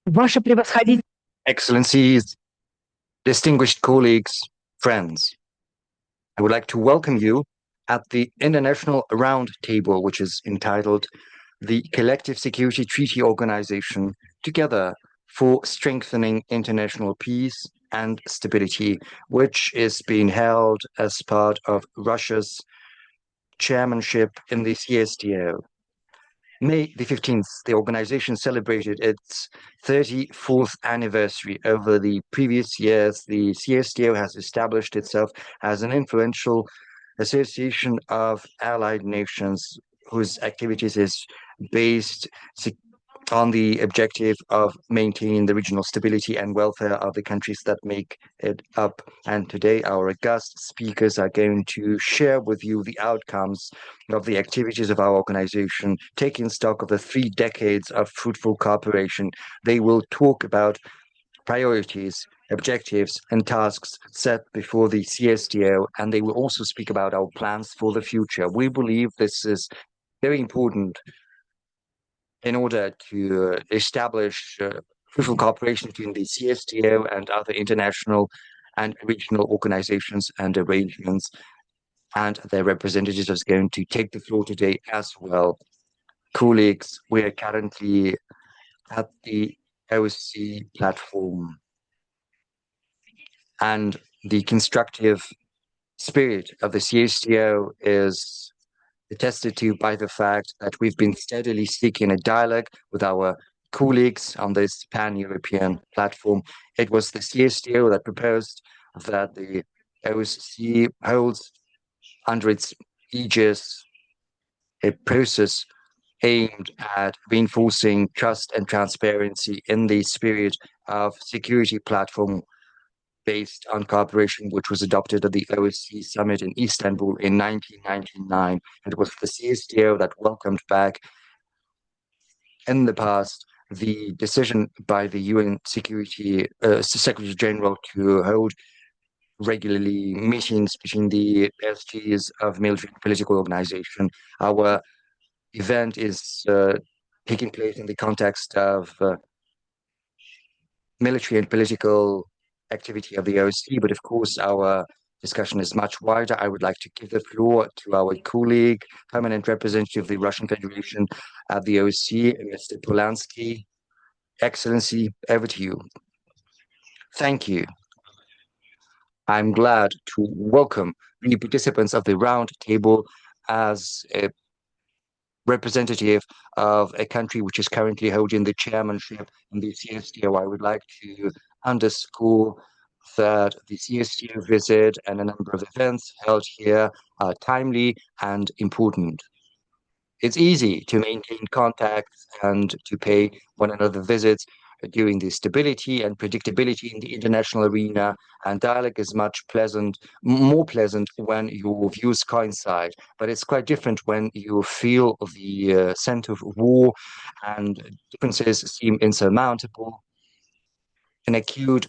Ваше превосходительство. Excellencies, distinguished colleagues, friends, I would like to welcome you at the International Roundtable, which is entitled the Collective Security Treaty Organization Together for Strengthening International Peace and Stability, which is being held as part of Russia's chairmanship in the CSTO. May the 15th, the organization celebrated its 34th anniversary. Over the previous years, the CSTO has established itself as an influential association of allied nations whose activities is based on the objective of maintaining the regional stability and welfare of the countries that make it up. And today, our guest speakers are going to share with you the outcomes of the activities of our organization, taking stock of the 3 decades of fruitful cooperation. They will talk about priorities, objectives, and tasks set before the CSTO, and they will also speak about our plans for the future. We believe this is very important in order to establish fruitful cooperation between the CSTO and other international and regional organizations and arrangements. And their representatives are going to take the floor today as well. Colleagues, we are currently at the OSCE platform, and the constructive spirit of the CSTO is attested to by the fact that we've been steadily seeking a dialogue with our colleagues on this pan-European platform. It was the CSTO that proposed that the OSCE holds under its aegis a process aimed at reinforcing trust and transparency in the spirit of security platform based on cooperation, which was adopted at the OSCE summit in Istanbul in 1999. It was the CSTO that welcomed back in the past the decision by the UN Security Secretary General to hold regularly meetings between the SGs of military and political organization. Our event is taking place in the context of military and political activity of the OSCE, but of course our discussion is much wider. I would like to give the floor to our colleague, permanent representative of the Russian Federation at the OSCE, Mr. Polanski. Excellency, over to you. Thank you. I'm glad to welcome the participants of the round table as a representative of a country which is currently holding the chairmanship in the CSTO. I would like to underscore that the CSTO visit and a number of events held here are timely and important. It's easy to maintain contacts and to pay one another visits during the stability and predictability in the international arena, and dialogue is more pleasant when your views coincide. But it's quite different when you feel the scent of war and differences seem insurmountable. An acute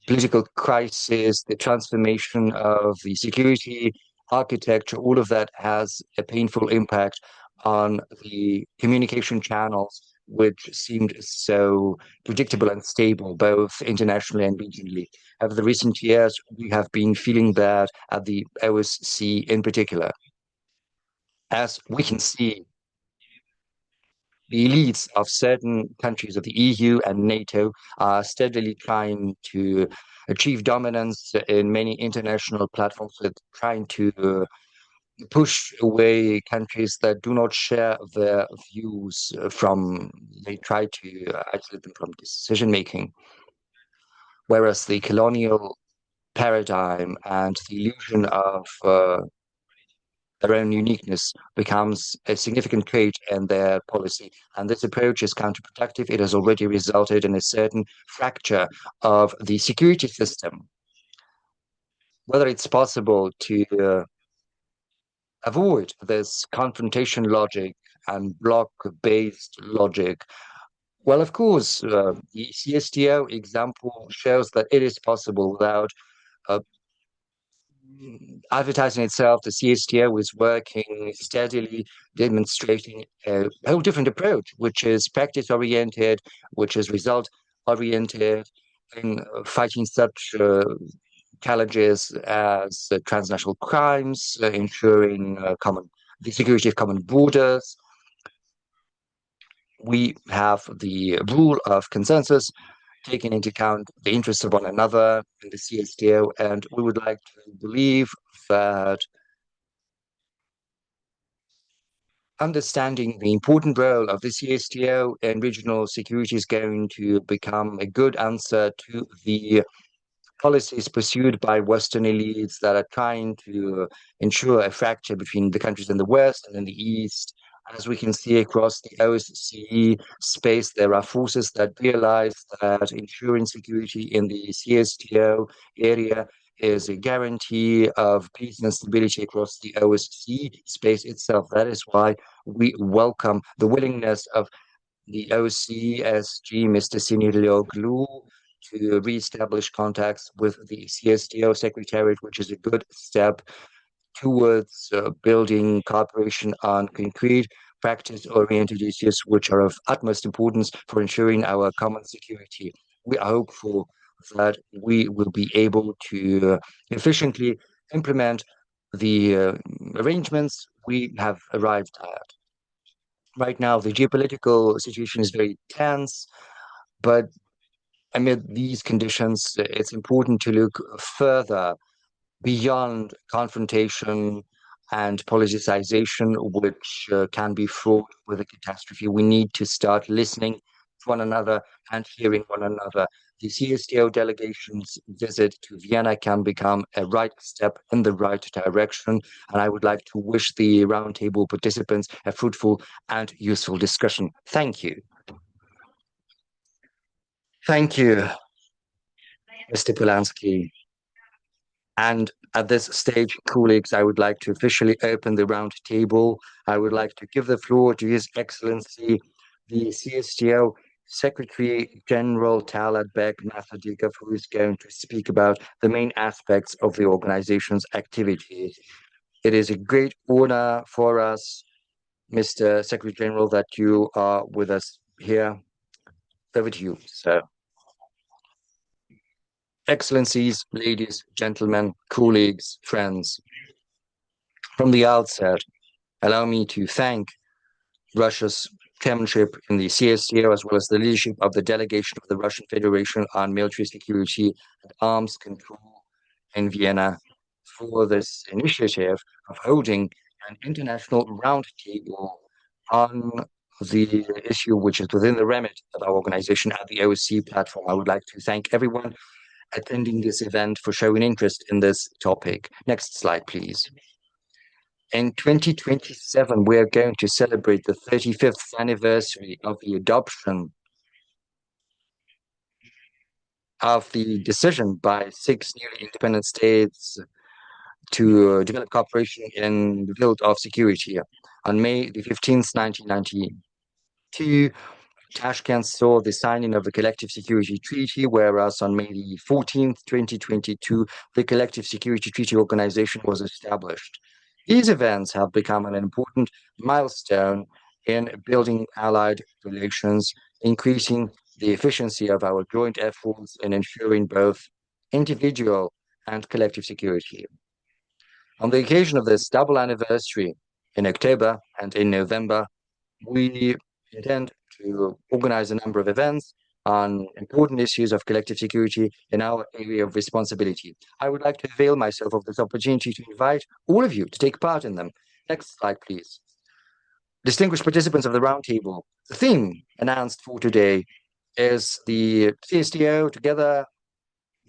political crisis, the transformation of the security architecture, all of that has a painful impact on the communication channels, which seemed so predictable and stable, both internationally and regionally. Over the recent years, we have been feeling that at the OSCE in particular. As we can see, the elites of certain countries of the EU and NATO are steadily trying to achieve dominance in many international platforms, with trying to push away countries that do not share their views they try to isolate them from decision making. Whereas the colonial paradigm and the illusion of their own uniqueness becomes a significant trait in their policy. And this approach is counterproductive. It has already resulted in a certain fracture of the security system. Whether it's possible to avoid this confrontation logic and block-based logic. Well, of course, the CSTO example shows that it is possible without uh, advertising itself, the CSTO is working steadily, demonstrating a whole different approach, which is practice-oriented, which is result-oriented, in fighting such challenges as transnational crimes, ensuring the security of common borders. We have the rule of consensus, taking into account the interests of one another in the CSTO, and we would like to believe that understanding the important role of the CSTO in regional security is going to become a good answer to the policies pursued by Western elites that are trying to ensure a fracture between the countries in the West and in the East. As we can see across the OSCE space, there are forces that realize that ensuring security in the CSTO area is a guarantee of peace and stability across the OSCE space itself. That is why we welcome the willingness of the OCSG, Mr. Sinirlioglu, to re-establish contacts with the CSTO Secretariat, which is a good step towards building cooperation on concrete practice-oriented issues, which are of utmost importance for ensuring our common security. We are hopeful that we will be able to efficiently implement the arrangements we have arrived at. Right now, the geopolitical situation is very tense, but amid these conditions, it's important to look further beyond confrontation and politicization, which can be fraught with a catastrophe. We need to start listening to one another and hearing one another. The CSTO delegation's visit to Vienna can become a right step in the right direction, and I would like to wish the roundtable participants a fruitful and useful discussion. Thank you. Thank you, Mr. Polanski. And at this stage, colleagues, I would like to officially open the round table. I would like to give the floor to His Excellency, the CSTO Secretary General Talat Bek Mathadikov, who is going to speak about the main aspects of the organization's activities. It is a great honor for us, Mr. Secretary General, that you are with us here. Over to you, sir. Excellencies, ladies, gentlemen, colleagues, friends, from the outset, allow me to thank Russia's chairmanship in the CSTO, as well as the leadership of the delegation of the Russian Federation on Military Security and Arms Control in Vienna for this initiative of holding an international roundtable on the issue which is within the remit of our organization at the OSCE platform. I would like to thank everyone attending this event for showing interest in this topic. Next slide, please. In 2027, we are going to celebrate the 35th anniversary of the adoption of the decision by 6 newly independent states to develop cooperation in the field of security. On May the 15th, 1992, Tashkent saw the signing of the Collective Security Treaty, whereas on May the 14th, 2022, the Collective Security Treaty Organization was established. These events have become an important milestone in building allied relations, increasing the efficiency of our joint efforts in ensuring both individual and collective security. On the occasion of this double anniversary in October and in November, we intend to organize a number of events on important issues of collective security in our area of responsibility. I would like to avail myself of this opportunity to invite all of you to take part in them. Next slide, please. Distinguished participants of the roundtable, the theme announced for today is the CSTO together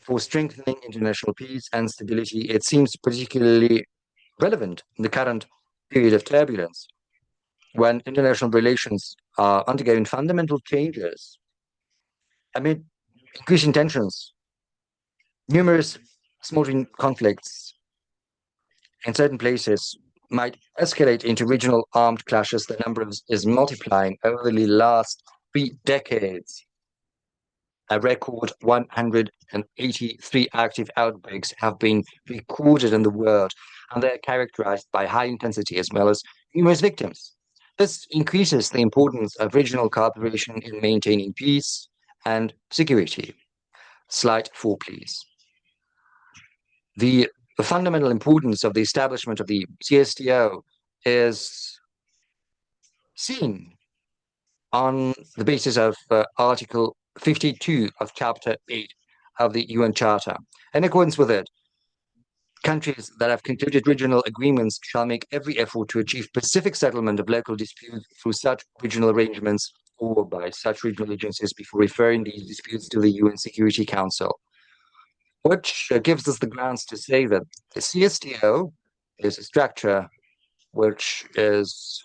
for strengthening international peace and stability. It seems particularly relevant in the current period of turbulence, when international relations are undergoing fundamental changes amid increasing tensions, numerous smoldering conflicts in certain places might escalate into regional armed clashes. The number is multiplying over the last 3 decades. A record 183 active outbreaks have been recorded in the world, and they're characterized by high intensity as well as numerous victims. This increases the importance of regional cooperation in maintaining peace and security. Slide 4, please. The fundamental importance of the establishment of the CSTO is seen on the basis of Article 52 of Chapter 8 of the UN Charter. In accordance with it, countries that have concluded regional agreements shall make every effort to achieve pacific settlement of local disputes through such regional arrangements or by such regional agencies before referring these disputes to the UN Security Council, which gives us the grounds to say that the CSTO is a structure which is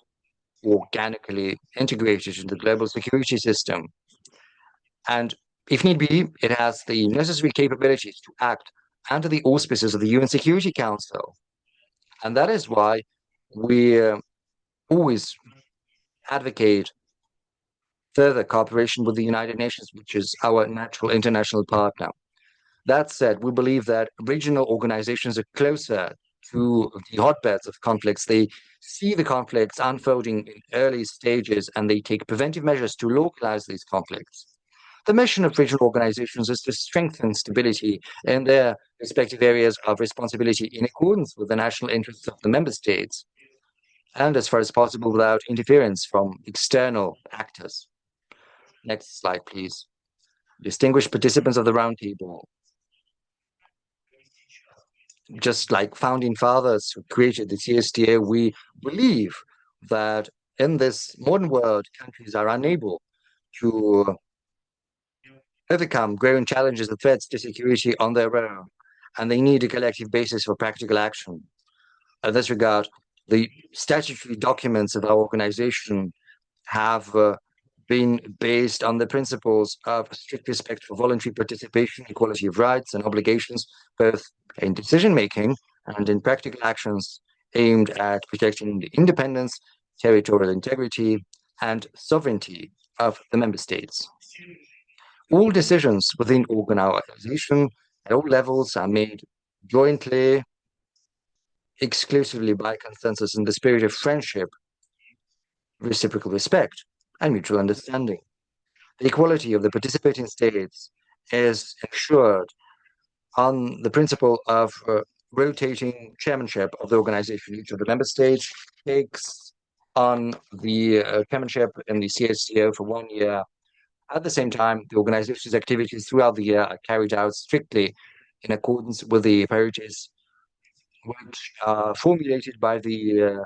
organically integrated into the global security system. And if need be, it has the necessary capabilities to act under the auspices of the UN Security Council. And that is why we always advocate further cooperation with the United Nations, which is our natural international partner. That said, we believe that regional organizations are closer to the hotbeds of conflicts. They see the conflicts unfolding in early stages and they take preventive measures to localize these conflicts. The mission of regional organizations is to strengthen stability in their respective areas of responsibility in accordance with the national interests of the member states, and as far as possible without interference from external actors. Next slide, please. Distinguished participants of the Roundtable. Just like founding fathers who created the CSTO, we believe that in this modern world, countries are unable to overcome growing challenges and threats to security on their own, and they need a collective basis for practical action. In this regard, the statutory documents of our organization have been based on the principles of strict respect for voluntary participation, equality of rights and obligations, both in decision-making and in practical actions aimed at protecting the independence, territorial integrity, and sovereignty of the member states. All decisions within organization at all levels are made jointly, exclusively by consensus in the spirit of friendship, reciprocal respect, and mutual understanding. The equality of the participating states is ensured on the principle of rotating chairmanship of the organization. Each of the member states takes on the chairmanship in the CSTO for 1 year. At the same time, the organization's activities throughout the year are carried out strictly in accordance with the priorities which are formulated by the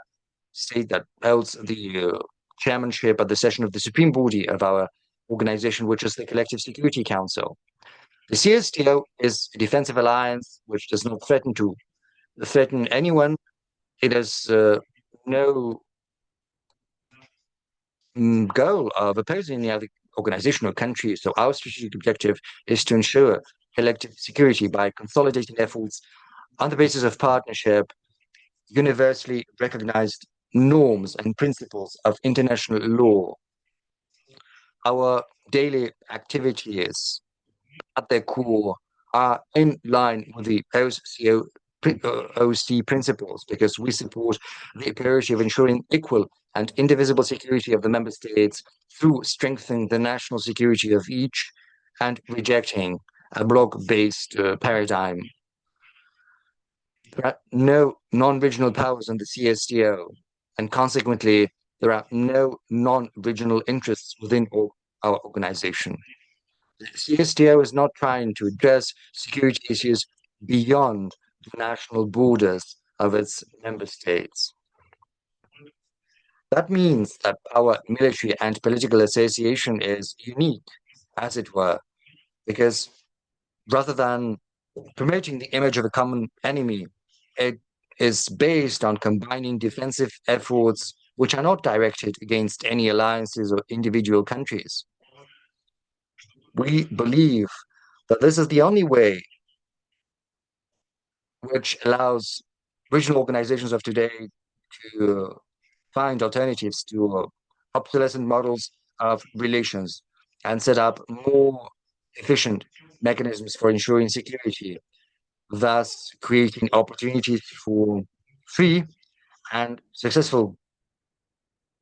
state that holds the chairmanship at the session of the supreme body of our organization, which is the Collective Security Council. The CSTO is a defensive alliance which does not threaten anyone. It has no goal of opposing any other organization or country. So our strategic objective is to ensure collective security by consolidating efforts on the basis of partnership, universally recognized norms and principles of international law. Our daily activities at their core are in line with the OC principles because we support the priority of ensuring equal and indivisible security of the member states through strengthening the national security of each and rejecting a bloc-based paradigm. There are no non-regional powers in the CSTO, and consequently, there are no non-regional interests within our organization. The CSTO is not trying to address security issues beyond the national borders of its member states. That means that our military and political association is unique, as it were, because rather than promoting the image of a common enemy, it is based on combining defensive efforts which are not directed against any alliances or individual countries. We believe that this is the only way which allows regional organizations of today to find alternatives to obsolescent models of relations and set up more efficient mechanisms for ensuring security, thus creating opportunities for free and successful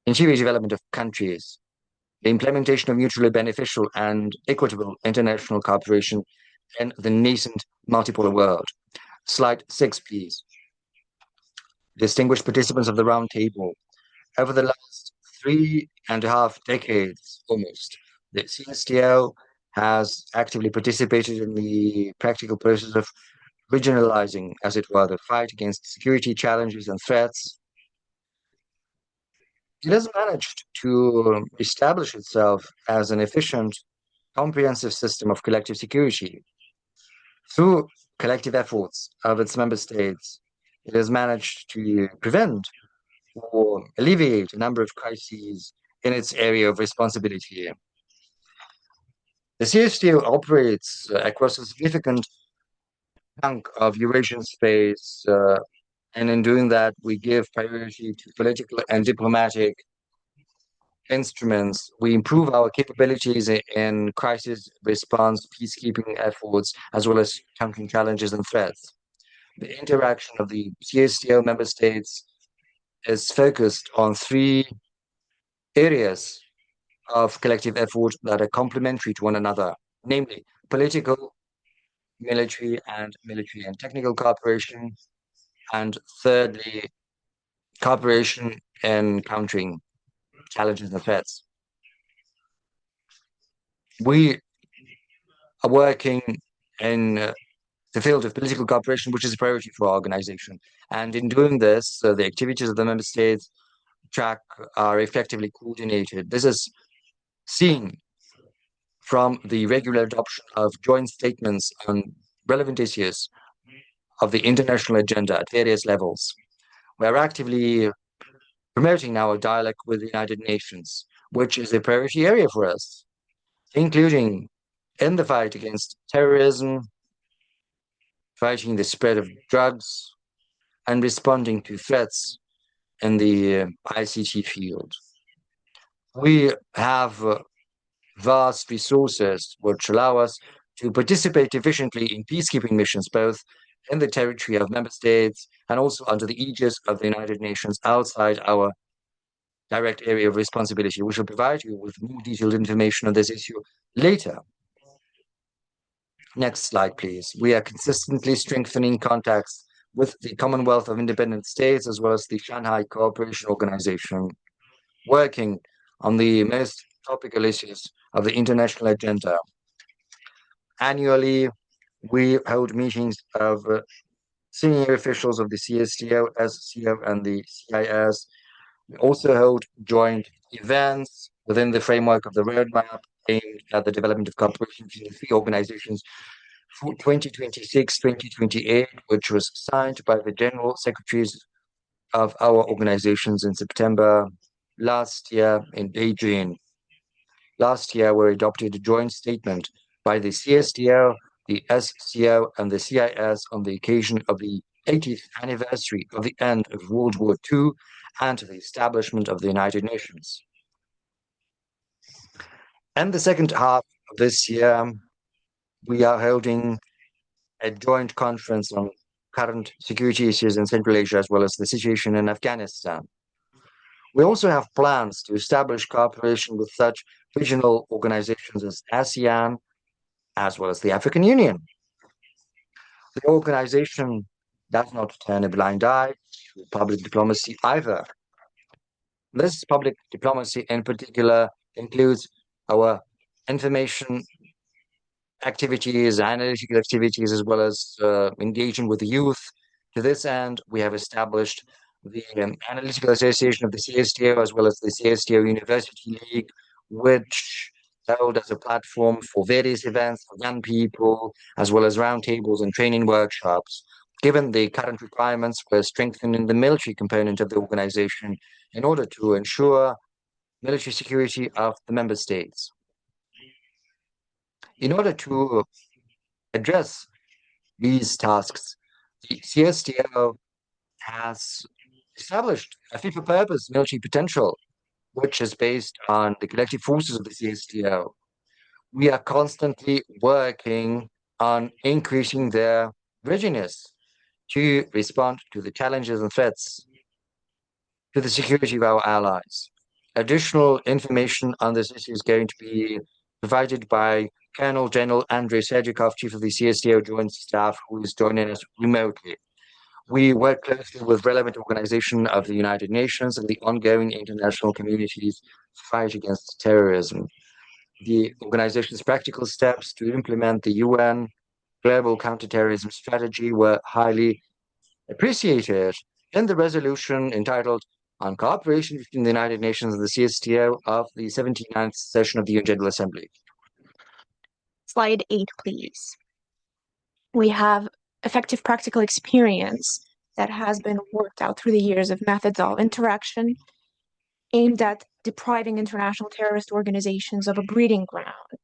interior development of countries. The implementation of mutually beneficial and equitable international cooperation in the nascent multipolar world. Slide 6, please. Distinguished participants of the Roundtable, over the last 3.5 decades, almost, the CSTO has actively participated in the practical process of regionalizing, as it were, the fight against security challenges and threats. It has managed to establish itself as an efficient, comprehensive system of collective security. Through collective efforts of its member states, it has managed to prevent or alleviate a number of crises in its area of responsibility. The CSTO operates across a significant chunk of Eurasian space, and in doing that, we give priority to political and diplomatic instruments. We improve our capabilities in crisis response, peacekeeping efforts, as well as countering challenges and threats. The interaction of the CSTO member states is focused on three areas of collective effort that are complementary to one another, namely political, military and technical cooperation, and thirdly, cooperation in countering challenges and threats. We are working in the field of political cooperation, which is a priority for our organization. And in doing this, the activities of the member states track are effectively coordinated. This is seen from the regular adoption of joint statements on relevant issues of the international agenda at various levels. We are actively promoting our dialogue with the United Nations, which is a priority area for us, including in the fight against terrorism, fighting the spread of drugs, and responding to threats in the ICT field. We have vast resources which allow us to participate efficiently in peacekeeping missions, both in the territory of member states and also under the aegis of the United Nations outside our direct area of responsibility. We shall provide you with more detailed information on this issue later. Next slide, please. We are consistently strengthening contacts with the Commonwealth of Independent States as well as the Shanghai Cooperation Organization, working on the most topical issues of the international agenda. Annually, we hold meetings of senior officials of the CSTO, SCO, and the CIS. We also hold joint events within the framework of the roadmap aimed at the development of cooperation between the three organizations for 2026-2028, which was signed by the General Secretaries of our organizations in September last year in Beijing. Last year, we adopted a joint statement by the CSTO, the SCO, and the CIS on the occasion of the 80th anniversary of the end of World War II and the establishment of the United Nations. And the second half of this year, we are holding a joint conference on current security issues in Central Asia as well as the situation in Afghanistan. We also have plans to establish cooperation with such regional organizations as ASEAN as well as the African Union. The organization does not turn a blind eye to public diplomacy either. This public diplomacy in particular includes our information activities, analytical activities, as well as engaging with the youth. To this end, we have established the Analytical Association of the CSTO, as well as the CSTO University League, which held as a platform for various events for young people, as well as roundtables and training workshops. Given the current requirements, we're strengthening the military component of the organization in order to ensure military security of the member states. In order to address these tasks, the CSTO has established a fit-for-purpose military potential, which is based on the collective forces of the CSTO. We are constantly working on increasing their readiness to respond to the challenges and threats to the security of our allies. Additional information on this issue is going to be provided by Colonel General Andrei Sergikov, Chief of the CSTO Joint Staff, who is joining us remotely. We work closely with relevant organizations of the United Nations and the ongoing international community's fight against terrorism. The organization's practical steps to implement the UN global counterterrorism strategy were highly appreciated in the resolution entitled On Cooperation between the United Nations and the CSTO of the 79th session of the UN General Assembly. Slide 8, please. We have effective practical experience that has been worked out through the years of methods of interaction aimed at depriving international terrorist organizations of a breeding ground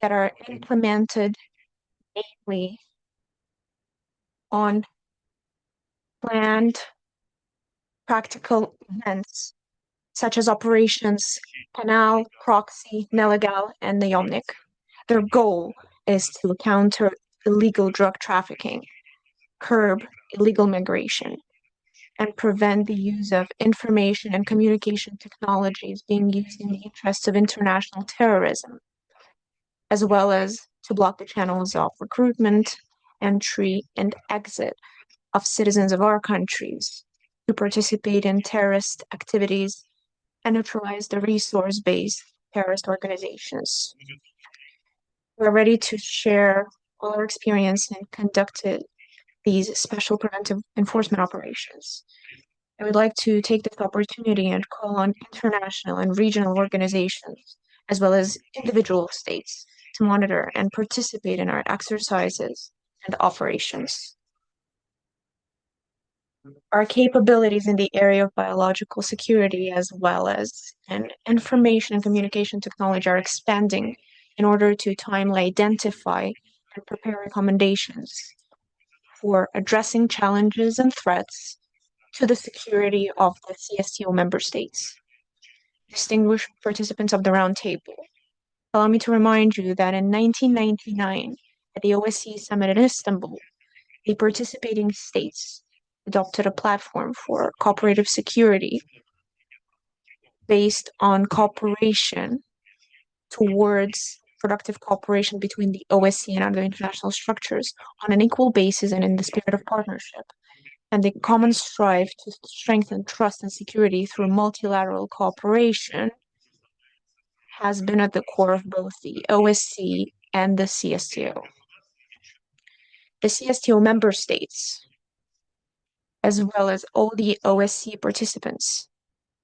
that are implemented mainly on planned practical events such as operations Canal, Proxy, Nelegal, and Naomnik. Their goal is to counter illegal drug trafficking, curb illegal migration, and prevent the use of information and communication technologies being used in the interests of international terrorism, as well as to block the channels of recruitment, entry, and exit of citizens of our countries to participate in terrorist activities and neutralize the resource-based terrorist organizations. We're ready to share all our experience in conducting these special preventive enforcement operations. I would like to take this opportunity and call on international and regional organizations, as well as individual states, to monitor and participate in our exercises and operations. Our capabilities in the area of biological security, as well as in information and communication technology, are expanding in order to timely identify and prepare recommendations for addressing challenges and threats to the security of the CSTO member states. Distinguished participants of the Roundtable, allow me to remind you that in 1999, at the OSCE summit in Istanbul, the participating states adopted a platform for cooperative security based on cooperation towards productive cooperation between the OSCE and other international structures on an equal basis and in the spirit of partnership, and the common strive to strengthen trust and security through multilateral cooperation has been at the core of both the OSCE and the CSTO. The CSTO member states, as well as all the OSCE participants,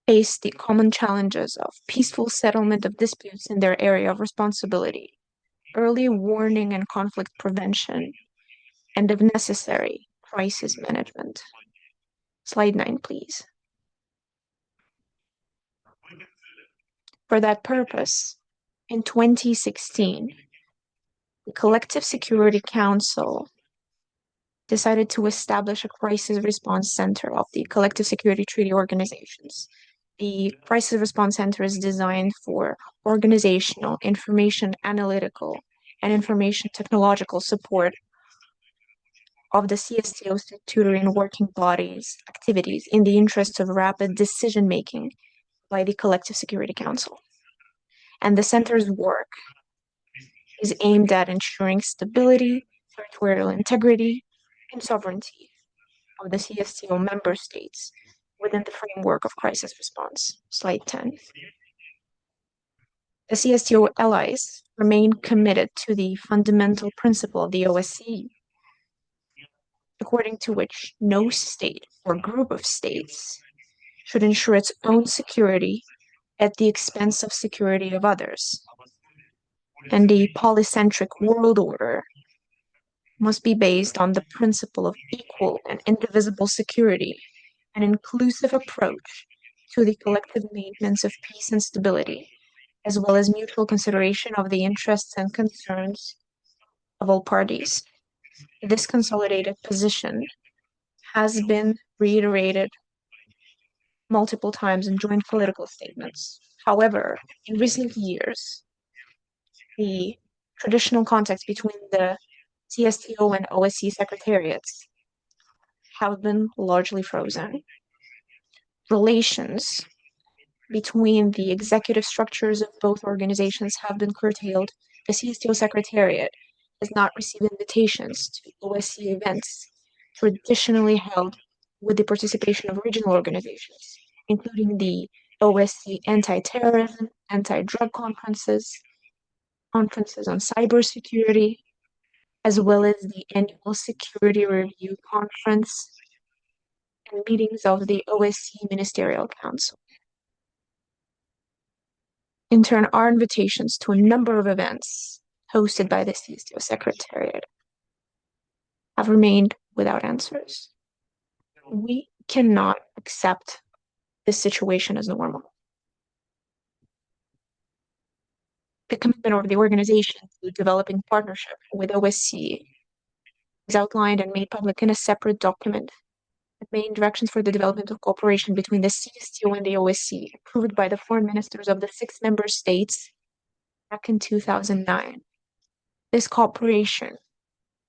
face the common challenges of peaceful settlement of disputes in their area of responsibility, early warning and conflict prevention, and if necessary, crisis management. Slide 9, please. For that purpose, in 2016, the Collective Security Council decided to establish a crisis response center of the Collective Security Treaty Organizations. The Crisis Response Center is designed for organizational, information analytical, and information technological support of the CSTO statutory and working bodies' activities in the interest of rapid decision-making by the Collective Security Council. And the center's work is aimed at ensuring stability, territorial integrity, and sovereignty of the CSTO member states within the framework of crisis response. Slide 10. The CSTO allies remain committed to the fundamental principle of the OSCE, according to which no state or group of states should ensure its own security at the expense of security of others. And the polycentric world order must be based on the principle of equal and indivisible security, an inclusive approach to the collective maintenance of peace and stability, as well as mutual consideration of the interests and concerns of all parties. This consolidated position has been reiterated multiple times in joint political statements. However, in recent years, the traditional contacts between the CSTO and OSCE secretariats have been largely frozen. Relations between the executive structures of both organizations have been curtailed. The CSTO Secretariat has not received invitations to OSCE events traditionally held with the participation of regional organizations, including the OSCE anti-terrorism, anti-drug conferences, conferences on cybersecurity, as well as the annual security review conference and meetings of the OSCE Ministerial Council. In turn, our invitations to a number of events hosted by the CSTO Secretariat have remained without answers. We cannot accept this situation as normal. The commitment of the organization to developing partnership with OSCE is outlined and made public in a separate document. The main directions for the development of cooperation between the CSTO and the OSCE, approved by the foreign ministers of the 6 member states back in 2009. This cooperation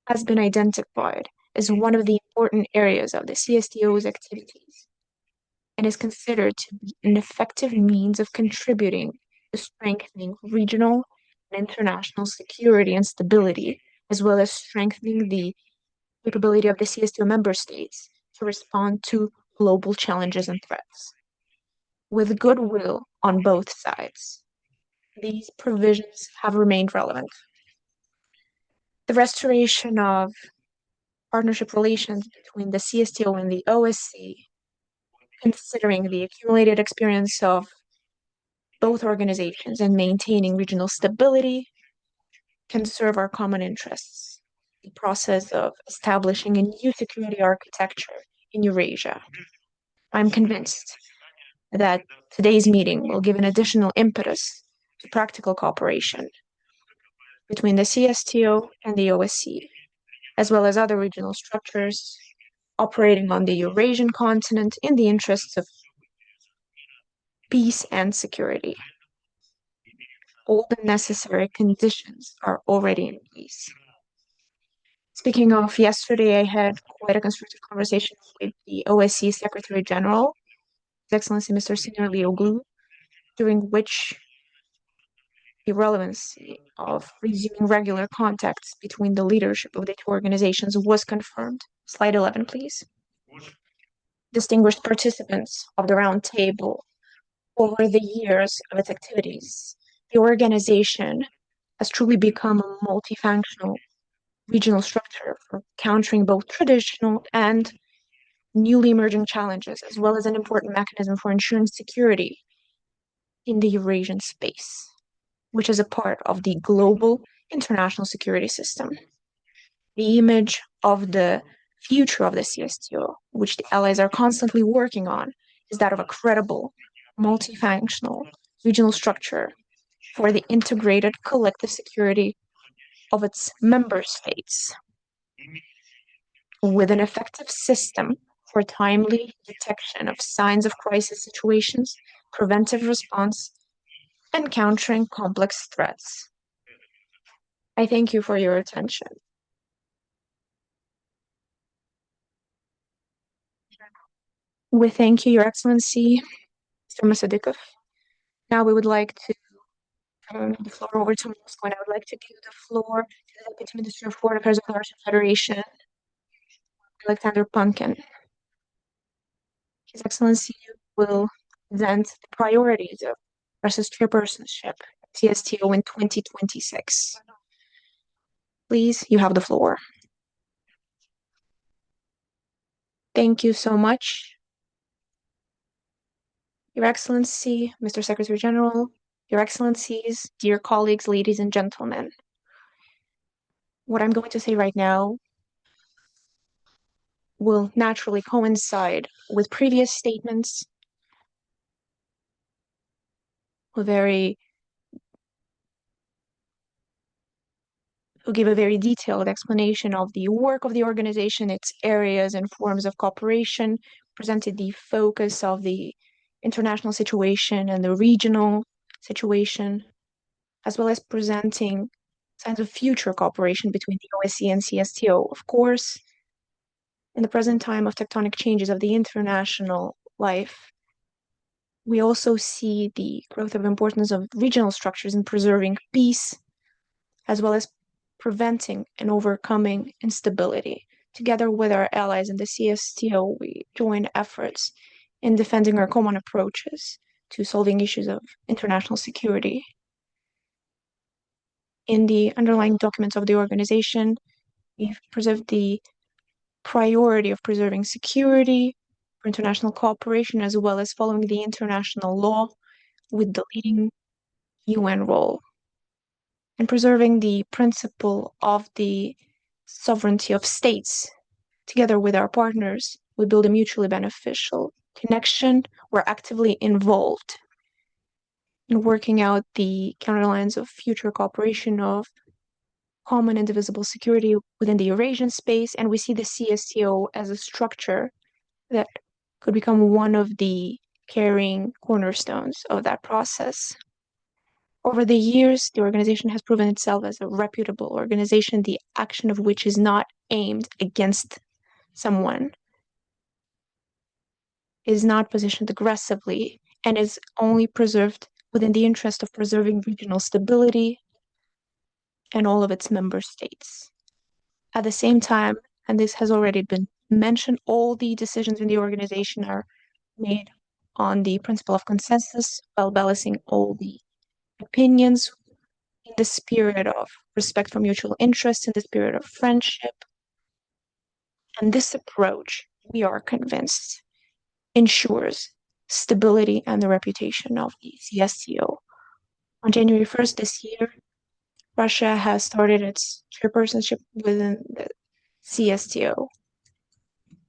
has been identified as one of the important areas of the CSTO's activities and is considered to be an effective means of contributing to strengthening regional and international security and stability, as well as strengthening the capability of the CSTO member states to respond to global challenges and threats. With goodwill on both sides, these provisions have remained relevant. The restoration of partnership relations between the CSTO and the OSCE, considering the accumulated experience of both organizations and maintaining regional stability, can serve our common interests. The process of establishing a new security architecture in Eurasia. I'm convinced that today's meeting will give an additional impetus to practical cooperation between the CSTO and the OSCE, as well as other regional structures operating on the Eurasian continent in the interests of peace and security. All the necessary conditions are already in place. Speaking of yesterday, I had quite a constructive conversation with the OSCE Secretary General, His Excellency Mr. Senior Lioglu, during which the relevancy of resuming regular contacts between the leadership of the two organizations was confirmed. Slide 11, please. Distinguished participants of the Roundtable, over the years of its activities, the organization has truly become a multifunctional regional structure for countering both traditional and newly emerging challenges, as well as an important mechanism for ensuring security in the Eurasian space, which is a part of the global international security system. The image of the future of the CSTO, which the allies are constantly working on, is that of a credible, multifunctional regional structure for the integrated collective security of its member states, with an effective system for timely detection of signs of crisis situations, preventive response, and countering complex threats. I thank you for your attention. We thank you, Your Excellency, Mr. Masadikov. Now we would like to turn the floor over to Moscow, and I would like to give the floor to the Deputy Minister of Foreign Affairs of the Russian Federation, Alexander Punkin. His Excellency will present the priorities of Russia's chairpersonship, CSTO, in 2026. Please, you have the floor. Thank you so much. Your Excellency, Mr. Secretary General, Your Excellencies, dear colleagues, ladies and gentlemen. What I'm going to say right now will naturally coincide with previous statements, who give a very detailed explanation of the work of the organization, its areas and forms of cooperation, presented the focus of the international situation and the regional situation. as well as presenting signs of future cooperation between the OSCE and CSTO. Of course, in the present time of tectonic changes of the international life, we also see the growth of importance of regional structures in preserving peace, as well as preventing and overcoming instability. Together with our allies in the CSTO, we join efforts in defending our common approaches to solving issues of international security. In the underlying documents of the organization, we've preserved the priority of preserving security for international cooperation, as well as following the international law with the leading UN role, and preserving the principle of the sovereignty of states. Together with our partners, we build a mutually beneficial connection. We're actively involved in working out the counterlines of future cooperation of common indivisible security within the Eurasian space, and we see the CSTO as a structure that could become one of the carrying cornerstones of that process. Over the years, the organization has proven itself as a reputable organization, the action of which is not aimed against someone, is not positioned aggressively, and is only preserved within the interest of preserving regional stability and all of its member states. At the same time, and this has already been mentioned, all the decisions in the organization are made on the principle of consensus while balancing all the opinions in the spirit of respect for mutual interests, in the spirit of friendship. And this approach, we are convinced, ensures stability and the reputation of the CSTO. On January 1st this year, Russia has started its chairpersonship within the CSTO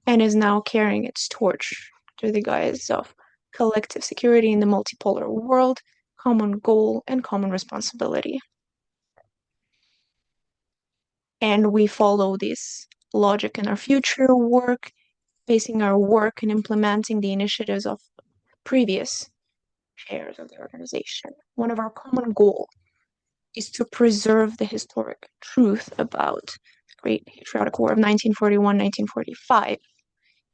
and is now carrying its torch to the guise of collective security in the multipolar world, common goal, and common responsibility. And we follow this logic in our future work, basing our work and implementing the initiatives of previous chairs of the organization. One of our common goals is to preserve the historic truth about the Great Patriotic War of 1941-1945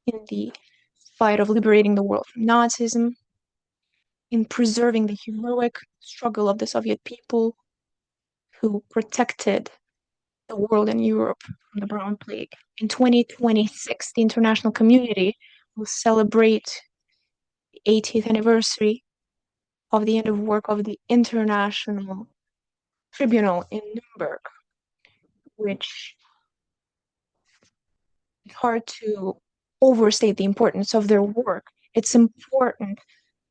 in the fight of liberating the world from Nazism, in preserving the heroic struggle of the Soviet people who protected the world and Europe from the Brown Plague. In 2026, the international community will celebrate the 80th anniversary of the end of work of the International Tribunal in Nuremberg, which is hard to overstate the importance of their work. It's important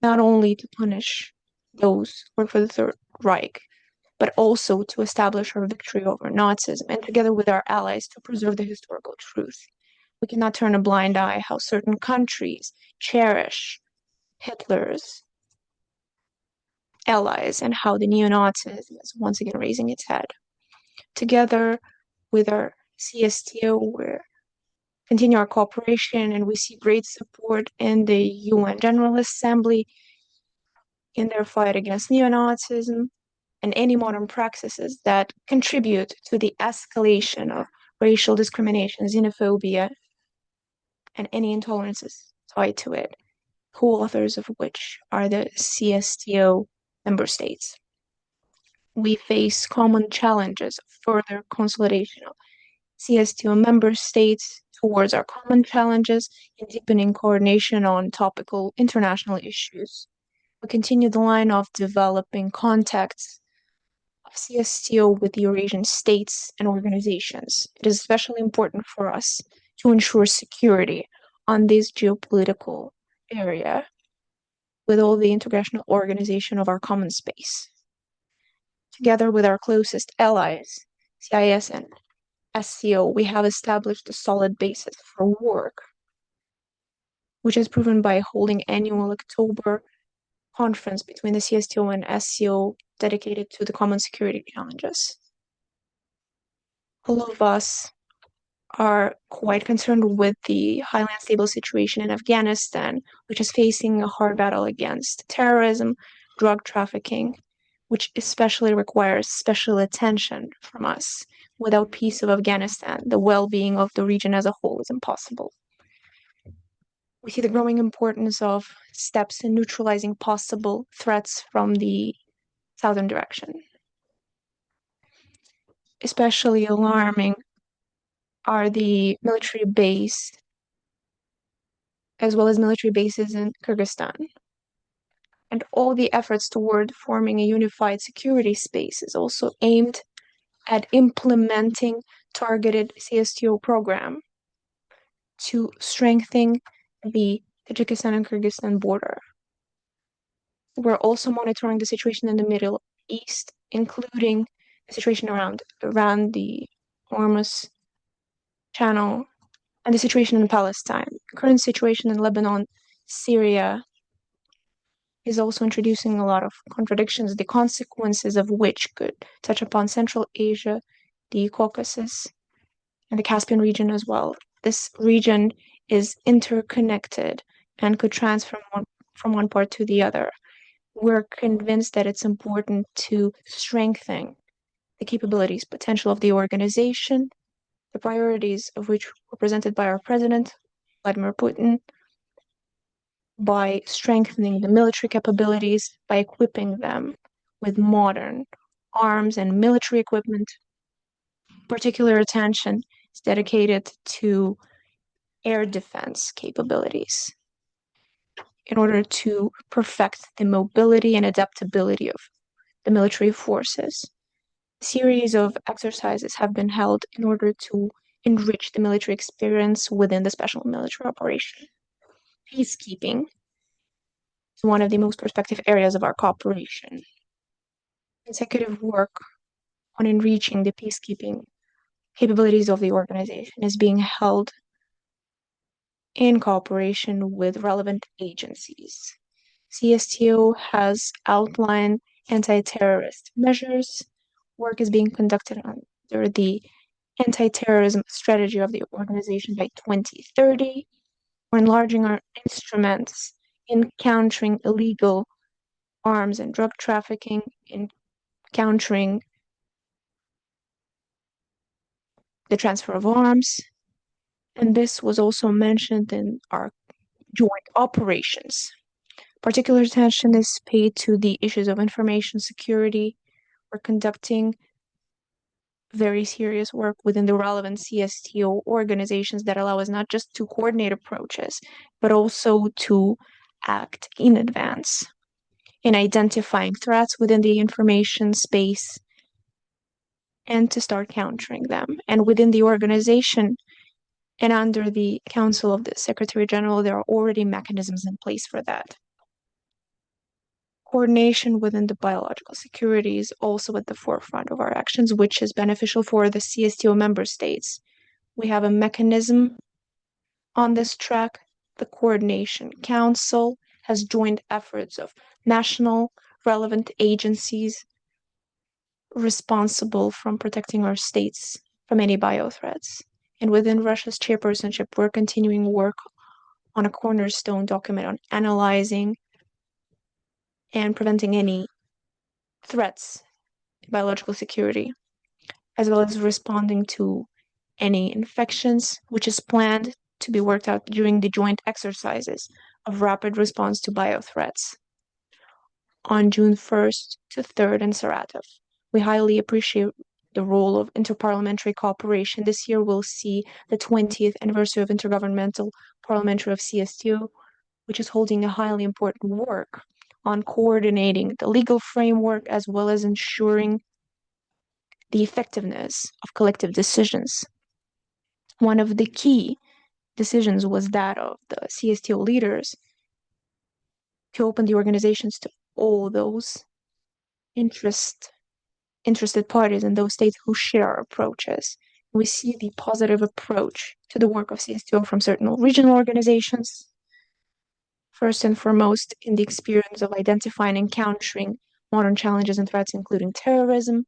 not only to punish those who work for the Third Reich, but also to establish our victory over Nazism, and together with our allies to preserve the historical truth. We cannot turn a blind eye how certain countries cherish Hitler's allies and how the neo-Nazism is once again raising its head. Together with our CSTO, we continue our cooperation, and we see great support in the UN General Assembly in their fight against neo-Nazism and any modern practices that contribute to the escalation of racial discrimination, xenophobia, and any intolerances tied to it, co-authors of which are the CSTO member states. We face common challenges of further consolidation of CSTO member states towards our common challenges in deepening coordination on topical international issues. We continue the line of developing contacts of CSTO with the Eurasian states and organizations. It is especially important for us to ensure security on this geopolitical area with all the international organization of our common space. Together with our closest allies, CIS and SCO, we have established a solid basis for work, which is proven by holding annual October conference between the CSTO and SCO dedicated to the common security challenges. All of us are quite concerned with the highly unstable situation in Afghanistan, which is facing a hard battle against terrorism, drug trafficking. which especially requires special attention from us. Without peace of Afghanistan, the well-being of the region as a whole is impossible. We see the growing importance of steps in neutralizing possible threats from the southern direction. Especially alarming are the military base, as well as military bases in Kyrgyzstan. And all the efforts toward forming a unified security space is also aimed at implementing targeted CSTO program to strengthen the Tajikistan and Kyrgyzstan border. We're also monitoring the situation in the Middle East, including the situation around the Hormuz Channel and the situation in Palestine. The current situation in Lebanon, Syria is also introducing a lot of contradictions, the consequences of which could touch upon Central Asia, the Caucasus, and the Caspian region as well. This region is interconnected and could transfer from one part to the other. We're convinced that it's important to strengthen the capabilities, potential of the organization, the priorities of which were presented by our president, Vladimir Putin, by strengthening the military capabilities, by equipping them with modern arms and military equipment. Particular attention is dedicated to air defense capabilities in order to perfect the mobility and adaptability of the military forces. A series of exercises have been held in order to enrich the military experience within the special military operation. Peacekeeping is one of the most prospective areas of our cooperation. Consecutive work on enriching the peacekeeping capabilities of the organization is being held in cooperation with relevant agencies. CSTO has outlined anti-terrorist measures. Work is being conducted under the anti-terrorism strategy of the organization by 2030. We're enlarging our instruments in countering illegal arms and drug trafficking, in countering the transfer of arms. And this was also mentioned in our joint operations. Particular attention is paid to the issues of information security. We're conducting very serious work within the relevant CSTO organizations that allow us not just to coordinate approaches, but also to act in advance in identifying threats within the information space and to start countering them. And within the organization and under the Council of the Secretary General, there are already mechanisms in place for that. Coordination within the biological security is also at the forefront of our actions, which is beneficial for the CSTO member states. We have a mechanism on this track. The Coordination Council has joined efforts of national relevant agencies responsible from protecting our states from any biothreats. And within Russia's chairpersonship, we're continuing work on a cornerstone document on analyzing and preventing any threats to biological security, as well as responding to any infections, which is planned to be worked out during the joint exercises of rapid response to biothreats on June 1st to 3rd in Saratov. We highly appreciate the role of interparliamentary cooperation. This year we'll see the 20th anniversary of Intergovernmental Parliamentary of CSTO, which is holding a highly important work on coordinating the legal framework as well as ensuring the effectiveness of collective decisions. One of the key decisions was that of the CSTO leaders to open the organizations to all those interested parties in those states who share our approaches. We see the positive approach to the work of CSTO from certain regional organizations. First and foremost, in the experience of identifying and countering modern challenges and threats, including terrorism,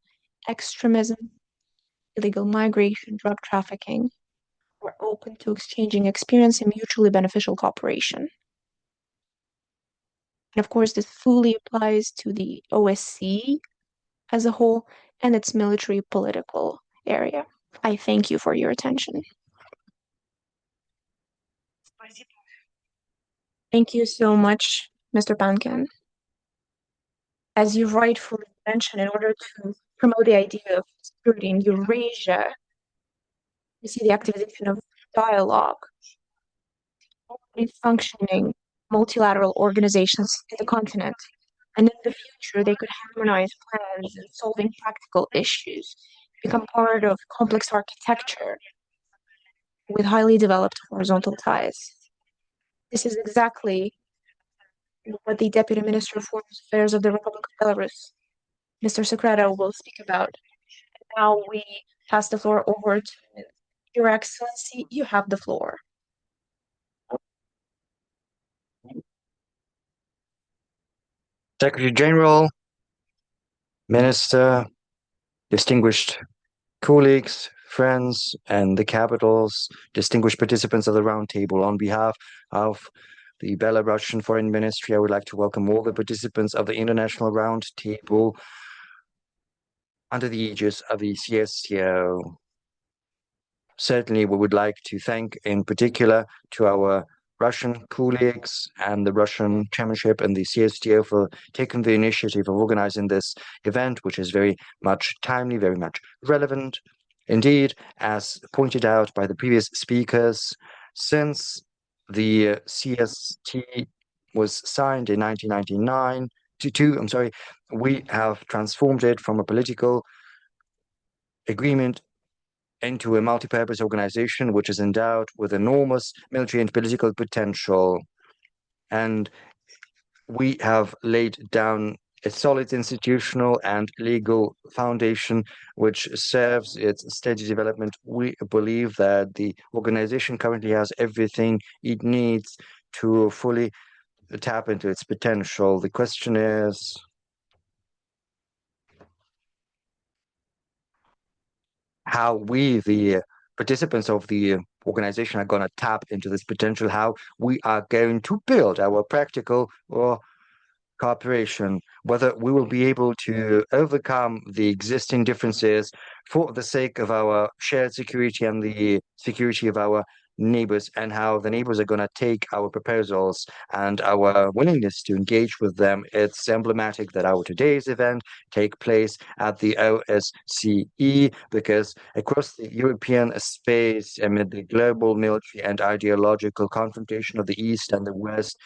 extremism, illegal migration, drug trafficking. We're open to exchanging experience and mutually beneficial cooperation. And of course, this fully applies to the OSCE as a whole and its military political area. I thank you for your attention. Thank you so much, Mr. Pankin. As you rightfully mentioned, in order to promote the idea of security in Eurasia, you see the activization of dialogue, already functioning multilateral organizations in the continent. And in the future, they could harmonize plans and solving practical issues, become part of complex architecture with highly developed horizontal ties. This is exactly what the Deputy Minister of Foreign Affairs of the Republic of Belarus, Mr. Secreto, will speak about. Now we pass the floor over to Your Excellency. You have the floor. Secretary General, Minister, distinguished colleagues, friends, and the capitals, distinguished participants of the Roundtable, on behalf of the Belarusian Foreign Ministry, I would like to welcome all the participants of the International Roundtable under the aegis of the CSTO. Certainly, we would like to thank in particular to our Russian colleagues and the Russian chairmanship and the CSTO for taking the initiative of organizing this event, which is very much timely, very much relevant. Indeed, as pointed out by the previous speakers, since the CST was signed in 1999, we have transformed it from a political agreement into a multi-purpose organization which is endowed with enormous military and political potential. And we have laid down a solid institutional and legal foundation which serves its steady development. We believe that the organization currently has everything it needs to fully tap into its potential. The question is, how we, the participants of the organization, are going to tap into this potential, how we are going to build our practical or cooperation, whether we will be able to overcome the existing differences for the sake of our shared security and the security of our neighbors, and how the neighbors are going to take our proposals and our willingness to engage with them. It's emblematic that our today's event take place at the OSCE, because across the European space, amid the global military and ideological confrontation of the East and the West,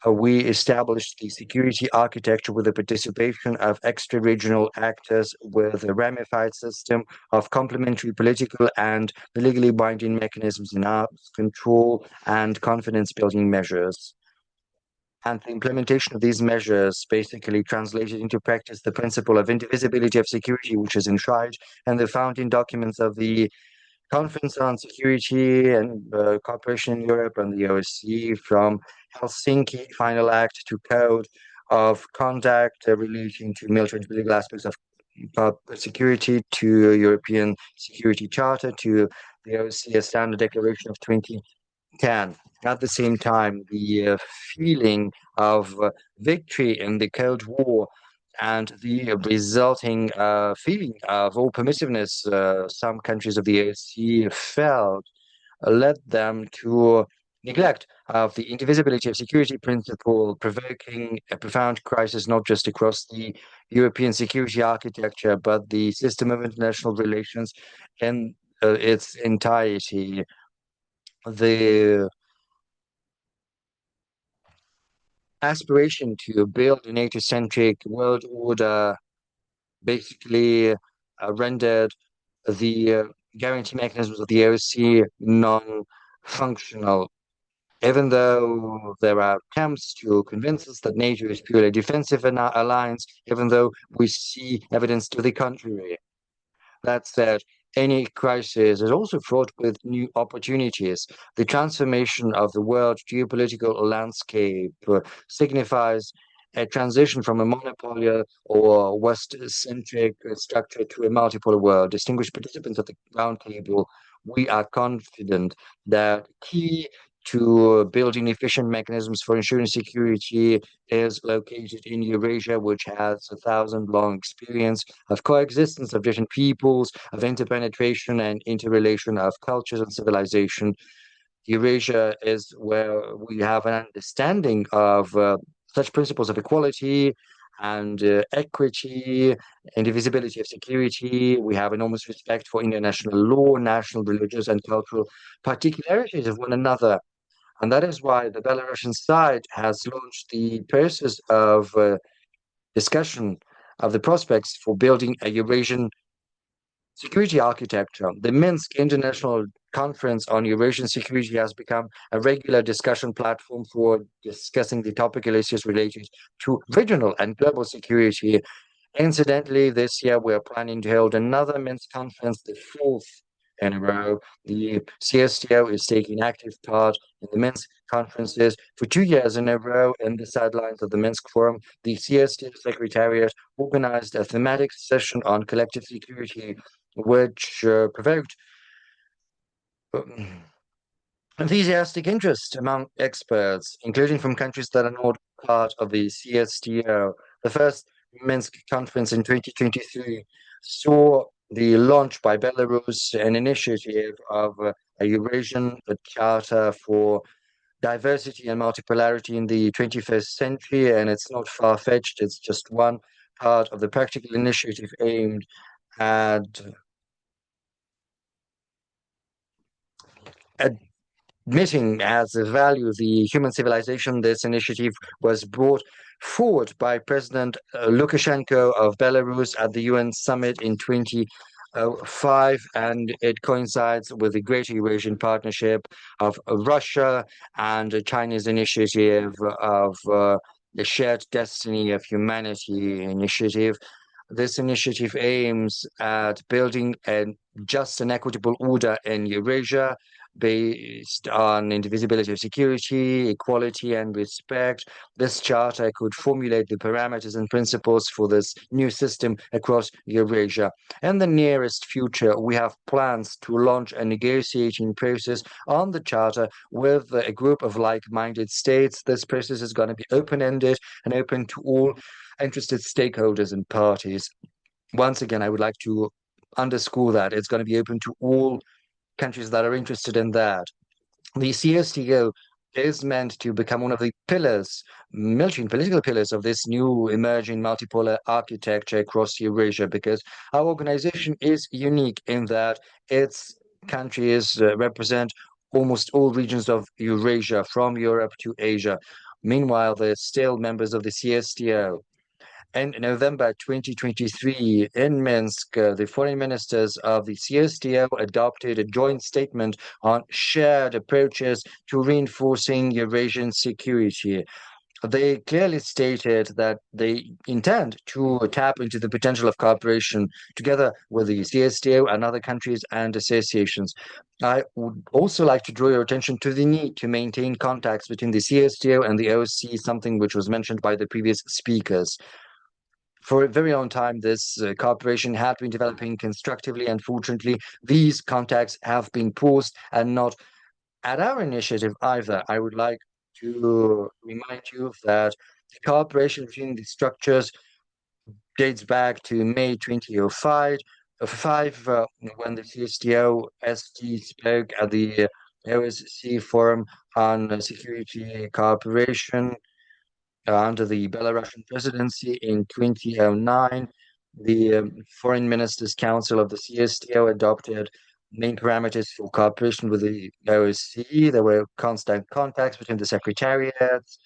we established the security architecture with the participation of extra-regional actors with a ramified system of complementary political and legally binding mechanisms in arms control and confidence-building measures. And the implementation of these measures basically translated into practice the principle of indivisibility of security, which is enshrined in the founding documents of the Conference on Security and Cooperation in Europe and the OSCE, from Helsinki Final Act to Code of Conduct relating to military and political aspects of security, to European Security Charter, to the OSCE Standard Declaration of 2010. At the same time, the feeling of victory in the Cold War and the resulting feeling of all permissiveness some countries of the OSCE felt led them to neglect of the indivisibility of security principle, provoking a profound crisis not just across the European security architecture, but the system of international relations in its entirety. The aspiration to build a NATO-centric world order basically rendered the guarantee mechanisms of the OSCE non-functional, even though there are attempts to convince us that NATO is purely a defensive alliance, even though we see evidence to the contrary. That said, any crisis is also fraught with new opportunities. The transformation of the world geopolitical landscape signifies a transition from a monopolar or West-centric structure to a multipolar world. Distinguished participants of the Roundtable, we are confident that key to building efficient mechanisms for ensuring security is located in Eurasia, which has 1,000-long experience of coexistence of different peoples, of interpenetration and interrelation of cultures and civilization. Eurasia is where we have an understanding of such principles of equality and equity, indivisibility of security. We have enormous respect for international law, national, religious, and cultural particularities of one another. And that is why the Belarusian side has launched the process of discussion of the prospects for building a Eurasian security architecture. The Minsk International Conference on Eurasian Security has become a regular discussion platform for discussing the topical issues related to regional and global security. Incidentally, this year we're planning to hold another Minsk conference, the fourth in a row. The CSTO is taking active part in the Minsk conferences for 2 years in a row in the sidelines of the Minsk Forum. The CSTO Secretariat organized a thematic session on collective security, which provoked um, enthusiastic interest among experts, including from countries that are not part of the CSTO. The first Minsk conference in 2023 saw the launch by Belarus an initiative of a Eurasian Charter for Diversity and Multipolarity in the 21st century, and it's not far-fetched. It's just one part of the practical initiative aimed at admitting as a value the human civilization. This initiative was brought forward by President Lukashenko of Belarus at the UN summit in 2005, and it coincides with the Greater Eurasian Partnership of Russia and China's initiative of the Shared Destiny of Humanity initiative. This initiative aims at building a just and equitable order in Eurasia based on indivisibility of security, equality, and respect. This charter could formulate the parameters and principles for this new system across Eurasia. In the nearest future, we have plans to launch a negotiating process on the charter with a group of like-minded states. This process is going to be open-ended and open to all interested stakeholders and parties. Once again, I would like to underscore that it's going to be open to all countries that are interested in that. The CSTO is meant to become one of the pillars, military and political pillars of this new emerging multipolar architecture across Eurasia, because our organization is unique in that its countries represent almost all regions of Eurasia, from Europe to Asia. Meanwhile, they're still members of the CSTO. In November 2023, in Minsk, the foreign ministers of the CSTO adopted a joint statement on shared approaches to reinforcing Eurasian security. They clearly stated that they intend to tap into the potential of cooperation together with the CSTO and other countries and associations. I would also like to draw your attention to the need to maintain contacts between the CSTO and the OSCE, something which was mentioned by the previous speakers. For a very long time, this cooperation had been developing constructively. Unfortunately, these contacts have been paused, and not at our initiative either. I would like to remind you that the cooperation between the structures dates back to May 2005, when the CSTO ST spoke at the OSCE Forum on Security Cooperation under the Belarusian presidency in 2009. The Foreign Ministers' Council of the CSTO adopted main parameters for cooperation with the OSCE. There were constant contacts between the secretariats,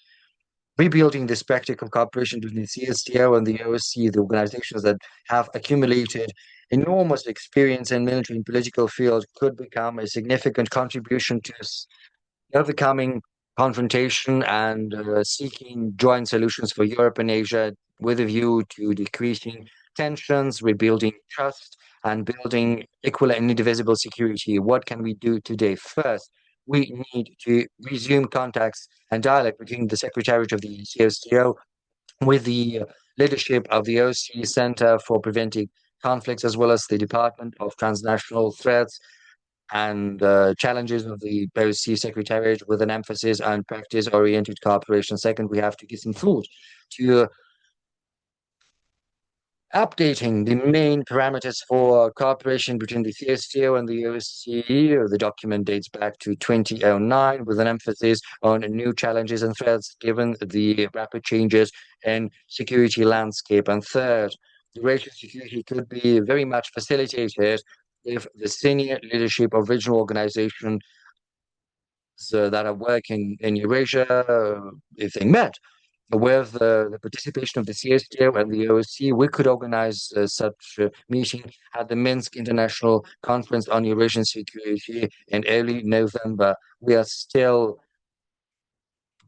rebuilding this practical cooperation between the CSTO and the OSCE, the organizations that have accumulated enormous experience in military and political field, could become a significant contribution to overcoming confrontation and seeking joint solutions for Europe and Asia with a view to decreasing tensions, rebuilding trust, and building equal and indivisible security. What can we do today? First, we need to resume contacts and dialogue between the Secretariat of the CSTO with the leadership of the OSCE Center for Preventing Conflicts, as well as the Department of Transnational Threats, and challenges of the OSCE Secretariat with an emphasis on practice-oriented cooperation. Second, we have to give some thought to updating the main parameters for cooperation between the CSTO and the OSCE. The document dates back to 2009 with an emphasis on new challenges and threats given the rapid changes in security landscape. And third, the racial security could be very much facilitated if the senior leadership of regional organizations that are working in Eurasia, if they met with the participation of the CSTO and the OSCE, we could organize such a meeting at the Minsk International Conference on Eurasian Security in early November. We are still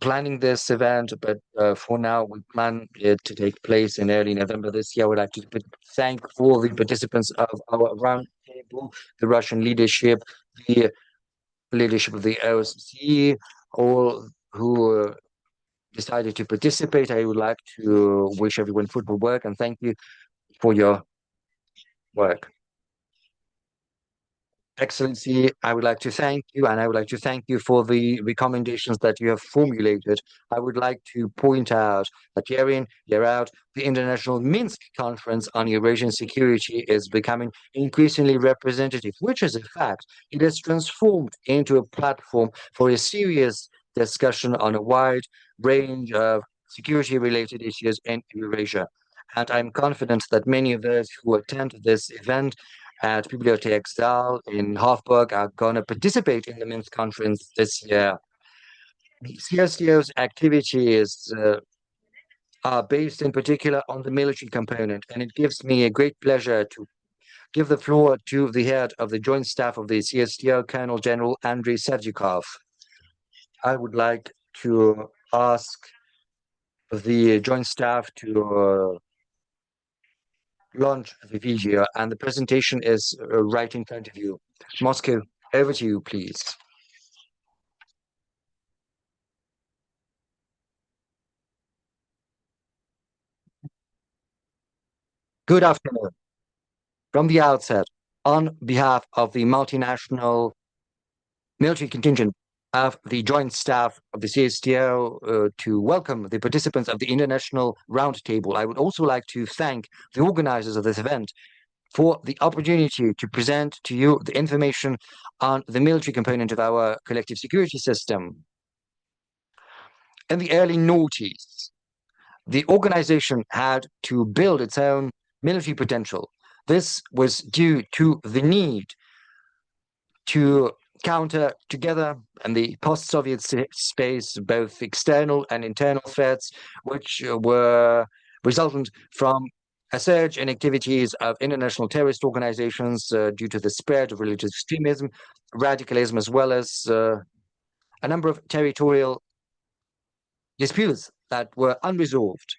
planning this event, but for now, we plan it to take place in early November this year. I would like to thank all the participants of our roundtable, the Russian leadership, the leadership of the OSCE, all who decided to participate. I would like to wish everyone football work and thank you for your work. Excellency, I would like to thank you, and I would like to thank you for the recommendations that you have formulated. I would like to point out that year in, year out, the International Minsk Conference on Eurasian Security is becoming increasingly representative, which is a fact. It has transformed into a platform for a serious discussion on a wide range of security-related issues in Eurasia. And I'm confident that many of those who attend this event at Bibliothek Saal in Hofburg are going to participate in the Minsk conference this year. CSTO's activities are based in particular on the military component, and it gives me a great pleasure to give the floor to the head of the Joint Staff of the CSTO, Colonel General Andrei Serdyukov. I would like to ask the Joint Staff to launch the video, and the presentation is right in front of you. Moscow, over to you, please. Good afternoon. From the outset, on behalf of the multinational military contingent of the Joint Staff of the CSTO to welcome the participants of the International Roundtable, I would also like to thank the organizers of this event for the opportunity to present to you the information on the military component of our collective security system. In the early noughties, the organization had to build its own military potential. This was due to the need to counter together in the post-Soviet space both external and internal threats, which were resultant from a surge in activities of international terrorist organizations due to the spread of religious extremism, radicalism, as well as a number of territorial disputes that were unresolved.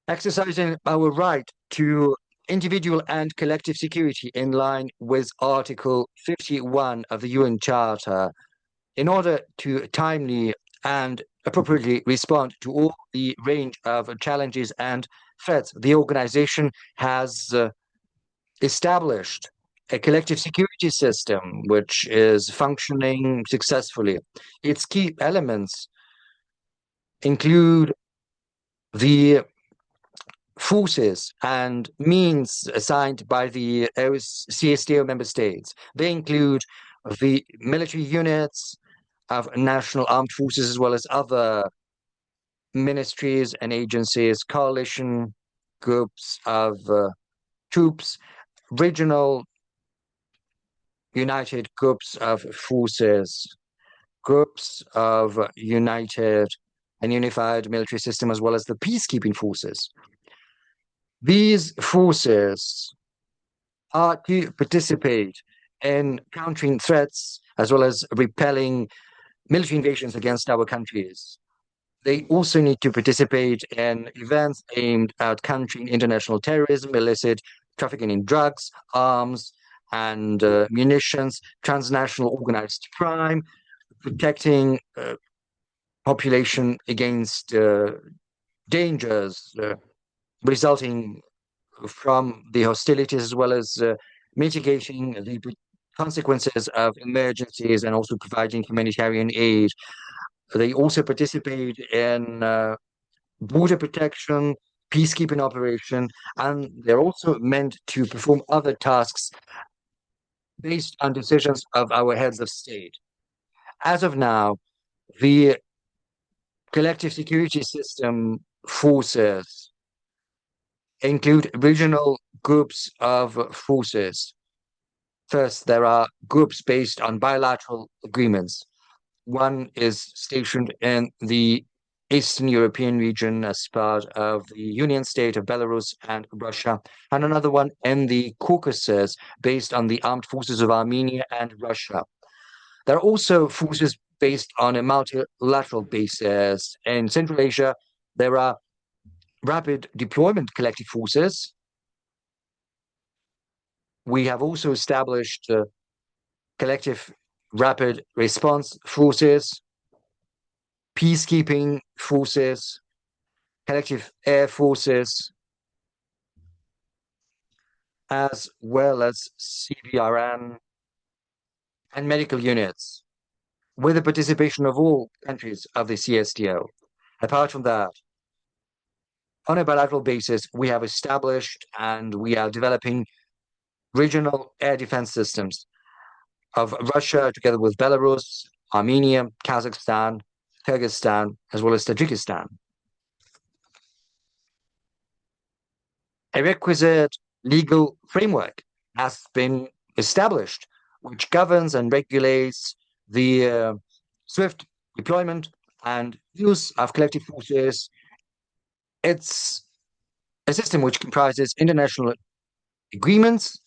Exercising our right to individual and collective security in line with Article 51 of the UN Charter, in order to timely and appropriately respond to all the range of challenges and threats, the organization has established a collective security system which is functioning successfully. Its key elements include the forces and means assigned by the CSTO member states. They include the military units of national armed forces as well as other ministries and agencies, coalition groups of troops, regional united groups of forces, groups of united and unified military system, as well as the peacekeeping forces. These forces are to participate in countering threats as well as repelling military invasions against our countries. They also need to participate in events aimed at countering international terrorism, illicit trafficking in drugs, arms, and munitions, transnational organized crime, protecting population against dangers resulting from the hostilities, as well as mitigating the consequences of emergencies and also providing humanitarian aid. They also participate in border protection, peacekeeping operation, and they're also meant to perform other tasks based on decisions of our heads of state. As of now, the collective security system forces include regional groups of forces. First, there are groups based on bilateral agreements. One is stationed in the Eastern European region as part of the Union State of Belarus and Russia, and another one in the Caucasus based on the armed forces of Armenia and Russia. There are also forces based on a multilateral basis. In Central Asia, there are rapid deployment collective forces. We have also established collective rapid response forces, peacekeeping forces, collective air forces, as well as CBRN and medical units, with the participation of all countries of the CSTO. Apart from that, on a bilateral basis, we have established and we are developing regional air defense systems of Russia together with Belarus, Armenia, Kazakhstan, Kyrgyzstan, as well as Tajikistan. A requisite legal framework has been established, which governs and regulates the swift deployment and use of collective forces. It's a system which comprises international agreements,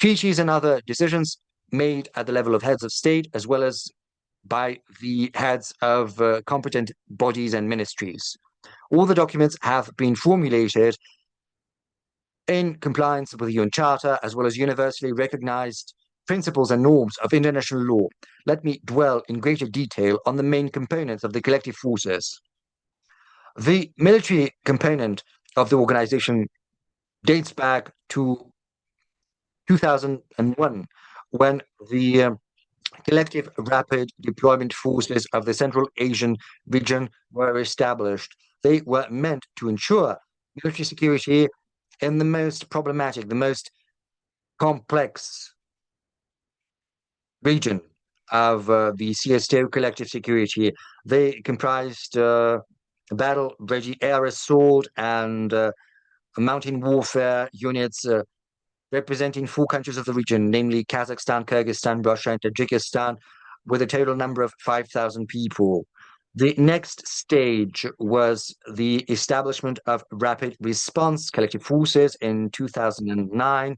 treaties, and other decisions made at the level of heads of state, as well as by the heads of competent bodies and ministries. All the documents have been formulated in compliance with the UN Charter, as well as universally recognized principles and norms of international law. Let me dwell in greater detail on the main components of the collective forces. The military component of the organization dates back to 2001, when the collective rapid deployment forces of the Central Asian region were established. They were meant to ensure military security in the most problematic, the most complex region of the CSTO collective security. They comprised battle-ready air assault and mountain warfare units representing 4 countries of the region, namely Kazakhstan, Kyrgyzstan, Russia, and Tajikistan, with a total number of 5,000 people. The next stage was the establishment of rapid response collective forces in 2009.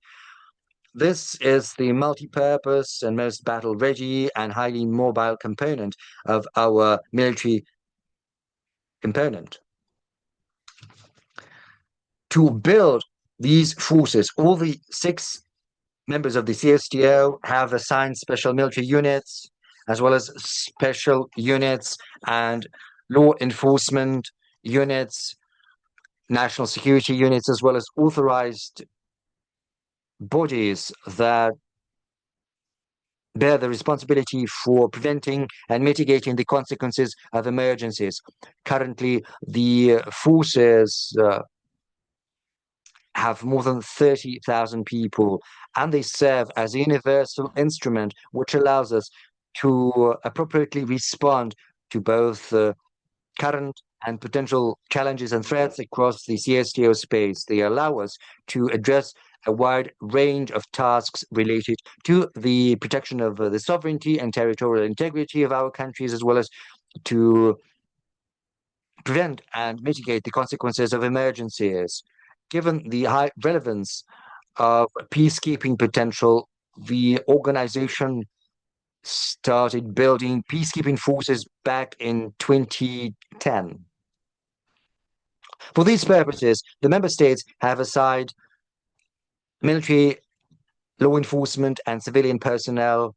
This is the multi-purpose and most battle-ready and highly mobile component of our military component. To build these forces, all the 6 members of the CSTO have assigned special military units, as well as special units and law enforcement units, national security units, as well as authorized bodies that bear the responsibility for preventing and mitigating the consequences of emergencies. Currently, the forces have more than 30,000 people, and they serve as a universal instrument which allows us to appropriately respond to both current and potential challenges and threats across the CSTO space. They allow us to address a wide range of tasks related to the protection of the sovereignty and territorial integrity of our countries, as well as to prevent and mitigate the consequences of emergencies. Given the high relevance of peacekeeping potential, the organization started building peacekeeping forces back in 2010. For these purposes, the member states have assigned military, law enforcement, and civilian personnel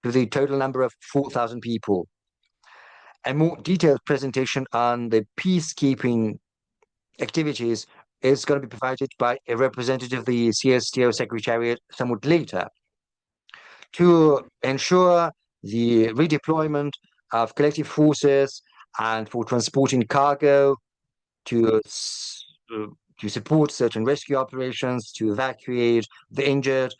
to the total number of 4,000 people. A more detailed presentation on the peacekeeping activities is going to be provided by a representative of the CSTO Secretariat somewhat later. to ensure the redeployment of collective forces and for transporting cargo to to support certain rescue operations, to evacuate the injured.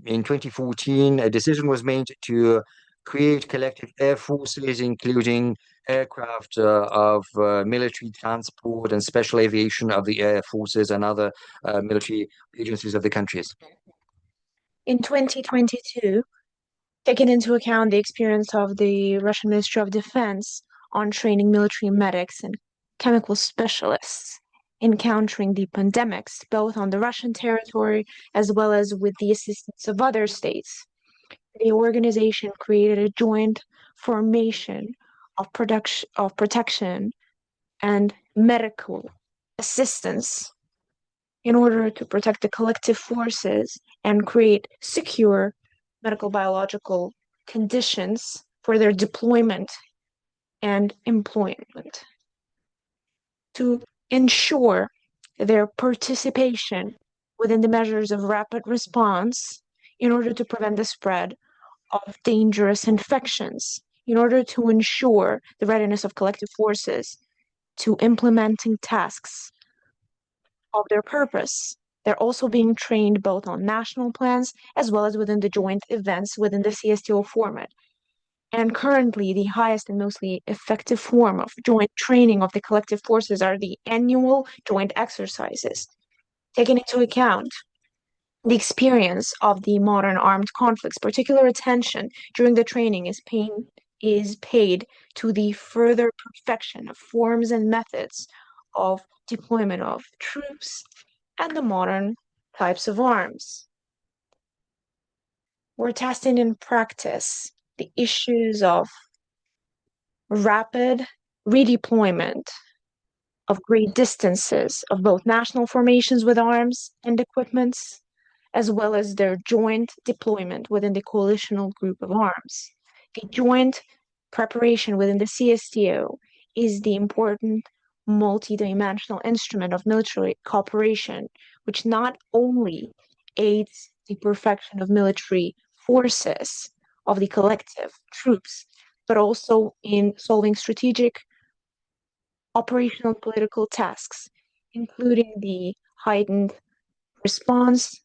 In 2014, a decision was made to create collective air forces, including aircraft of military transport and special aviation of the air forces and other military agencies of the countries. In 2022, taking into account the experience of the Russian Ministry of Defense on training military medics and chemical specialists in countering the pandemics, both on the Russian territory as well as with the assistance of other states, the organization created a joint formation of protection and medical assistance in order to protect the collective forces and create secure medical biological conditions for their deployment and employment to ensure their participation within the measures of rapid response in order to prevent the spread of dangerous infections, in order to ensure the readiness of collective forces to implementing tasks of their purpose. They're also being trained both on national plans as well as within the joint events within the CSTO format. And currently, the highest and mostly effective form of joint training of the collective forces are the annual joint exercises. Taking into account the experience of the modern armed conflicts, particular attention during the training is paid to the further perfection of forms and methods of deployment of troops and the modern types of arms. We're testing in practice the issues of rapid redeployment of great distances of both national formations with arms and equipments, as well as their joint deployment within the coalitional group of arms. The joint preparation within the CSTO is the important multi-dimensional instrument of military cooperation, which not only aids the perfection of military forces of the collective troops, but also in solving strategic, operational, political tasks, including the heightened response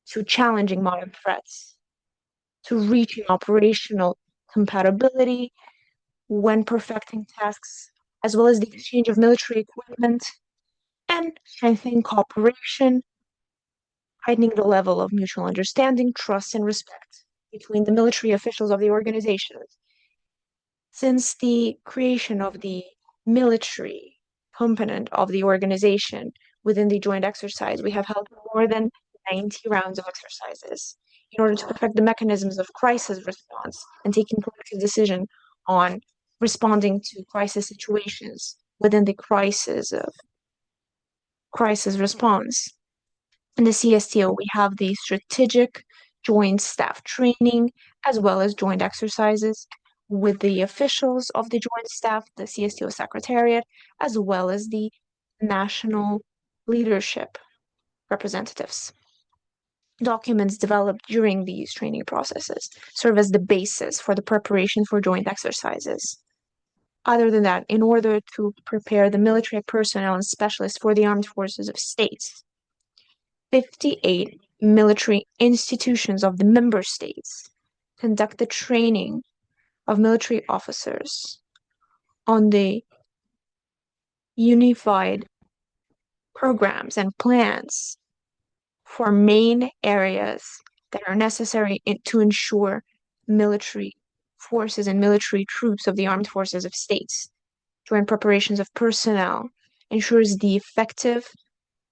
to challenging modern threats, to reaching operational compatibility when perfecting tasks, as well as the exchange of military equipment and strengthening cooperation, heightening the level of mutual understanding, trust, and respect between the military officials of the organizations. Since the creation of the military component of the organization within the joint exercise, we have held more than 90 rounds of exercises in order to perfect the mechanisms of crisis response and taking collective decision on responding to crisis situations within the crisis response. In the CSTO, we have the strategic joint staff training as well as joint exercises with the officials of the joint staff, the CSTO secretariat, as well as the national leadership representatives. Documents developed during these training processes serve as the basis for the preparation for joint exercises. Other than that, in order to prepare the military personnel and specialists for the armed forces of states, 58 military institutions of the member states conduct the training of military officers on the unified programs and plans for main areas that are necessary to ensure military forces and military troops of the armed forces of states. Joint preparations of personnel ensures the effective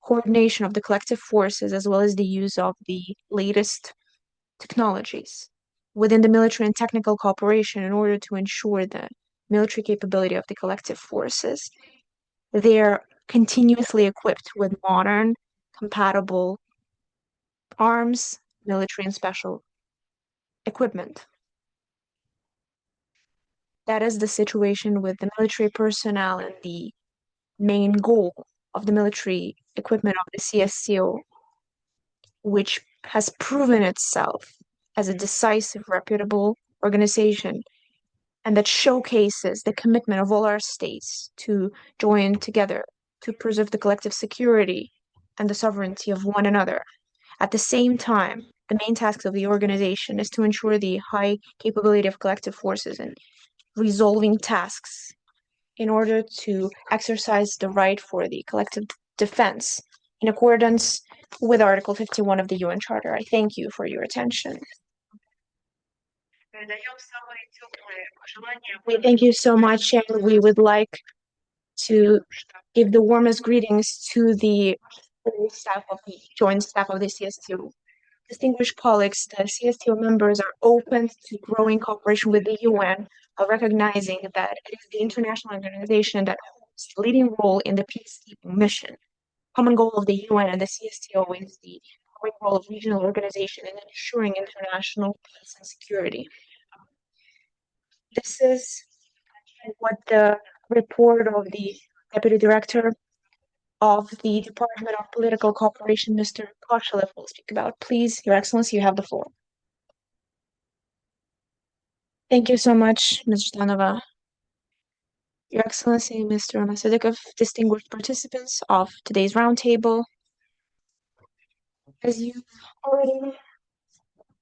coordination of the collective forces as well as the use of the latest technologies within the military and technical cooperation in order to ensure the military capability of the collective forces. They're continuously equipped with modern, compatible arms, military, and special equipment. That is the situation with the military personnel and the main goal of the military equipment of the CSTO, which has proven itself as a decisive, reputable organization, and that showcases the commitment of all our states to join together to preserve the collective security and the sovereignty of one another. At the same time, the main task of the organization is to ensure the high capability of collective forces in resolving tasks in order to exercise the right for the collective defense in accordance with Article 51 of the UN Charter. I thank you for your attention. We thank you so much, and we would like to give the warmest greetings to the staff of the joint staff of the CSTO. Distinguished colleagues, the CSTO members are open to growing cooperation with the UN while recognizing that it is the international organization that holds the leading role in the peacekeeping mission. Common goal of the UN and the CSTO is the growing role of regional organization in ensuring international peace and security. This is what the report of the Deputy Director of the Department of Political Cooperation, Mr. Koshalev, will speak about. Please, Your Excellency, you have the floor. Thank you so much, Ms. Zhdanova. Your Excellency, Mr. Masadikov, distinguished participants of today's roundtable, as you already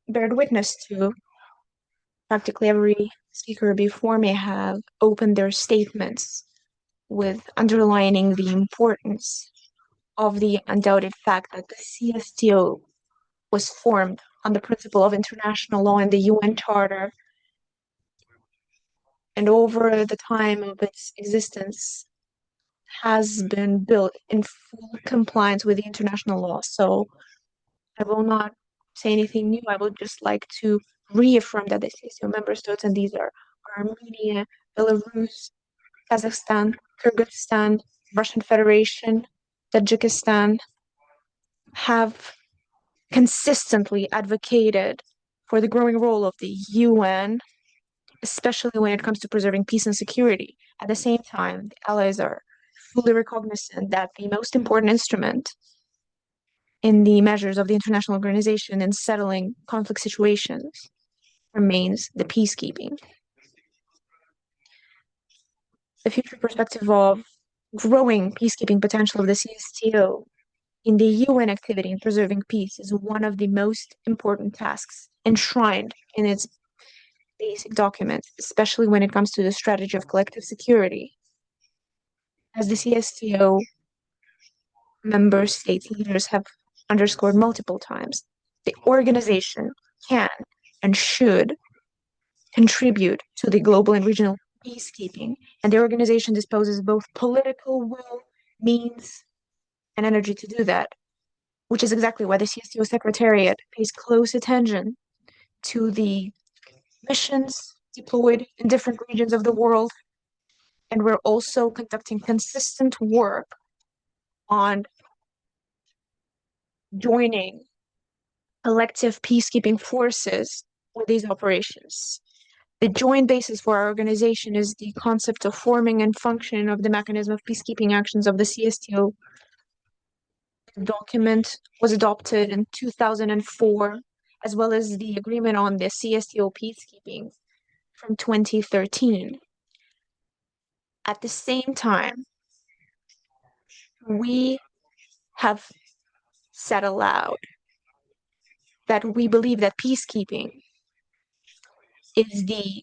bared witness to, practically every speaker before me have opened their statements with underlining the importance of the undoubted fact that the CSTO was formed on the principle of international law and the UN Charter, and over the time of its existence has been built in full compliance with the international law. So I will not say anything new. I would just like to reaffirm that the CSTO member states, and these are Armenia, Belarus, Kazakhstan, Kyrgyzstan, Russian Federation, Tajikistan, have consistently advocated for the growing role of the UN, especially when it comes to preserving peace and security. At the same time, the allies are fully recognizant that the most important instrument in the measures of the international organization in settling conflict situations remains the peacekeeping. The future perspective of growing peacekeeping potential of the CSTO in the UN activity in preserving peace is one of the most important tasks enshrined in its basic documents, especially when it comes to the strategy of collective security. As the CSTO member states leaders have underscored multiple times, the organization can and should contribute to the global and regional peacekeeping, and the organization disposes both political will, means, and energy to do that, which is exactly why the CSTO Secretariat pays close attention to the missions deployed in different regions of the world, and we're also conducting consistent work on joining collective peacekeeping forces with these operations. The joint basis for our organization is the concept of forming and functioning of the mechanism of peacekeeping actions of the CSTO. The document was adopted in 2004, as well as the agreement on the CSTO peacekeeping from 2013. At the same time, we have said aloud that we believe that peacekeeping is the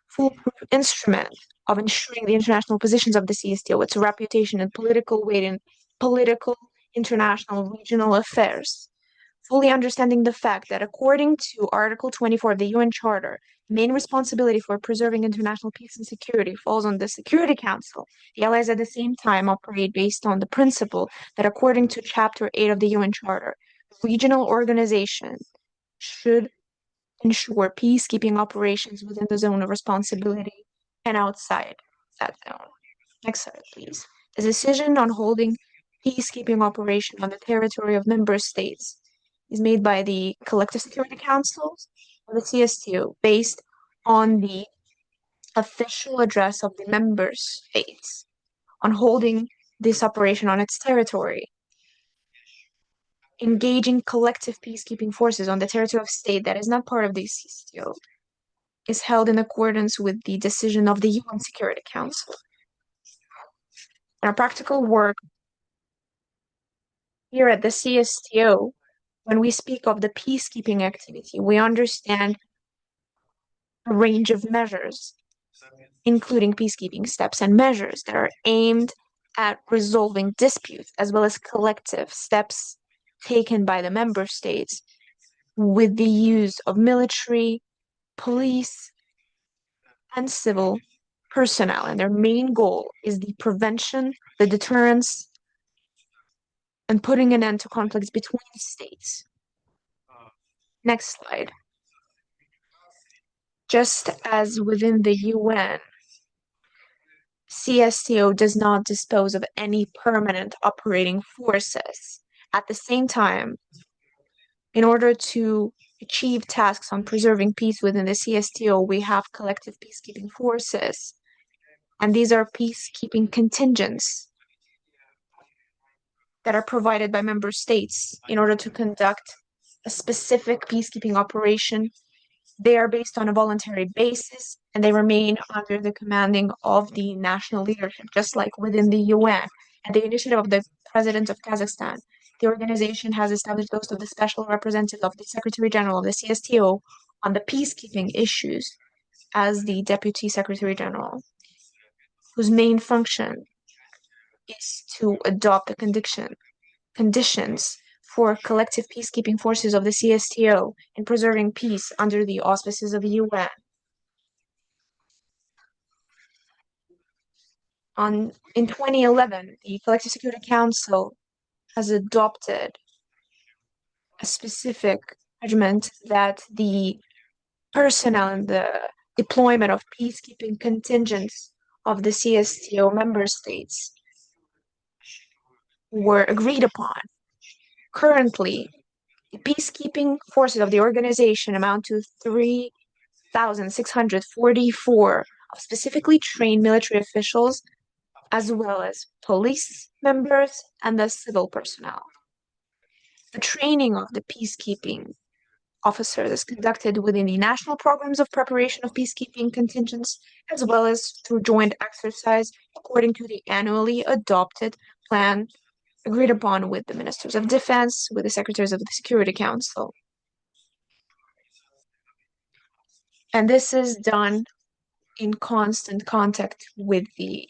foolproof instrument of ensuring the international positions of the CSTO, its reputation and political weight in political, international, regional affairs. Fully understanding the fact that according to Article 24 of the UN Charter, main responsibility for preserving international peace and security falls on the Security Council. The Allies at the same time operate based on the principle that according to Chapter 8 of the UN Charter, regional organization should ensure peacekeeping operations within the zone of responsibility and outside that zone. Next slide, please. The decision on holding peacekeeping operation on the territory of member states is made by the Collective Security Councils of the CSTO based on the official address of the member states on holding this operation on its territory. engaging collective peacekeeping forces on the territory of state that is not part of the CSTO is held in accordance with the decision of the UN Security Council. In our practical work here at the CSTO, when we speak of the peacekeeping activity, we understand a range of measures, including peacekeeping steps and measures that are aimed at resolving disputes, as well as collective steps taken by the member states with the use of military, police, and civil personnel. And their main goal is the prevention, the deterrence, and putting an end to conflicts between states. Next slide. Just as within the UN, CSTO does not dispose of any permanent operating forces. At the same time, in order to achieve tasks on preserving peace within the CSTO, we have collective peacekeeping forces, and these are peacekeeping contingents that are provided by member states in order to conduct a specific peacekeeping operation. They are based on a voluntary basis, and they remain under the commanding of the national leadership, just like within the UN. At the initiative of the President of Kazakhstan, the organization has established those of the special representative of the Secretary General of the CSTO on the peacekeeping issues as the Deputy Secretary General, whose main function is to adopt the conditions for collective peacekeeping forces of the CSTO in preserving peace under the auspices of the UN. In 2011, the Collective Security Council has adopted a specific judgment that the personnel and the deployment of peacekeeping contingents of the CSTO member states were agreed upon. Currently, the peacekeeping forces of the organization amount to 3,644 of specifically trained military officials, as well as police members and the civil personnel. The training of the peacekeeping officers is conducted within the national programs of preparation of peacekeeping contingents, as well as through joint exercise according to the annually adopted plan agreed upon with the ministers of defense, with the secretaries of the Security Council. And this is done in constant contact with the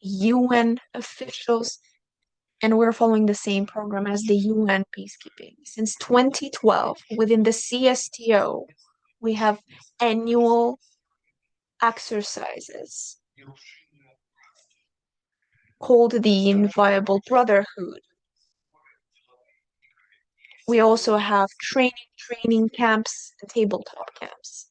UN officials, and we're following the same program as the UN peacekeeping. Since 2012, within the CSTO, we have annual exercises called the Inviolable Brotherhood. We also have training camps and tabletop camps.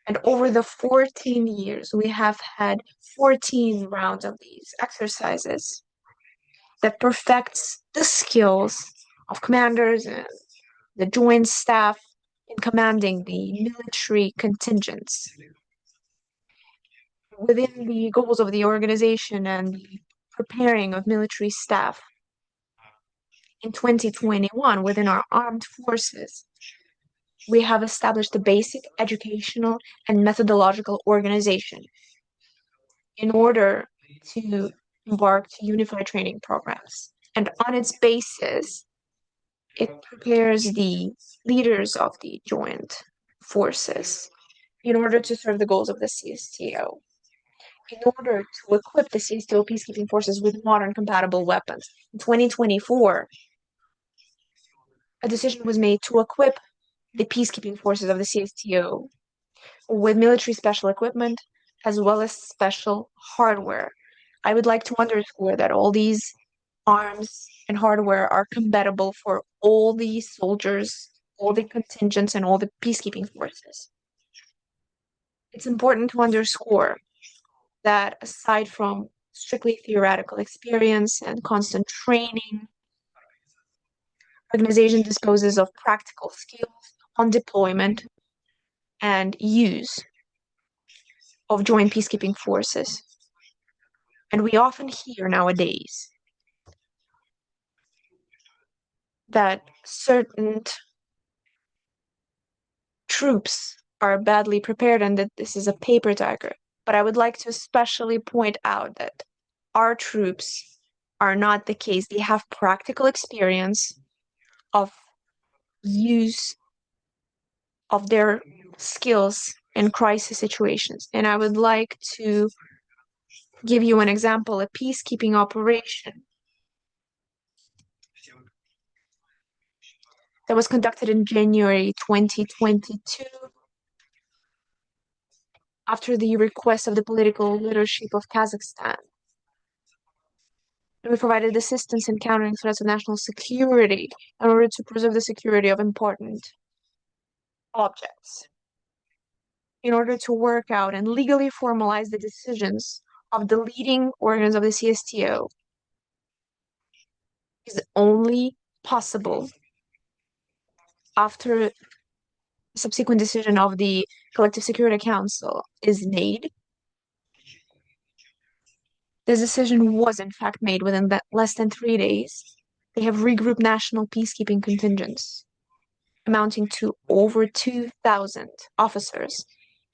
And over the 14 years, we have had 14 rounds of these exercises that perfects the skills of commanders and the joint staff in commanding the military contingents. Within the goals of the organization and the preparing of military staff, in 2021, within our armed forces, we have established a basic educational and methodological organization in order to embark to unified training programs. And on its basis, it prepares the leaders of the joint forces in order to serve the goals of the CSTO. In order to equip the CSTO peacekeeping forces with modern compatible weapons, in 2024, a decision was made to equip the peacekeeping forces of the CSTO with military special equipment as well as special hardware. I would like to underscore that all these arms and hardware are compatible for all the soldiers, all the contingents, and all the peacekeeping forces. It's important to underscore that aside from strictly theoretical experience and constant training, organization disposes of practical skills on deployment and use of joint peacekeeping forces. And we often hear nowadays that certain troops are badly prepared and that this is a paper tiger. But I would like to especially point out that our troops are not the case. They have practical experience of use of their skills in crisis situations. And I would like to give you an example, a peacekeeping operation that was conducted in January 2022 after the request of the political leadership of Kazakhstan. And we provided assistance in countering threats of national security in order to preserve the security of important objects, in order to work out and legally formalize the decisions of the leading organs of the CSTO is only possible after subsequent decision of the Collective Security Council is made. This decision was in fact made within less than 3 days. They have regrouped national peacekeeping contingents amounting to over 2,000 officers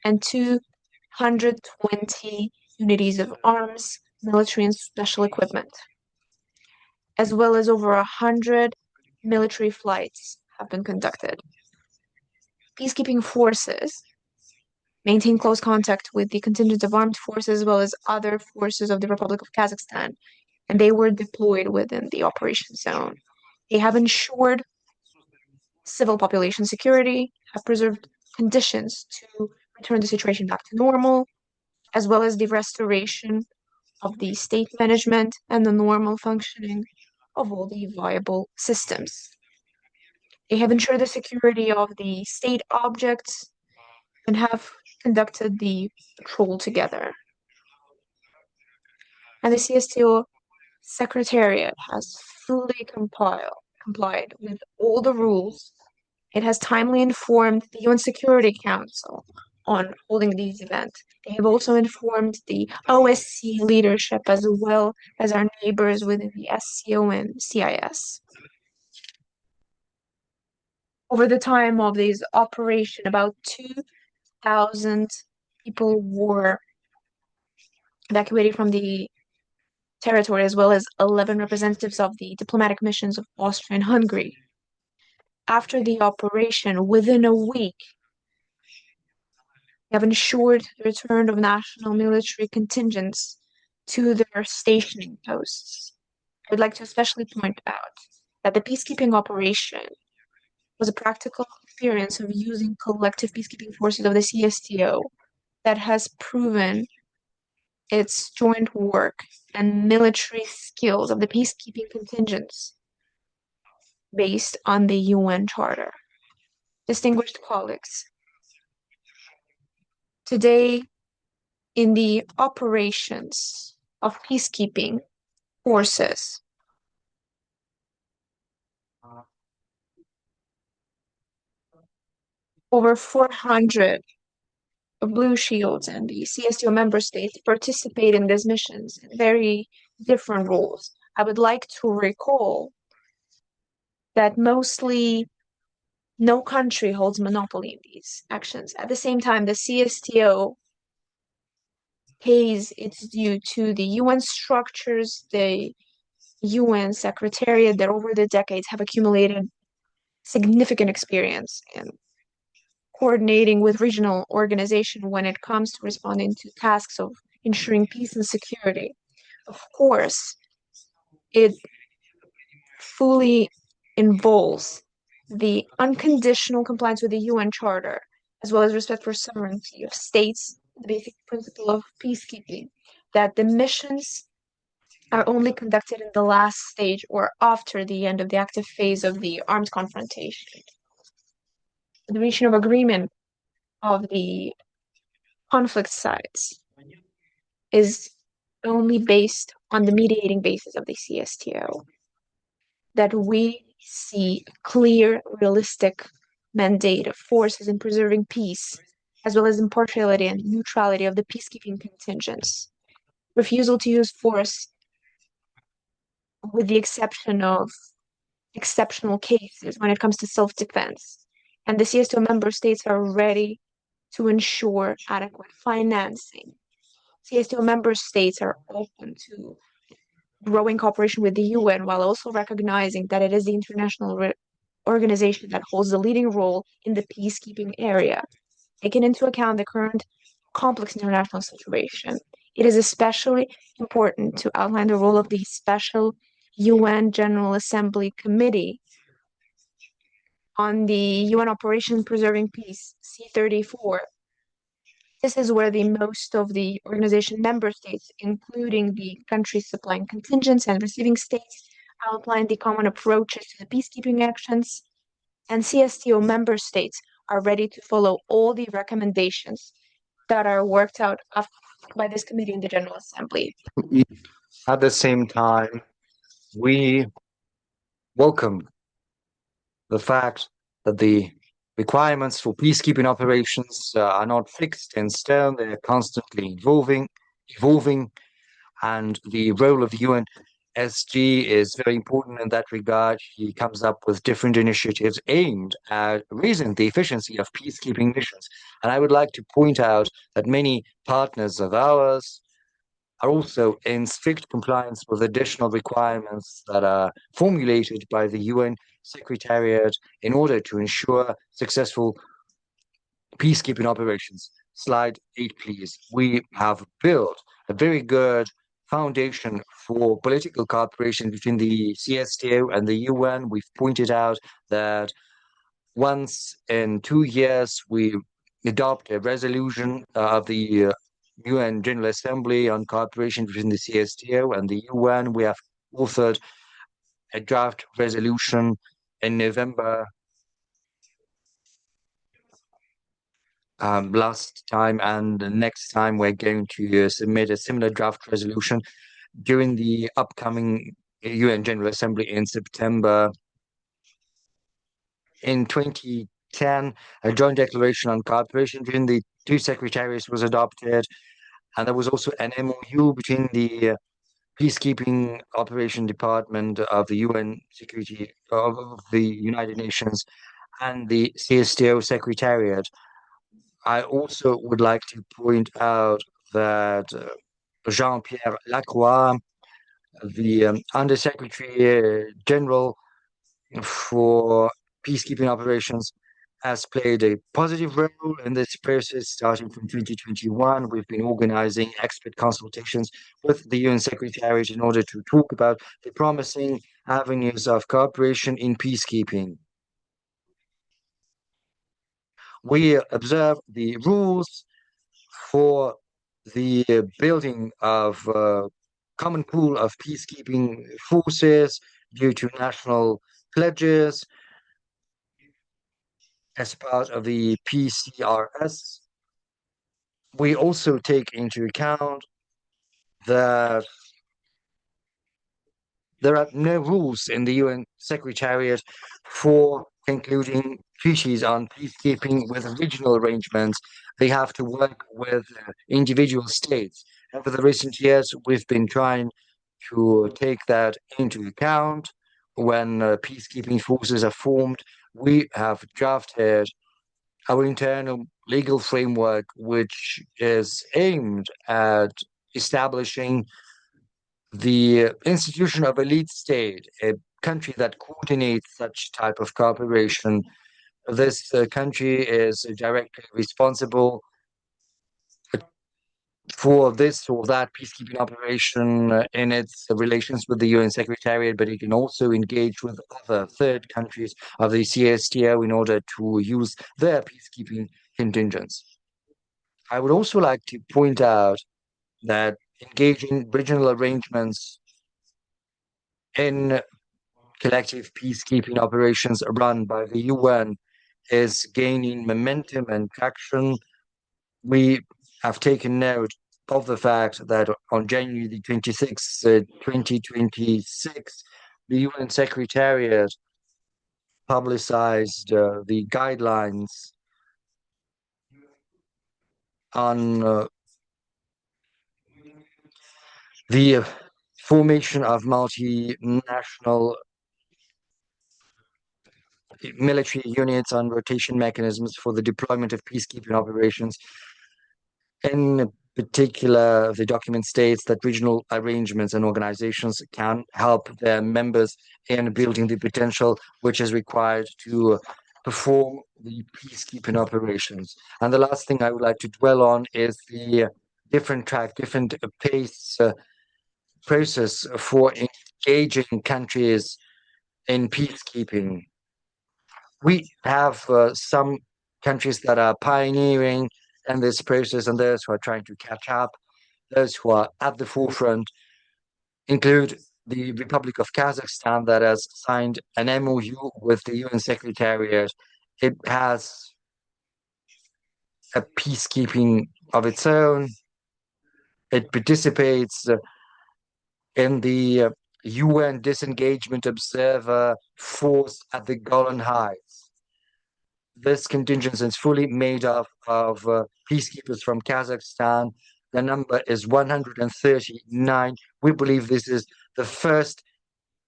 and 220 unities of arms, military, and special equipment, as well as over 100 military flights have been conducted. Peacekeeping forces maintain close contact with the contingent of armed forces as well as other forces of the Republic of Kazakhstan, and they were deployed within the operation zone. They have ensured civil population security, have preserved conditions to return the situation back to normal, as well as the restoration of the state management and the normal functioning of all the viable systems. They have ensured the security of the state objects and have conducted the patrol together. And the CSTO Secretariat has fully complied with all the rules. It has timely informed the UN Security Council on holding these events. They have also informed the OSCE leadership as well as our neighbors within the SCO and CIS. Over the time of this operation, about 2,000 people were evacuated from the territory, as well as 11 representatives of the diplomatic missions of Austria and Hungary. After the operation, within a week, we have ensured the return of national military contingents to their stationing posts. I would like to especially point out that the peacekeeping operation was a practical experience of using collective peacekeeping forces of the CSTO that has proven its joint work and military skills of the peacekeeping contingents based on the UN Charter. Distinguished colleagues, today in the operations of peacekeeping forces, over 400 Blue Shields and the CSTO member states participate in these missions in very different roles. I would like to recall that mostly no country holds monopoly in these actions. At the same time, the CSTO pays its due to the UN structures, the UN Secretariat that over the decades have accumulated significant experience in coordinating with regional organization when it comes to responding to tasks of ensuring peace and security. Of course, it fully involves the unconditional compliance with the UN Charter, as well as respect for sovereignty of states, the basic principle of peacekeeping, that the missions are only conducted in the last stage or after the end of the active phase of the armed confrontation. The reaching of agreement of the conflict sides is only based on the mediating basis of the CSTO, that we see a clear, realistic mandate of forces in preserving peace, as well as impartiality and neutrality of the peacekeeping contingents. Refusal to use force, with the exception of exceptional cases when it comes to self-defense. And the CSTO member states are ready to ensure adequate financing. CSTO member states are open to growing cooperation with the UN while also recognizing that it is the international organization that holds the leading role in the peacekeeping area. Taking into account the current complex international situation, it is especially important to outline the role of the Special UN General Assembly Committee on the UN Operation Preserving Peace, C34. This is where the most of the organization member states, including the countries supplying contingents and receiving states, outline the common approaches to the peacekeeping actions, and CSTO member states are ready to follow all the recommendations that are worked out by this committee in the General Assembly. At the same time, we welcome the fact that the requirements for peacekeeping operations are not fixed in stone. They're constantly evolving, and the role of the UNSG is very important in that regard. He comes up with different initiatives aimed at raising the efficiency of peacekeeping missions. And I would like to point out that many partners of ours are also in strict compliance with additional requirements that are formulated by the UN Secretariat in order to ensure successful peacekeeping operations. Slide 8, please. We have built a very good foundation for political cooperation between the CSTO and the UN. We've pointed out that once in 2 years, we adopt a resolution of the UN General Assembly on cooperation between the CSTO and the UN. We have authored a draft resolution in November last time, and the next time we're going to submit a similar draft resolution during the upcoming UN General Assembly in September. In 2010, a joint declaration on cooperation between the two secretaries was adopted, and there was also an MOU between the peacekeeping operation department of the UN Security of the United Nations and the CSTO Secretariat. I also would like to point out that Jean-Pierre Lacroix, the Undersecretary General for peacekeeping operations, has played a positive role in this process starting from 2021. We've been organizing expert consultations with the UN Secretariat in order to talk about the promising avenues of cooperation in peacekeeping. We observe the rules for the building of a common pool of peacekeeping forces due to national pledges as part of the PCRS. We also take into account that there are no rules in the UN Secretariat for concluding treaties on peacekeeping with regional arrangements. They have to work with individual states. Over the recent years, we've been trying to take that into account when peacekeeping forces are formed. We have drafted our internal legal framework, which is aimed at establishing the institution of a lead state, a country that coordinates such type of cooperation. This country is directly responsible for this or that peacekeeping operation in its relations with the UN Secretariat, but it can also engage with other third countries of the CSTO in order to use their peacekeeping contingents. I would also like to point out that engaging regional arrangements in collective peacekeeping operations run by the UN is gaining momentum and traction. We have taken note of the fact that on January the 26th, 2026, the UN Secretariat publicized the guidelines on the formation of multinational military units on rotation mechanisms for the deployment of peacekeeping operations. In particular, the document states that regional arrangements and organizations can help their members in building the potential which is required to perform the peacekeeping operations. And the last thing I would like to dwell on is the different pace process for engaging countries in peacekeeping. We have some countries that are pioneering in this process and those who are trying to catch up. Those who are at the forefront include the Republic of Kazakhstan that has signed an MOU with the UN Secretariat. It has a peacekeeping of its own. It participates in the UN Disengagement Observer Force at the Golan Heights. This contingent is fully made up of peacekeepers from Kazakhstan. The number is 139. We believe this is the first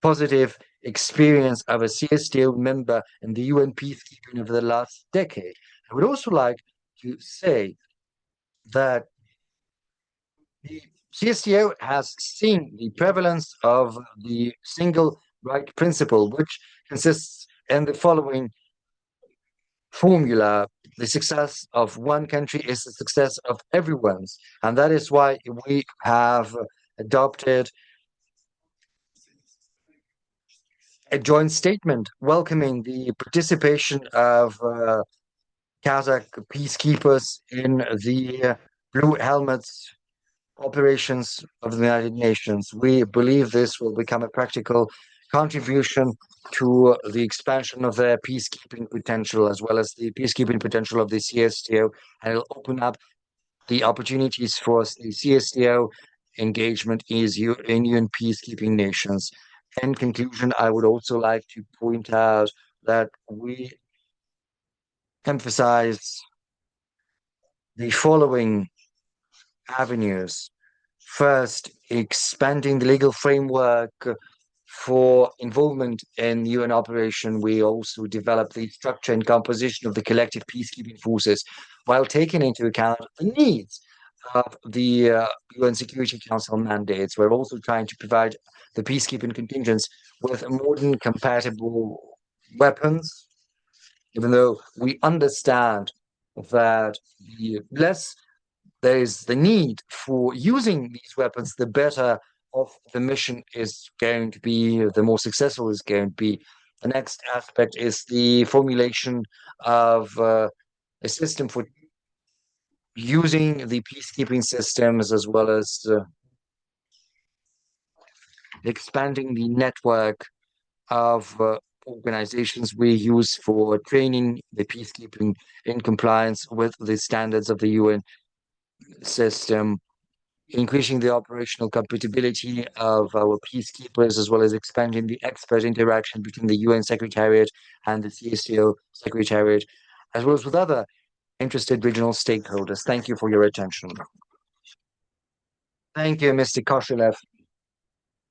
positive experience of a CSTO member in the UN peacekeeping over the last decade. I would also like to say that the CSTO has seen the prevalence of the single right principle, which consists in the following formula: the success of one country is the success of everyone's. And that is why we have adopted a joint statement welcoming the participation of Kazakh peacekeepers in the Blue Helmets operations of the United Nations. We believe this will become a practical contribution to the expansion of their peacekeeping potential, as well as the peacekeeping potential of the CSTO, and it'll open up the opportunities for the CSTO engagement in UN peacekeeping nations. In conclusion, I would also like to point out that we emphasize the following avenues. First, expanding the legal framework for involvement in UN operation. We also develop the structure and composition of the collective peacekeeping forces while taking into account the needs of the UN Security Council mandates. We're also trying to provide the peacekeeping contingents with modern compatible weapons, even though we understand that the less there is the need for using these weapons, the better off the mission is going to be, the more successful is going to be. The next aspect is the formulation of a system for using the peacekeeping systems, as well as expanding the network of organizations we use for training the peacekeeping in compliance with the standards of the UN system, increasing the operational compatibility of our peacekeepers, as well as expanding the expert interaction between the UN Secretariat and the CSTO Secretariat, as well as with other interested regional stakeholders. Thank you for your attention. Thank you, Mr. Koshilev.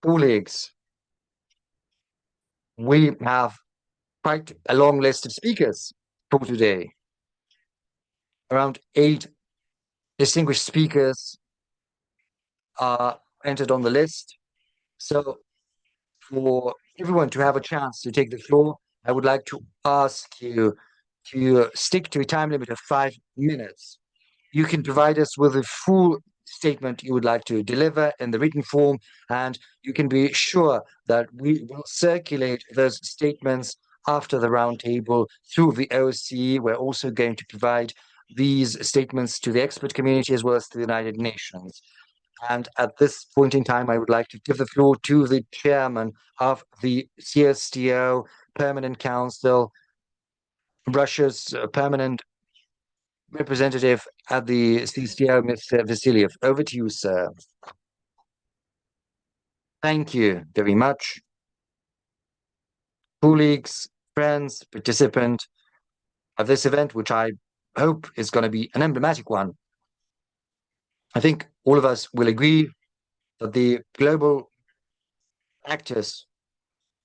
Colleagues, we have quite a long list of speakers for today. Around 8 distinguished speakers are entered on the list. So for everyone to have a chance to take the floor, I would like to ask you to stick to a time limit of 5 minutes. You can provide us with a full statement you would like to deliver in the written form, and you can be sure that we will circulate those statements after the roundtable through the OSCE. We're also going to provide these statements to the expert community as well as to the United Nations. And at this point in time, I would like to give the floor to the chairman of the CSTO Permanent Council, Russia's permanent representative at the CSTO, Mr. Vasilyev. Over to you, sir. Thank you very much. Colleagues, friends, participant of this event, which I hope is going to be an emblematic one. I think all of us will agree that the global actors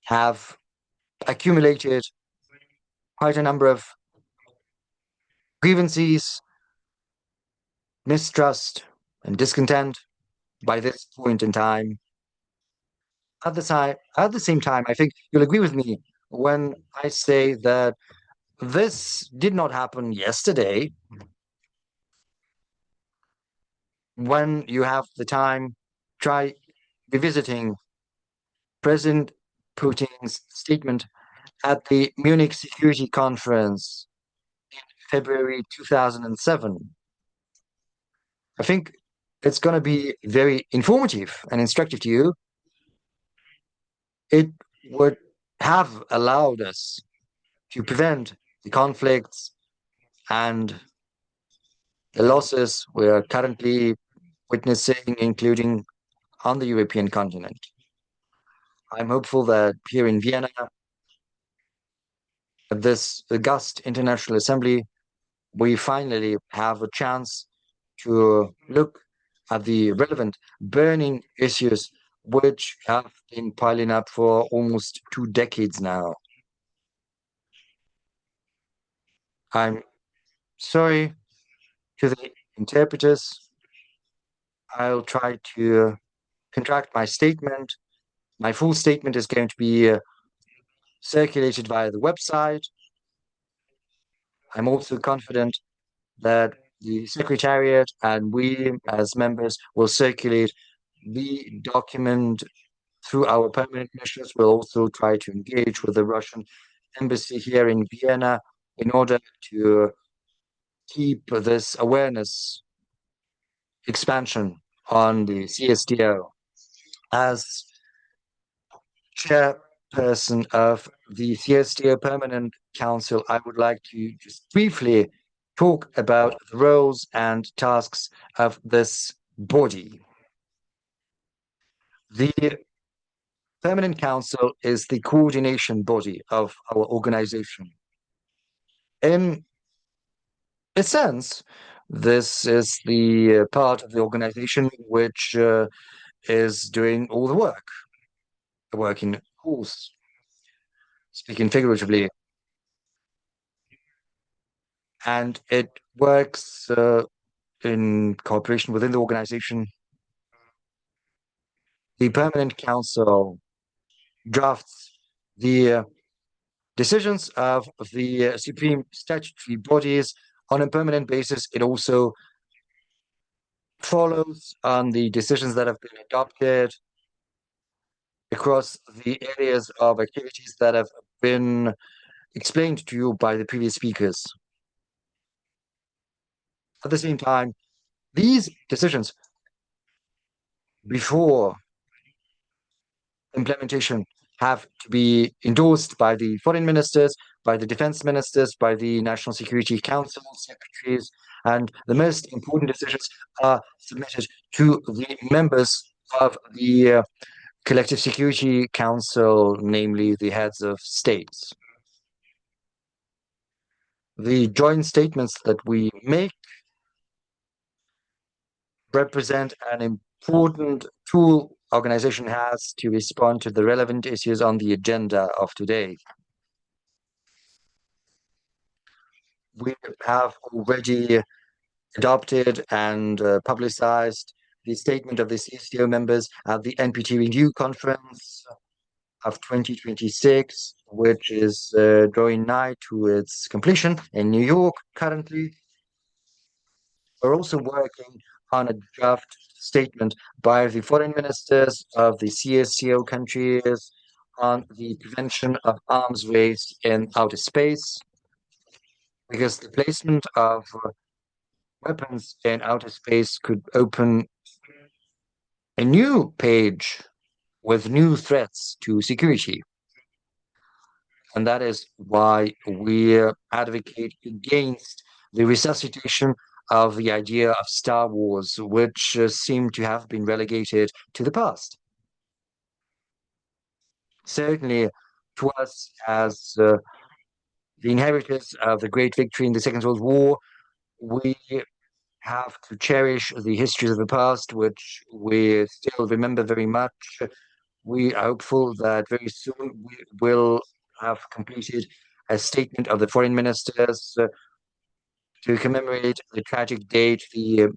have accumulated quite a number of grievances, mistrust, and discontent by this point in time. At the same time, I think you'll agree with me when I say that this did not happen yesterday. When you have the time, try revisiting President Putin's statement at the Munich Security Conference in February 2007. I think it's going to be very informative and instructive to you. It would have allowed us to prevent the conflicts and the losses we are currently witnessing, including on the European continent. I'm hopeful that here in Vienna, at this august International Assembly, we finally have a chance to look at the relevant burning issues which have been piling up for almost 2 decades now. I'm sorry to the interpreters. I'll try to contract my statement. My full statement is going to be circulated via the website. I'm also confident that the Secretariat and we as members will circulate the document through our permanent missions. We'll also try to engage with the Russian embassy here in Vienna in order to keep this awareness expansion on the CSTO. As chairperson of the CSTO Permanent Council, I would like to just briefly talk about the roles and tasks of this body. The Permanent Council is the coordination body of our organization. In a sense, this is the part of the organization which is doing all the work in course, speaking figuratively, and it works in cooperation within the organization. The Permanent Council drafts the decisions of the supreme statutory bodies on a permanent basis. It also follows on the decisions that have been adopted across the areas of activities that have been explained to you by the previous speakers. At the same time, these decisions, before implementation, have to be endorsed by the foreign ministers, by the defense ministers, by the National Security Council secretaries, and the most important decisions are submitted to the members of the Collective Security Council, namely the heads of states. The joint statements that we make represent an important tool organization has to respond to the relevant issues on the agenda of today. We have already adopted and publicized the statement of the CSTO members at the NPT Review Conference of 2026, which is drawing nigh to its completion in New York currently. We're also working on a draft statement by the foreign ministers of the CSTO countries on the prevention of arms race in outer space, because the placement of weapons in outer space could open a new page with new threats to security. And that is why we advocate against the resuscitation of the idea of Star Wars, which seemed to have been relegated to the past. Certainly, to us as the inheritors of the great victory in the Second World War, we have to cherish the histories of the past, which we still remember very much. We are hopeful that very soon we will have completed a statement of the foreign ministers to commemorate the tragic date, the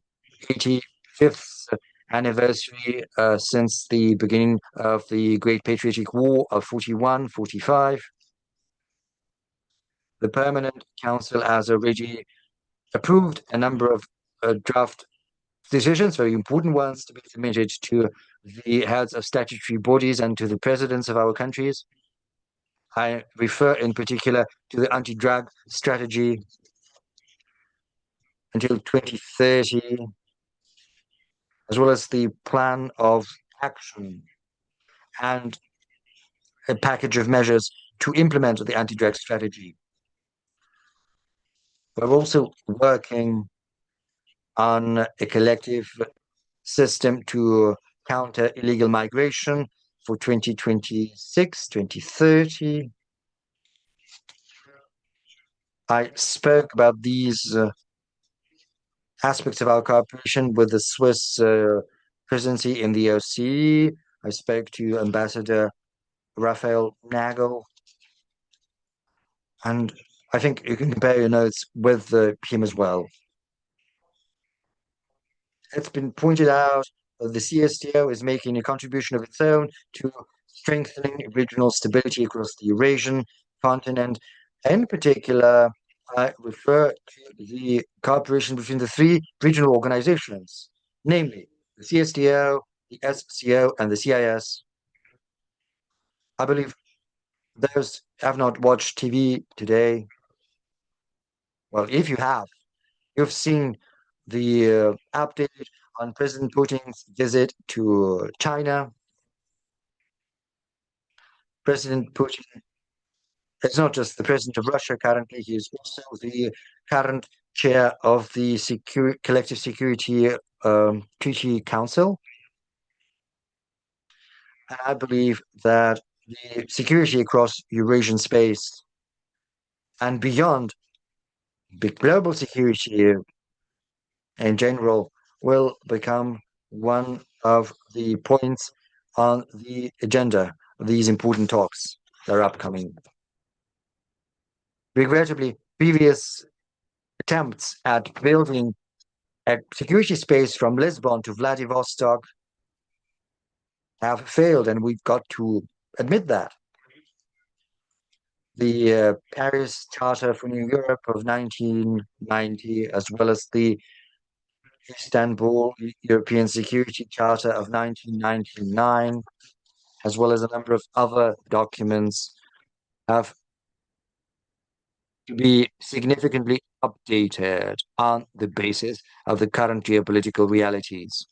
85th anniversary since the beginning of the Great Patriotic War of 41-45. The Permanent Council has already approved a number of draft decisions, very important ones, to be submitted to the heads of statutory bodies and to the presidents of our countries. I refer in particular to the anti-drug strategy until 2030, as well as the plan of action and a package of measures to implement the anti-drug strategy. We're also working on a collective system to counter illegal migration for 2026, 2030. I spoke about these aspects of our cooperation with the Swiss presidency in the OC. I spoke to Ambassador Raphael Nagel, and I think you can compare your notes with him as well. It's been pointed out that the CSTO is making a contribution of its own to strengthening regional stability across the Eurasian continent. In particular, I refer to the cooperation between the three regional organizations, namely the CSTO, the SCO, and the CIS. I believe those have not watched TV today. Well, if you have, you've seen the update on President Putin's visit to China. President Putin is not just the president of Russia currently, he is also the current chair of the Collective Security Treaty Council. And I believe that the security across Eurasian space and beyond, the global security in general, will become one of the points on the agenda of these important talks that are upcoming. Regrettably, previous attempts at building a security space from Lisbon to Vladivostok have failed, and we've got to admit that. The Paris Charter for New Europe of 1990, as well as the Istanbul European Security Charter of 1999, as well as a number of other documents, have to be significantly updated on the basis of the current geopolitical realities.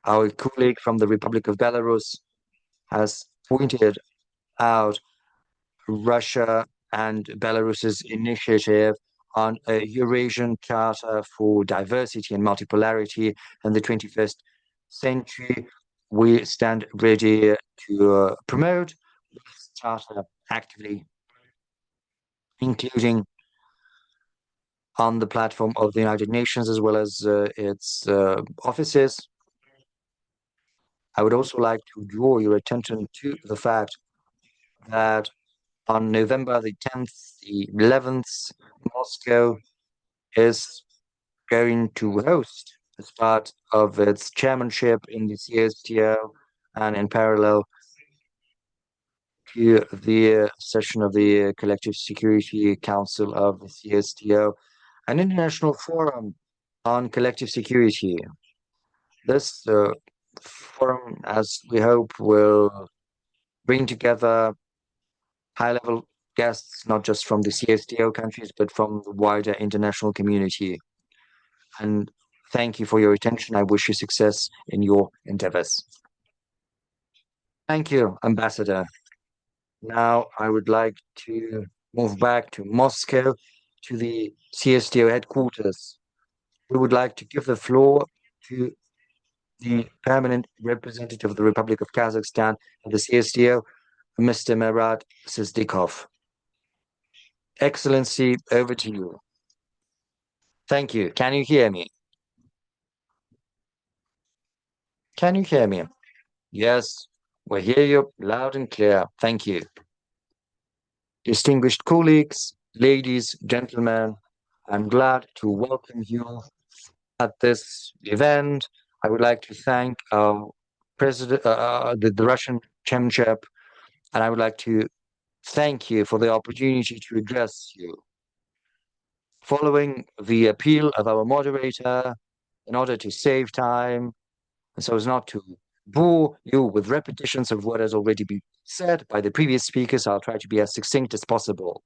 Our colleague from the Republic of Belarus has pointed out Russia and Belarus's initiative on a Eurasian Charter for Diversity and Multipolarity in the 21st century. We stand ready to promote this charter actively, including on the platform of the United Nations as well as its offices. I would also like to draw your attention to the fact that on November the 10th, the 11th, Moscow is going to host, as part of its chairmanship in the CSTO and in parallel to the session of the Collective Security Council of the CSTO, an international forum on collective security. This forum, as we hope, will bring together high-level guests, not just from the CSTO countries, but from the wider international community. And thank you for your attention. I wish you success in your endeavors. Thank you, Ambassador. Now I would like to move back to Moscow, to the CSTO headquarters. We would like to give the floor to the permanent representative of the Republic of Kazakhstan at the CSTO, Mr. Marat Sizdikov. Excellency, over to you. Thank you. Can you hear me? Can you hear me? Yes, we hear you loud and clear. Thank you. Distinguished colleagues, ladies, gentlemen, I'm glad to welcome you at this event. I would like to thank our president, the Russian chairmanship, and I would like to thank you for the opportunity to address you. Following the appeal of our moderator, in order to save time, and so as not to bore you with repetitions of what has already been said by the previous speakers, I'll try to be as succinct as possible.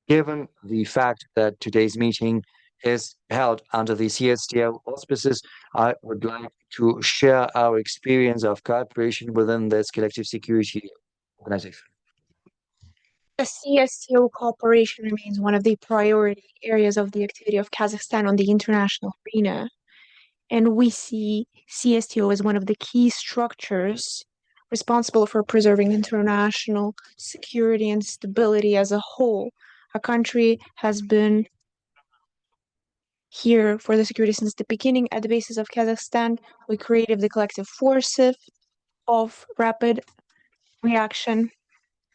Given the fact that today's meeting is held under the CSTO auspices, I would like to share our experience of cooperation within this collective security organization. The CSTO cooperation remains one of the priority areas of the activity of Kazakhstan on the international arena. And we see CSTO as one of the key structures responsible for preserving international security and stability as a whole. Our country has been here for the security since the beginning. At the basis of Kazakhstan, we created the collective forces of rapid reaction,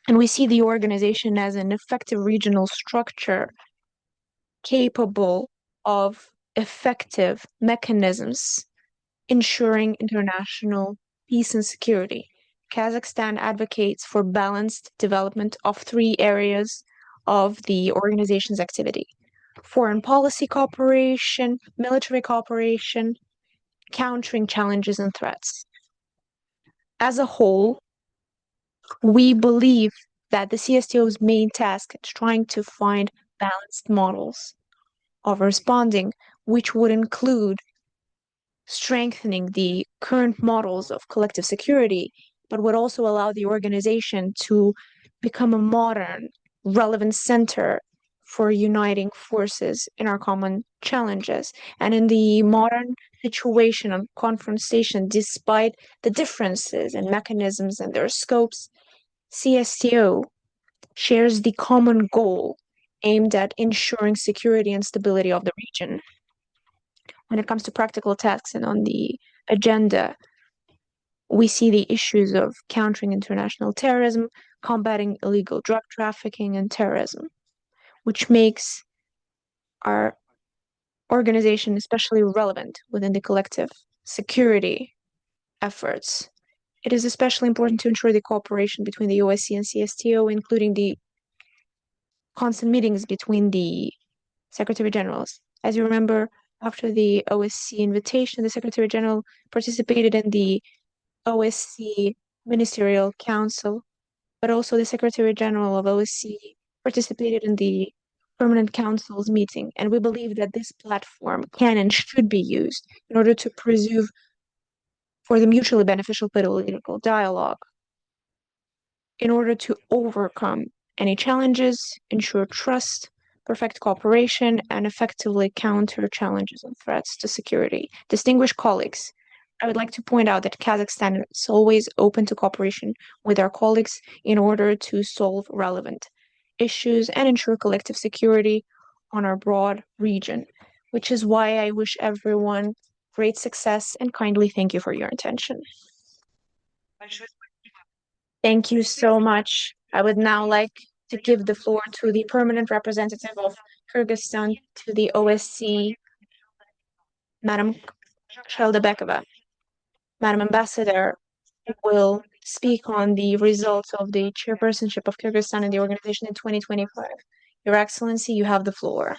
and we see the organization as an effective regional structure capable of effective mechanisms ensuring international peace and security. Kazakhstan advocates for balanced development of three areas of the organization's activity: foreign policy cooperation, military cooperation, countering challenges and threats. As a whole, we believe that the CSTO's main task is trying to find balanced models of responding, which would include strengthening the current models of collective security, but would also allow the organization to become a modern, relevant center for uniting forces in our common challenges. And in the modern situation of confrontation, despite the differences in mechanisms and their scopes, CSTO shares the common goal aimed at ensuring security and stability of the region. When it comes to practical tasks and on the agenda, we see the issues of countering international terrorism, combating illegal drug trafficking, and terrorism, which makes our organization especially relevant within the collective security efforts. It is especially important to ensure the cooperation between the OSCE and CSTO, including the constant meetings between the Secretary Generals. As you remember, after the OSCE invitation, the Secretary General participated in the OSCE Ministerial Council, but also the Secretary General of OSCE participated in the Permanent Council's meeting. And we believe that this platform can and should be used in order to preserve for the mutually beneficial political dialogue, in order to overcome any challenges, ensure trust, perfect cooperation, and effectively counter challenges and threats to security. Distinguished colleagues, I would like to point out that Kazakhstan is always open to cooperation with our colleagues in order to solve relevant issues and ensure collective security on our broad region, which is why I wish everyone great success and kindly thank you for your attention. Thank you so much. I would now like to give the floor to the permanent representative of Kyrgyzstan to the OSCE, Madam Sheldabekova. Madam Ambassador will speak on the results of the chairpersonship of Kyrgyzstan in the organization in 2025. Your Excellency, you have the floor.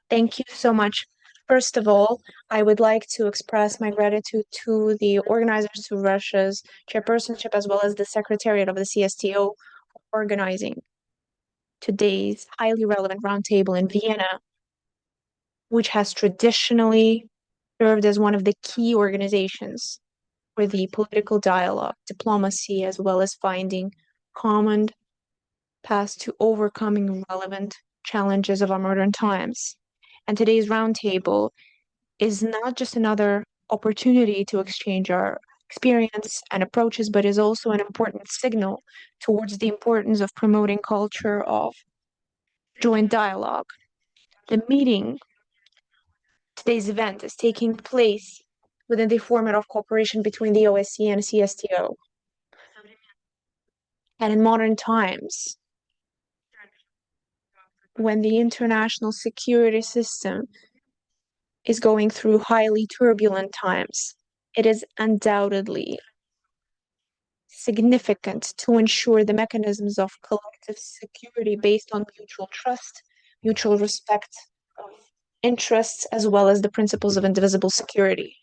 Thank you so much. First of all, I would like to express my gratitude to the organizers of Russia's chairpersonship as well as the Secretariat of the CSTO for organizing today's highly relevant roundtable in Vienna, which has traditionally served as one of the key organizations for the political dialogue, diplomacy, as well as finding common paths to overcoming relevant challenges of our modern times. And today's roundtable is not just another opportunity to exchange our experience and approaches, but is also an important signal towards the importance of promoting culture of joint dialogue. The meeting, today's event, is taking place within the format of cooperation between the OSCE and CSTO. And in modern times, when the international security system is going through highly turbulent times, it is undoubtedly significant to ensure the mechanisms of collective security based on mutual trust, mutual respect of interests, as well as the principles of indivisible security.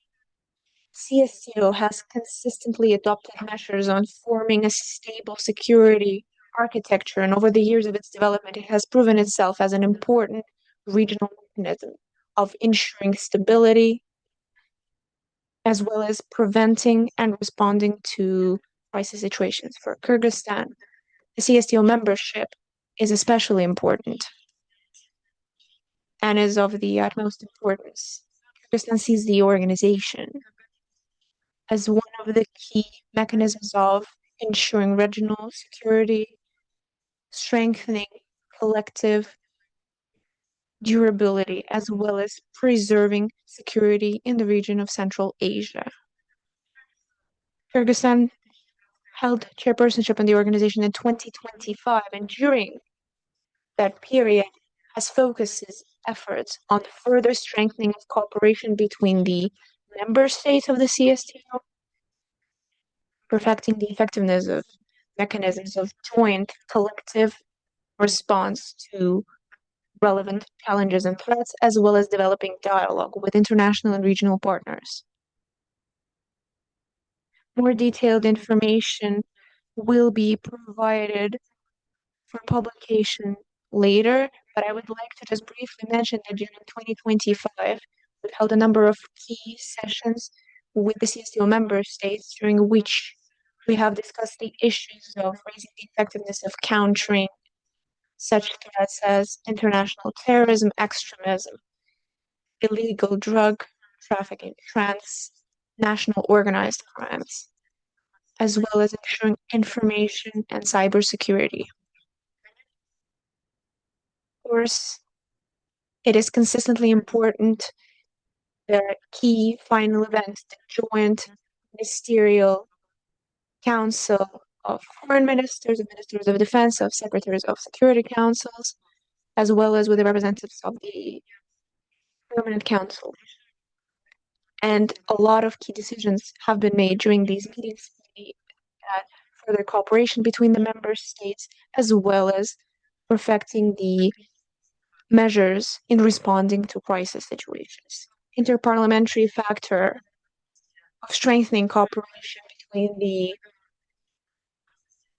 CSTO has consistently adopted measures on forming a stable security architecture, and over the years of its development, it has proven itself as an important regional mechanism of ensuring stability, as well as preventing and responding to crisis situations. For Kyrgyzstan, the CSTO membership is especially important and is of the utmost importance. Kyrgyzstan sees the organization as one of the key mechanisms of ensuring regional security, strengthening collective durability, as well as preserving security in the region of Central Asia. Kyrgyzstan held chairpersonship in the organization in 2025, and during that period has focused its efforts on further strengthening of cooperation between the member states of the CSTO, perfecting the effectiveness of mechanisms of joint collective response to relevant challenges and threats, as well as developing dialogue with international and regional partners. More detailed information will be provided for publication later, but I would like to just briefly mention that during 2025, we've held a number of key sessions with the CSTO member states, during which we have discussed the issues of raising the effectiveness of countering such threats as international terrorism, extremism, illegal drug trafficking, transnational organized crimes, as well as ensuring information and cybersecurity. Of course, it is consistently important the key final event, the joint ministerial council of foreign ministers, of ministers of defense, of secretaries of security councils, as well as with the representatives of the permanent council. And a lot of key decisions have been made during these meetings at further cooperation between the member states, as well as perfecting the measures in responding to crisis situations. Interparliamentary factor of strengthening cooperation between the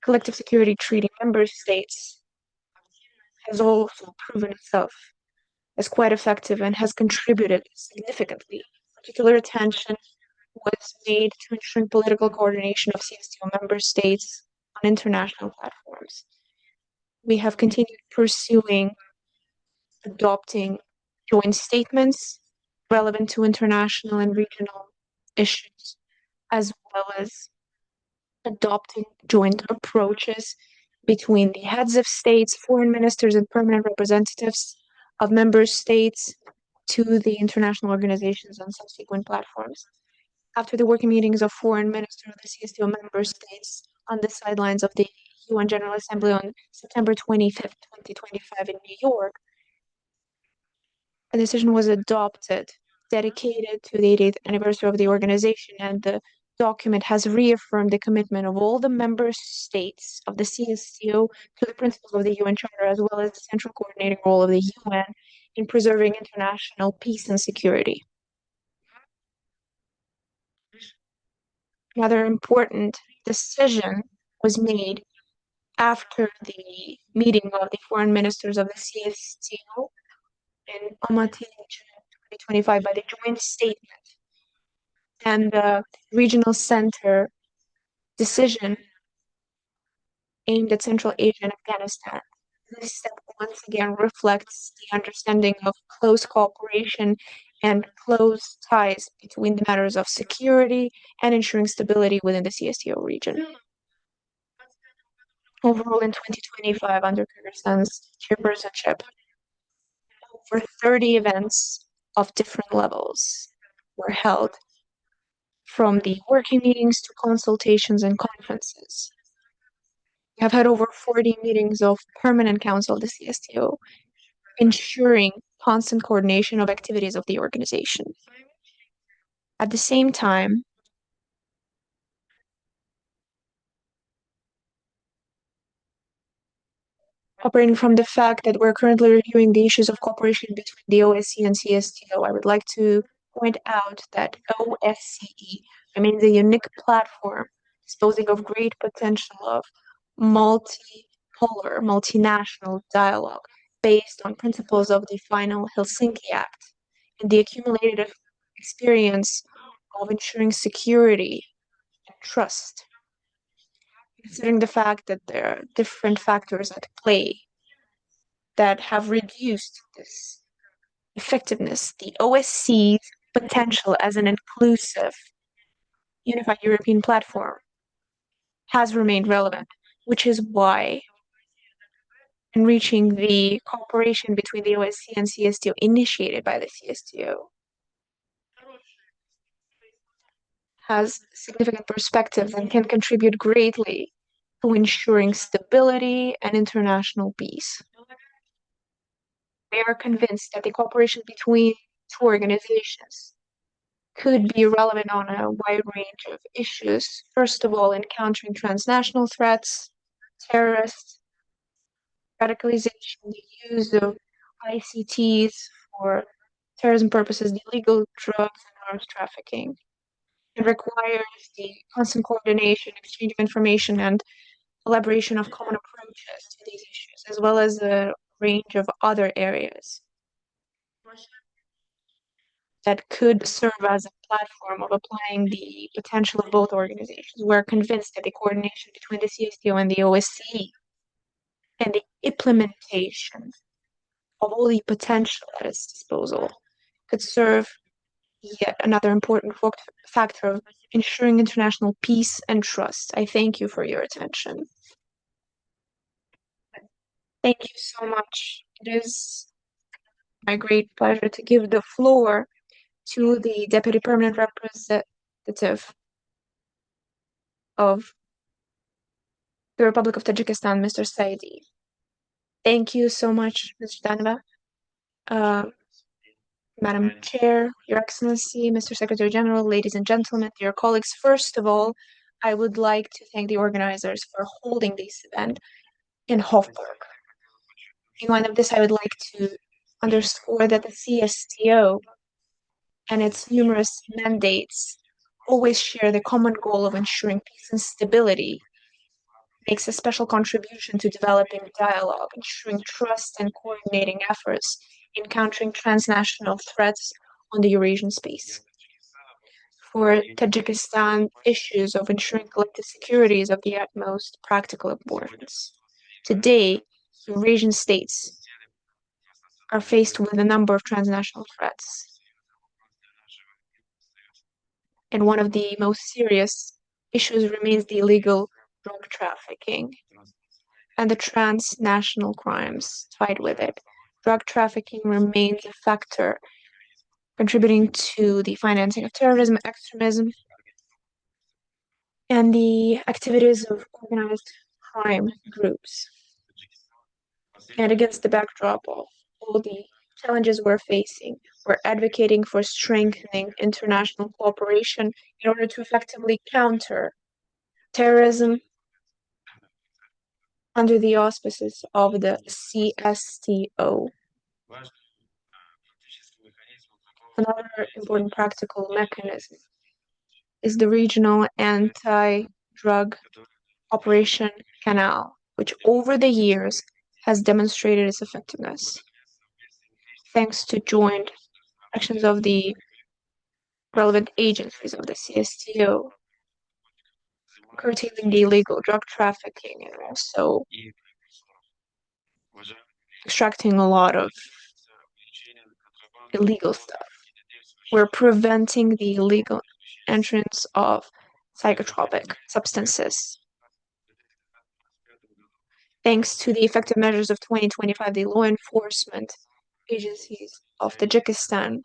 collective security treaty member states has also proven itself as quite effective and has contributed significantly. Particular attention was made to ensuring political coordination of CSTO member states on international platforms. We have continued pursuing adopting joint statements relevant to international and regional issues, as well as adopting joint approaches between the heads of states, foreign ministers, and permanent representatives of member states to the international organizations on subsequent platforms. After the working meetings of foreign ministers of the CSTO member states on the sidelines of the UN General Assembly on September 25th, 2025 in New York, a decision was adopted dedicated to the 80th anniversary of the organization, and the document has reaffirmed the commitment of all the member states of the CSTO to the principles of the UN Charter, as well as the central coordinating role of the UN in preserving international peace and security. Another important decision was made after the meeting of the foreign ministers of the CSTO in Almaty in June 2025 by the joint statement and the regional center decision aimed at Central Asia and Afghanistan. This step once again reflects the understanding of close cooperation and close ties between the matters of security and ensuring stability within the CSTO region. Overall, in 2025, under Kyrgyzstan's chairpersonship, over 30 events of different levels were held, from the working meetings to consultations and conferences. We have had over 40 meetings of permanent council of the CSTO, ensuring constant coordination of activities of the organization. At the same time, operating from the fact that we're currently reviewing the issues of cooperation between the OSCE and CSTO, I would like to point out that OSCE remains a unique platform disposing of great potential of multipolar, multinational dialogue based on principles of the final Helsinki Act and the accumulated experience of ensuring security and trust. Considering the fact that there are different factors at play that have reduced this effectiveness, the OSCE's potential as an inclusive, unified European platform has remained relevant, which is why in reaching the cooperation between the OSCE and CSTO initiated by the CSTO has significant perspectives and can contribute greatly to ensuring stability and international peace. We are convinced that the cooperation between two organizations could be relevant on a wide range of issues. First of all, encountering transnational threats, terrorists, radicalization, the use of ICTs for terrorism purposes, the illegal drugs and arms trafficking. It requires the constant coordination, exchange of information, and elaboration of common approaches to these issues, as well as a range of other areas that could serve as a platform of applying the potential of both organizations. We're convinced that the coordination between the CSTO and the OSCE and the implementation of all the potential at its disposal could serve yet another important factor of ensuring international peace and trust. I thank you for your attention. Thank you so much. It is my great pleasure to give the floor to the Deputy Permanent Representative of the Republic of Tajikistan, Mr. Saidi. Thank you so much, Mr. Danova. Madam Chair, Your Excellency, Mr. Secretary General, ladies and gentlemen, dear colleagues, first of all, I would like to thank the organizers for holding this event in Hofburg. In line of this, I would like to underscore that the CSTO and its numerous mandates always share the common goal of ensuring peace and stability, makes a special contribution to developing dialogue, ensuring trust and coordinating efforts in countering transnational threats on the Eurasian space. For Tajikistan, issues of ensuring collective security is of the utmost practical importance. Today, Eurasian states are faced with a number of transnational threats. And one of the most serious issues remains the illegal drug trafficking and the transnational crimes tied with it. Drug trafficking remains a factor contributing to the financing of terrorism, extremism, and the activities of organized crime groups. And against the backdrop of all the challenges we're facing, we're advocating for strengthening international cooperation in order to effectively counter terrorism under the auspices of the CSTO. Another important practical mechanism is the regional anti-drug operation canal, which over the years has demonstrated its effectiveness, thanks to joint actions of the relevant agencies of the CSTO, curtailing the illegal drug trafficking and also extracting a lot of illegal stuff. We're preventing the illegal entrance of psychotropic substances. Thanks to the effective measures of 2025, the law enforcement agencies of Tajikistan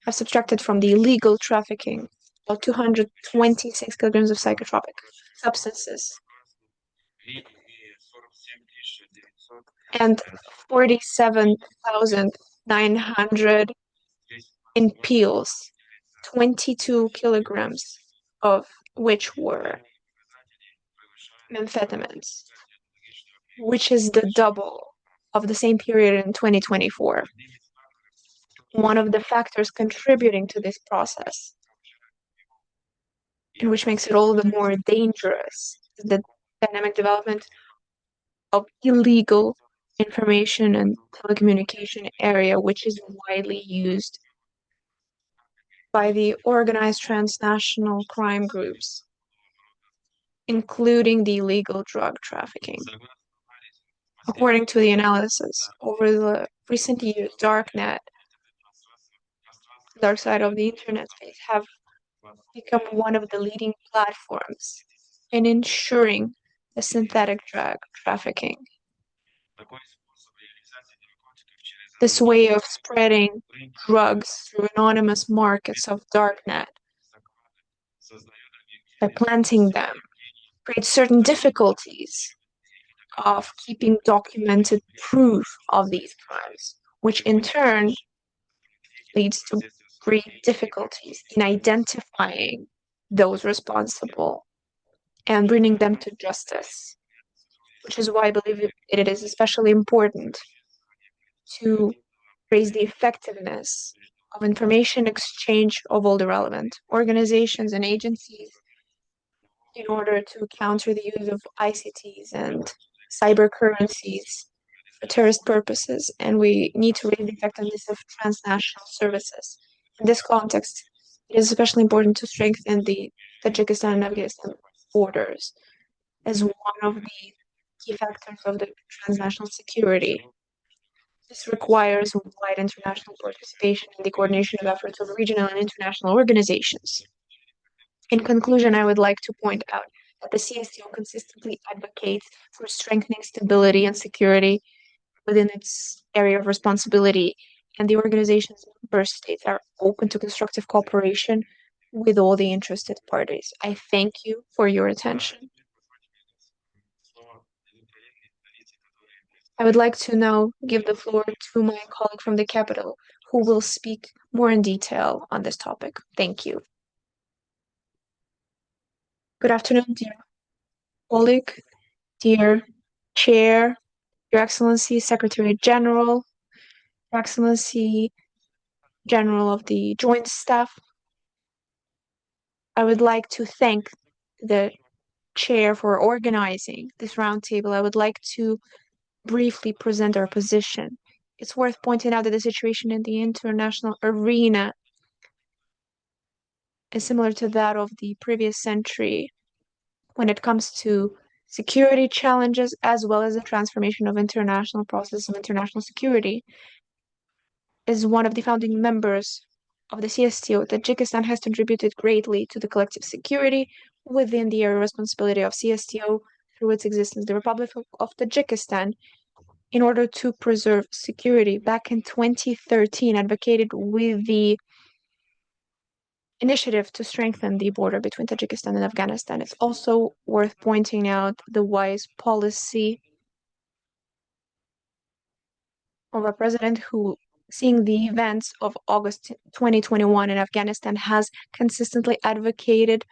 have subtracted from the illegal trafficking about 226 kilograms of psychotropic substances and 47,900 in pills, 22 kilograms of which were amphetamines, which is the double of the same period in 2024. One of the factors contributing to this process, and which makes it all the more dangerous, is the dynamic development of illegal information and telecommunication area, which is widely used by the organized transnational crime groups, including the illegal drug trafficking. According to the analysis, over the recent years, dark side of the internet space have become one of the leading platforms in ensuring the synthetic drug trafficking. This way of spreading drugs through anonymous markets of darknet by planting them creates certain difficulties of keeping documented proof of these crimes, which in turn leads to great difficulties in identifying those responsible and bringing them to justice, which is why I believe it is especially important to raise the effectiveness of information exchange of all the relevant organizations and agencies in order to counter the use of ICTs and cyber currencies for terrorist purposes, and we need to raise the effectiveness of transnational services. In this context, it is especially important to strengthen the Tajikistan and Afghanistan borders as one of the key factors of the transnational security. This requires wide international participation in the coordination of efforts of regional and international organizations. In conclusion, I would like to point out that the CSTO consistently advocates for strengthening stability and security within its area of responsibility, and the organization's member states are open to constructive cooperation with all the interested parties. I thank you for your attention. I would like to now give the floor to my colleague from the capital, who will speak more in detail on this topic. Thank you. Good afternoon, dear colleague, dear Chair, Your Excellency, Secretary General, Your Excellency, General of the Joint Staff. I would like to thank the Chair for organizing this roundtable. I would like to briefly present our position. It's worth pointing out that the situation in the international arena is similar to that of the previous century when it comes to security challenges as well as the transformation of international process of international security. As one of the founding members of the CSTO, Tajikistan has contributed greatly to the collective security within the area of responsibility of CSTO through its existence. The Republic of Tajikistan, in order to preserve security, back in 2013, advocated with the initiative to strengthen the border between Tajikistan and Afghanistan. It's also worth pointing out the wise policy of a president who, seeing the events of August 2021 in Afghanistan, has consistently advocated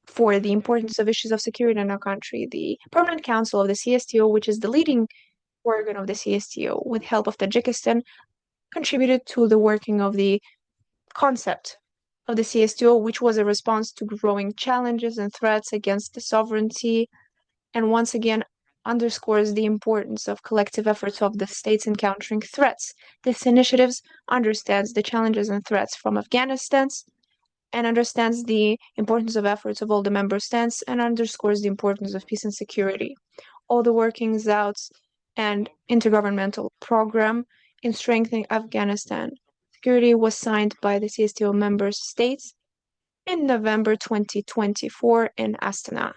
for the importance of issues of security in our country. The Permanent Council of the CSTO, which is the leading organ of the CSTO, with help of Tajikistan, contributed to the working of the concept of the CSTO, which was a response to growing challenges and threats against the sovereignty, and once again underscores the importance of collective efforts of the states in countering threats. This initiative understands the challenges and threats from Afghanistan's and understands the importance of efforts of all the member states and underscores the importance of peace and security. All the workings out and intergovernmental program in strengthening Afghanistan security was signed by the CSTO member states in November 2024 in Astana.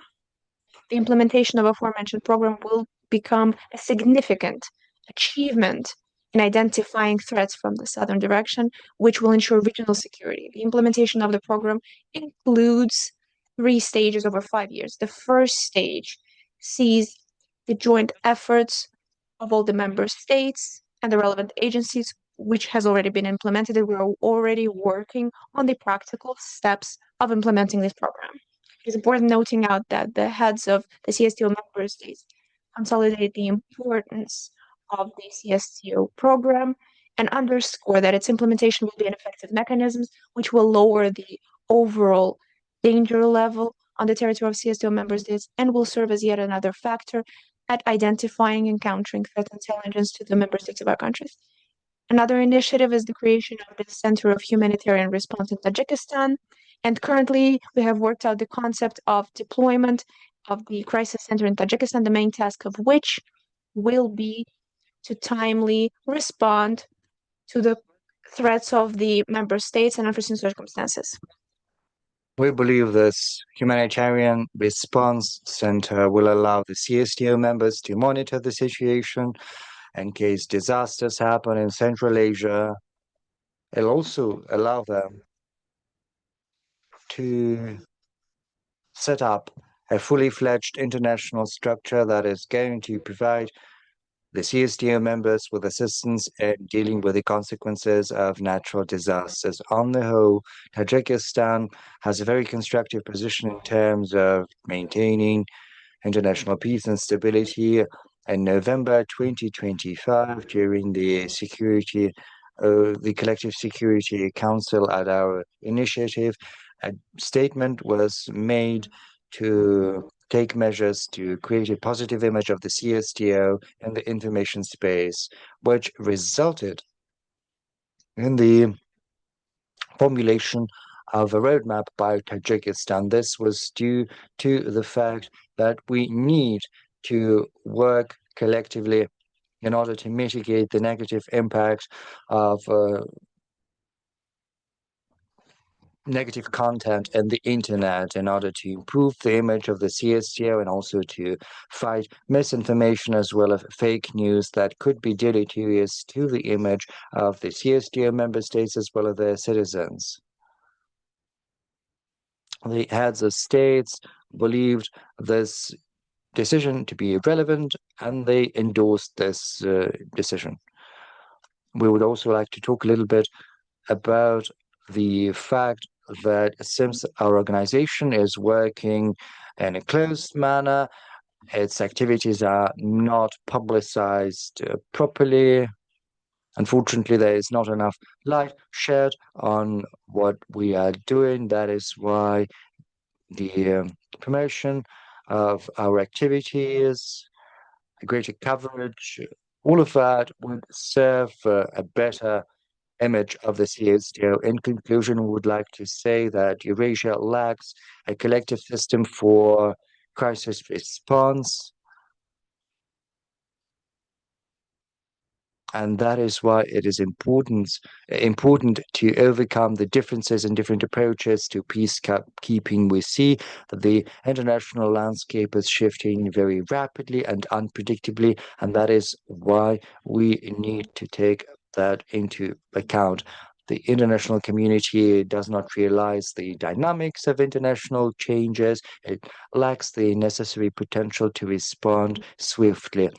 The implementation of aforementioned program will become a significant achievement in identifying threats from the southern direction, which will ensure regional security. The implementation of the program includes 3 stages over 5 years. The first stage sees the joint efforts of all the member states and the relevant agencies, which has already been implemented. And we're already working on the practical steps of implementing this program. It's important noting out that the heads of the CSTO member states consolidate the importance of the CSTO program and underscore that its implementation will be an effective mechanism which will lower the overall danger level on the territory of CSTO member states and will serve as yet another factor at identifying and countering threat intelligence to the member states of our countries. Another initiative is the creation of the Center of Humanitarian Response in Tajikistan. And currently, we have worked out the concept of deployment of the crisis center in Tajikistan, the main task of which will be to timely respond to the threats of the member states and unforeseen circumstances. We believe this humanitarian response center will allow the CSTO members to monitor the situation in case disasters happen in Central Asia. It'll also allow them to set up a fully fledged international structure that is going to provide the CSTO members with assistance in dealing with the consequences of natural disasters. On the whole, Tajikistan has a very constructive position in terms of maintaining international peace and stability. In November 2025, during the Collective Security Council at our initiative, a statement was made to take measures to create a positive image of the CSTO in the information space, which resulted in the formulation of a roadmap by Tajikistan. This was due to the fact that we need to work collectively in order to mitigate the negative impact of negative content in the internet in order to improve the image of the CSTO and also to fight misinformation as well as fake news that could be deleterious to the image of the CSTO member states as well as their citizens. The heads of states believed this decision to be relevant and they endorsed this decision. We would also like to talk a little bit about the fact that since our organization is working in a closed manner, its activities are not publicized properly. Unfortunately, there is not enough light shed on what we are doing. That is why the promotion of our activities, greater coverage, all of that would serve a better image of the CSTO. In conclusion, we would like to say that Eurasia lacks a collective system for crisis response. And that is why it is important to overcome the differences in different approaches to peacekeeping. We see that the international landscape is shifting very rapidly and unpredictably, and that is why we need to take that into account. The international community does not realize the dynamics of international changes. It lacks the necessary potential to respond swiftly.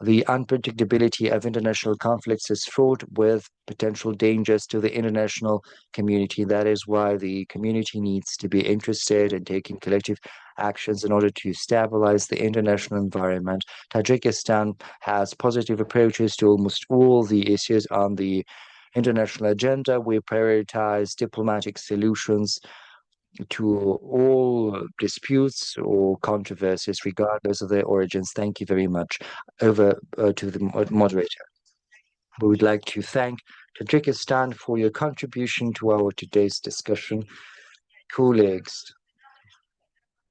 The unpredictability of international conflicts is fraught with potential dangers to the international community. That is why the community needs to be interested in taking collective actions in order to stabilize the international environment. Tajikistan has positive approaches to almost all the issues on the international agenda. We prioritize diplomatic solutions to all disputes or controversies, regardless of their origins. Thank you very much. Over to the moderator. We would like to thank Tajikistan for your contribution to our today's discussion. Colleagues,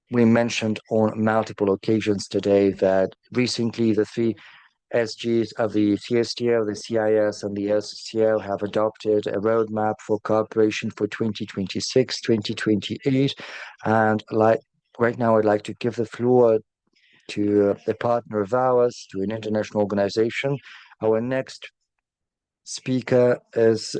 we mentioned on multiple occasions today that recently the three SGs of the CSTO, the CIS, and the SCO have adopted a roadmap for cooperation for 2026, 2028. And right now, I'd like to give the floor to a partner of ours, to an international organization. Our next speaker is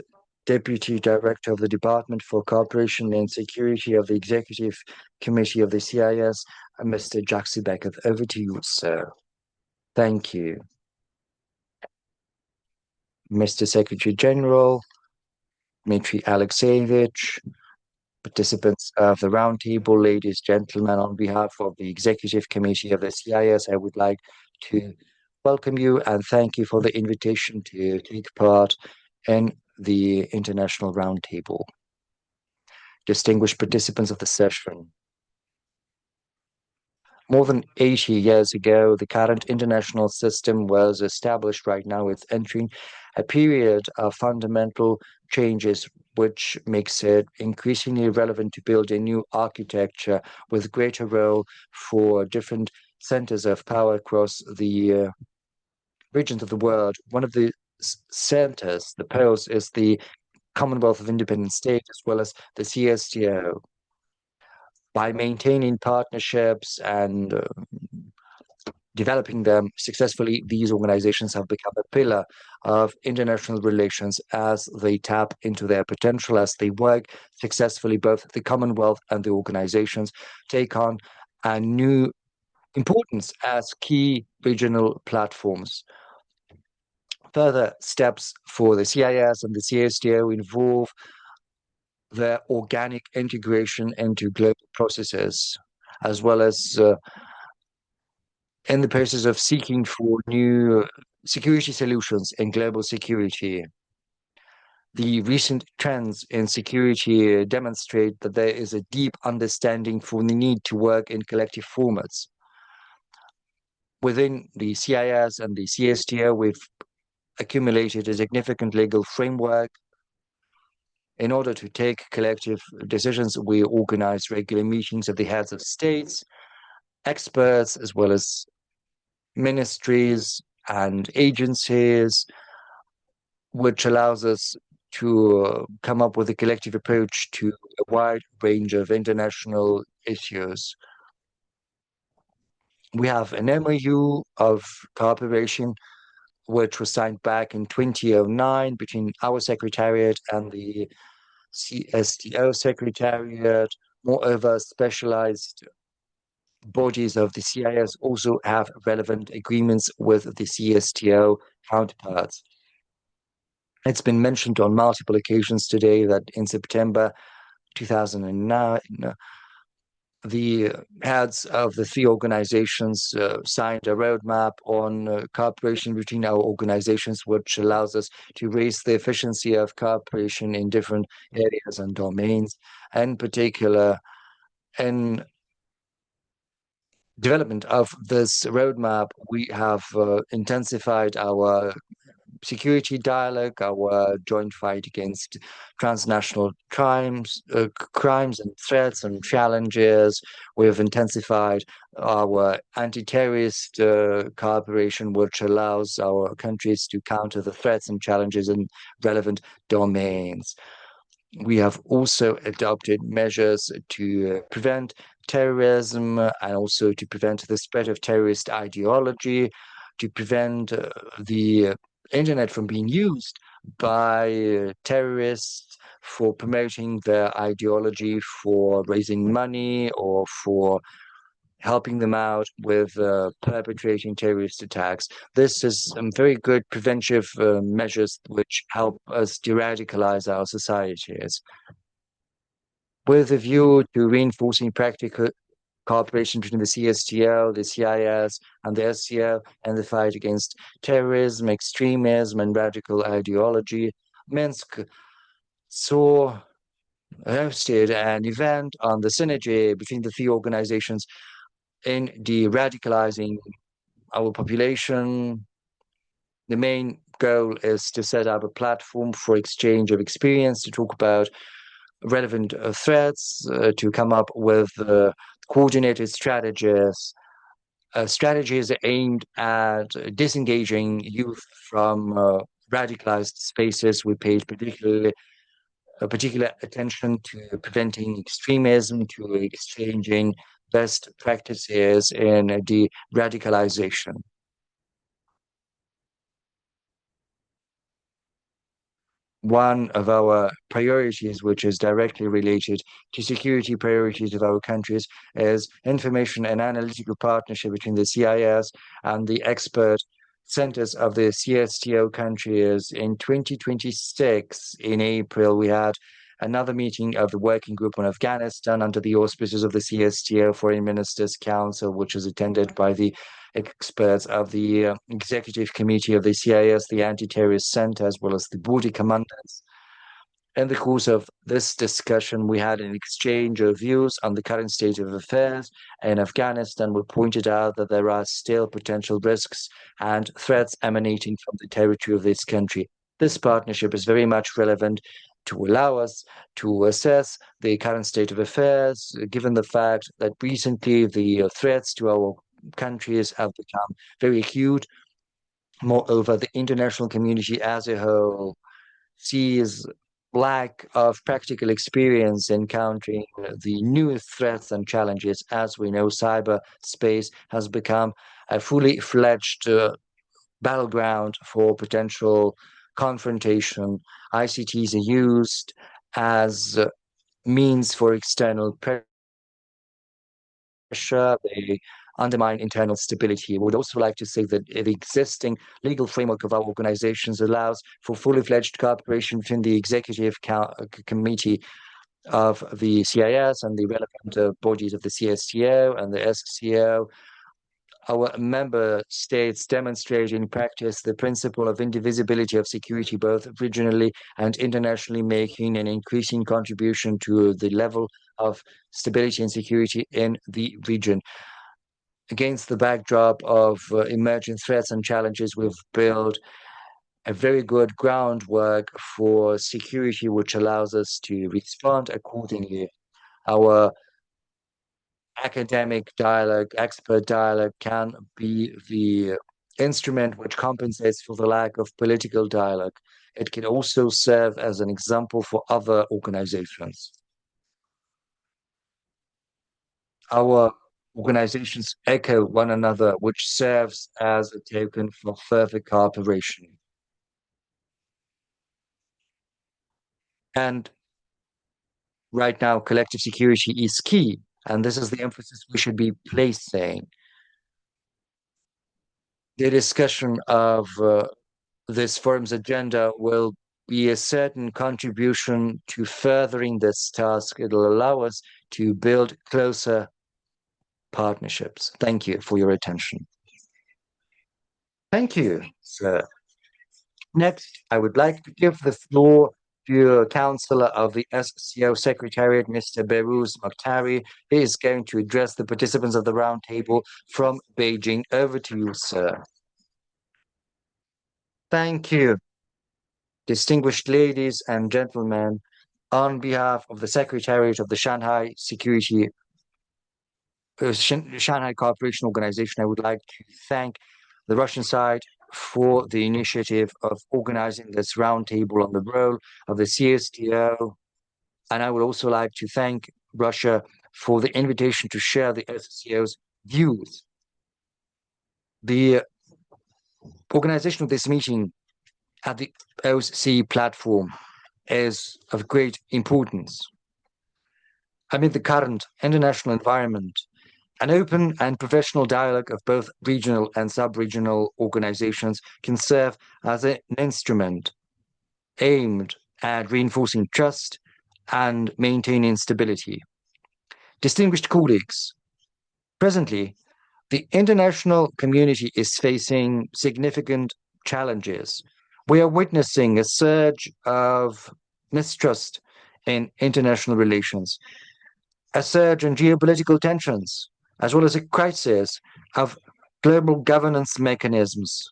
Deputy Director of the Department for Cooperation and Security of the Executive Committee of the CIS, Mr. Jack Beckett. Over to you, sir. Thank you. Mr. Secretary General, Dmitry Alexeyevich, participants of the Roundtable, ladies, gentlemen, on behalf of the Executive Committee of the CIS, I would like to welcome you and thank you for the invitation to take part in the International Roundtable. Distinguished participants of the session, more than 80 years ago, the current international system was established. Right now, it's entering a period of fundamental changes, which makes it increasingly relevant to build a new architecture with greater role for different centers of power across the regions of the world. One of the centers, the poles, is the Commonwealth of Independent States, as well as the CSTO. By maintaining partnerships and developing them successfully, these organizations have become a pillar of international relations as they tap into their potential, as they work successfully. Both the Commonwealth and the organizations take on a new importance as key regional platforms. Further steps for the CIS and the CSTO involve their organic integration into global processes, as well as in the process of seeking for new security solutions in global security. The recent trends in security demonstrate that there is a deep understanding for the need to work in collective formats. Within the CIS and the CSTO, we've accumulated a significant legal framework. In order to take collective decisions, we organize regular meetings of the heads of states, experts, as well as ministries and agencies, which allows us to come up with a collective approach to a wide range of international issues. We have an MOU of cooperation, which was signed back in 2009 between our secretariat and the CSTO secretariat. Moreover, specialized bodies of the CIS also have relevant agreements with the CSTO counterparts. It's been mentioned on multiple occasions today that in September 2009, the heads of the three organizations signed a roadmap on cooperation between our organizations, which allows us to raise the efficiency of cooperation in different areas and domains. In particular, in development of this roadmap, we have intensified our security dialogue, our joint fight against transnational crimes and threats and challenges. We have intensified our anti-terrorist cooperation, which allows our countries to counter the threats and challenges in relevant domains. We have also adopted measures to prevent terrorism and also to prevent the spread of terrorist ideology, to prevent the internet from being used by terrorists for promoting their ideology, for raising money, or for helping them out with perpetrating terrorist attacks. This is some very good preventive measures which help us de-radicalize our societies. With a view to reinforcing practical cooperation between the CSTO, the CIS, and the SCO in the fight against terrorism, extremism, and radical ideology, Minsk hosted an event on the synergy between the three organizations in de-radicalizing our population. The main goal is to set up a platform for exchange of experience, to talk about relevant threats, to come up with coordinated strategies aimed at disengaging youth from radicalized spaces. We paid particular attention to preventing extremism, to exchanging best practices in de-radicalization. One of our priorities, which is directly related to security priorities of our countries, is information and analytical partnership between the CIS and the expert centers of the CSTO countries. In 2026, in April, we had another meeting of the Working Group on Afghanistan under the auspices of the CSTO Foreign Ministers Council, which was attended by the experts of the Executive Committee of the CIS, the Anti-Terrorist Center, as well as the border commanders. In the course of this discussion, we had an exchange of views on the current state of affairs in Afghanistan. We pointed out that there are still potential risks and threats emanating from the territory of this country. This partnership is very much relevant to allow us to assess the current state of affairs, given the fact that recently the threats to our countries have become very acute. Moreover, the international community as a whole sees lack of practical experience encountering the newest threats and challenges. As we know, cyberspace has become a fully fledged battleground for potential confrontation. ICTs are used as means for external pressure. They undermine internal stability. We would also like to say that the existing legal framework of our organizations allows for fully fledged cooperation between the executive committee of the CIS and the relevant bodies of the CSTO and the SCO. Our member states demonstrate in practice the principle of indivisibility of security, both regionally and internationally, making an increasing contribution to the level of stability and security in the region. Against the backdrop of emerging threats and challenges, we've built a very good groundwork for security, which allows us to respond accordingly. Our academic dialogue, expert dialogue can be the instrument which compensates for the lack of political dialogue. It can also serve as an example for other organizations. Our organizations echo one another, which serves as a token for further cooperation. And right now, collective security is key, and this is the emphasis we should be placing. The discussion of this forum's agenda will be a certain contribution to furthering this task. It'll allow us to build closer partnerships. Thank you for your attention. Thank you, sir. Next, I would like to give the floor to Councillor of the SCO Secretariat, Mr. Behrouz Mokhtari. He is going to address the participants of the roundtable from Beijing. Over to you, sir. Thank you, distinguished ladies and gentlemen. On behalf of the Secretariat of the Shanghai Cooperation Organization, I would like to thank the Russian side for the initiative of organizing this roundtable on the role of the CSTO. And I would also like to thank Russia for the invitation to share the SCO's views. The organization of this meeting at the OSCE platform is of great importance. Amid the current international environment, an open and professional dialogue of both regional and sub-regional organizations can serve as an instrument aimed at reinforcing trust and maintaining stability. Distinguished colleagues, presently, the international community is facing significant challenges. We are witnessing a surge of mistrust in international relations, a surge in geopolitical tensions, as well as a crisis of global governance mechanisms.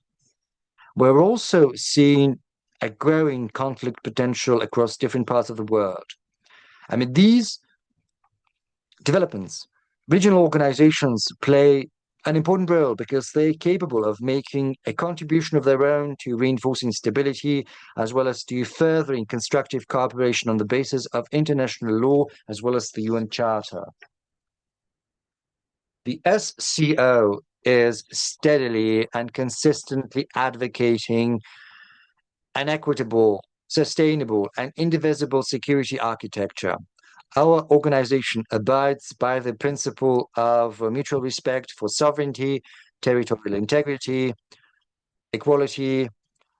We're also seeing a growing conflict potential across different parts of the world. Amid these developments, regional organizations play an important role because they're capable of making a contribution of their own to reinforcing stability, as well as to furthering constructive cooperation on the basis of international law, as well as the UN Charter. The SCO is steadily and consistently advocating an equitable, sustainable, and indivisible security architecture. Our organization abides by the principle of mutual respect for sovereignty, territorial integrity, equality,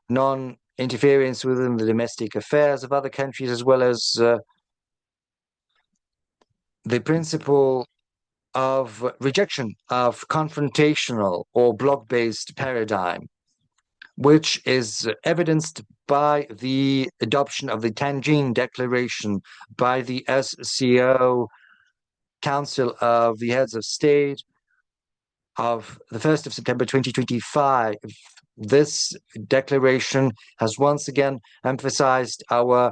non-interference within the domestic affairs of other countries, as well as the principle of rejection of confrontational or bloc-based paradigm, which is evidenced by the adoption of the Tianjin Declaration by the SCO Council of the Heads of State of the 1st of September 2025. This declaration has once again emphasized our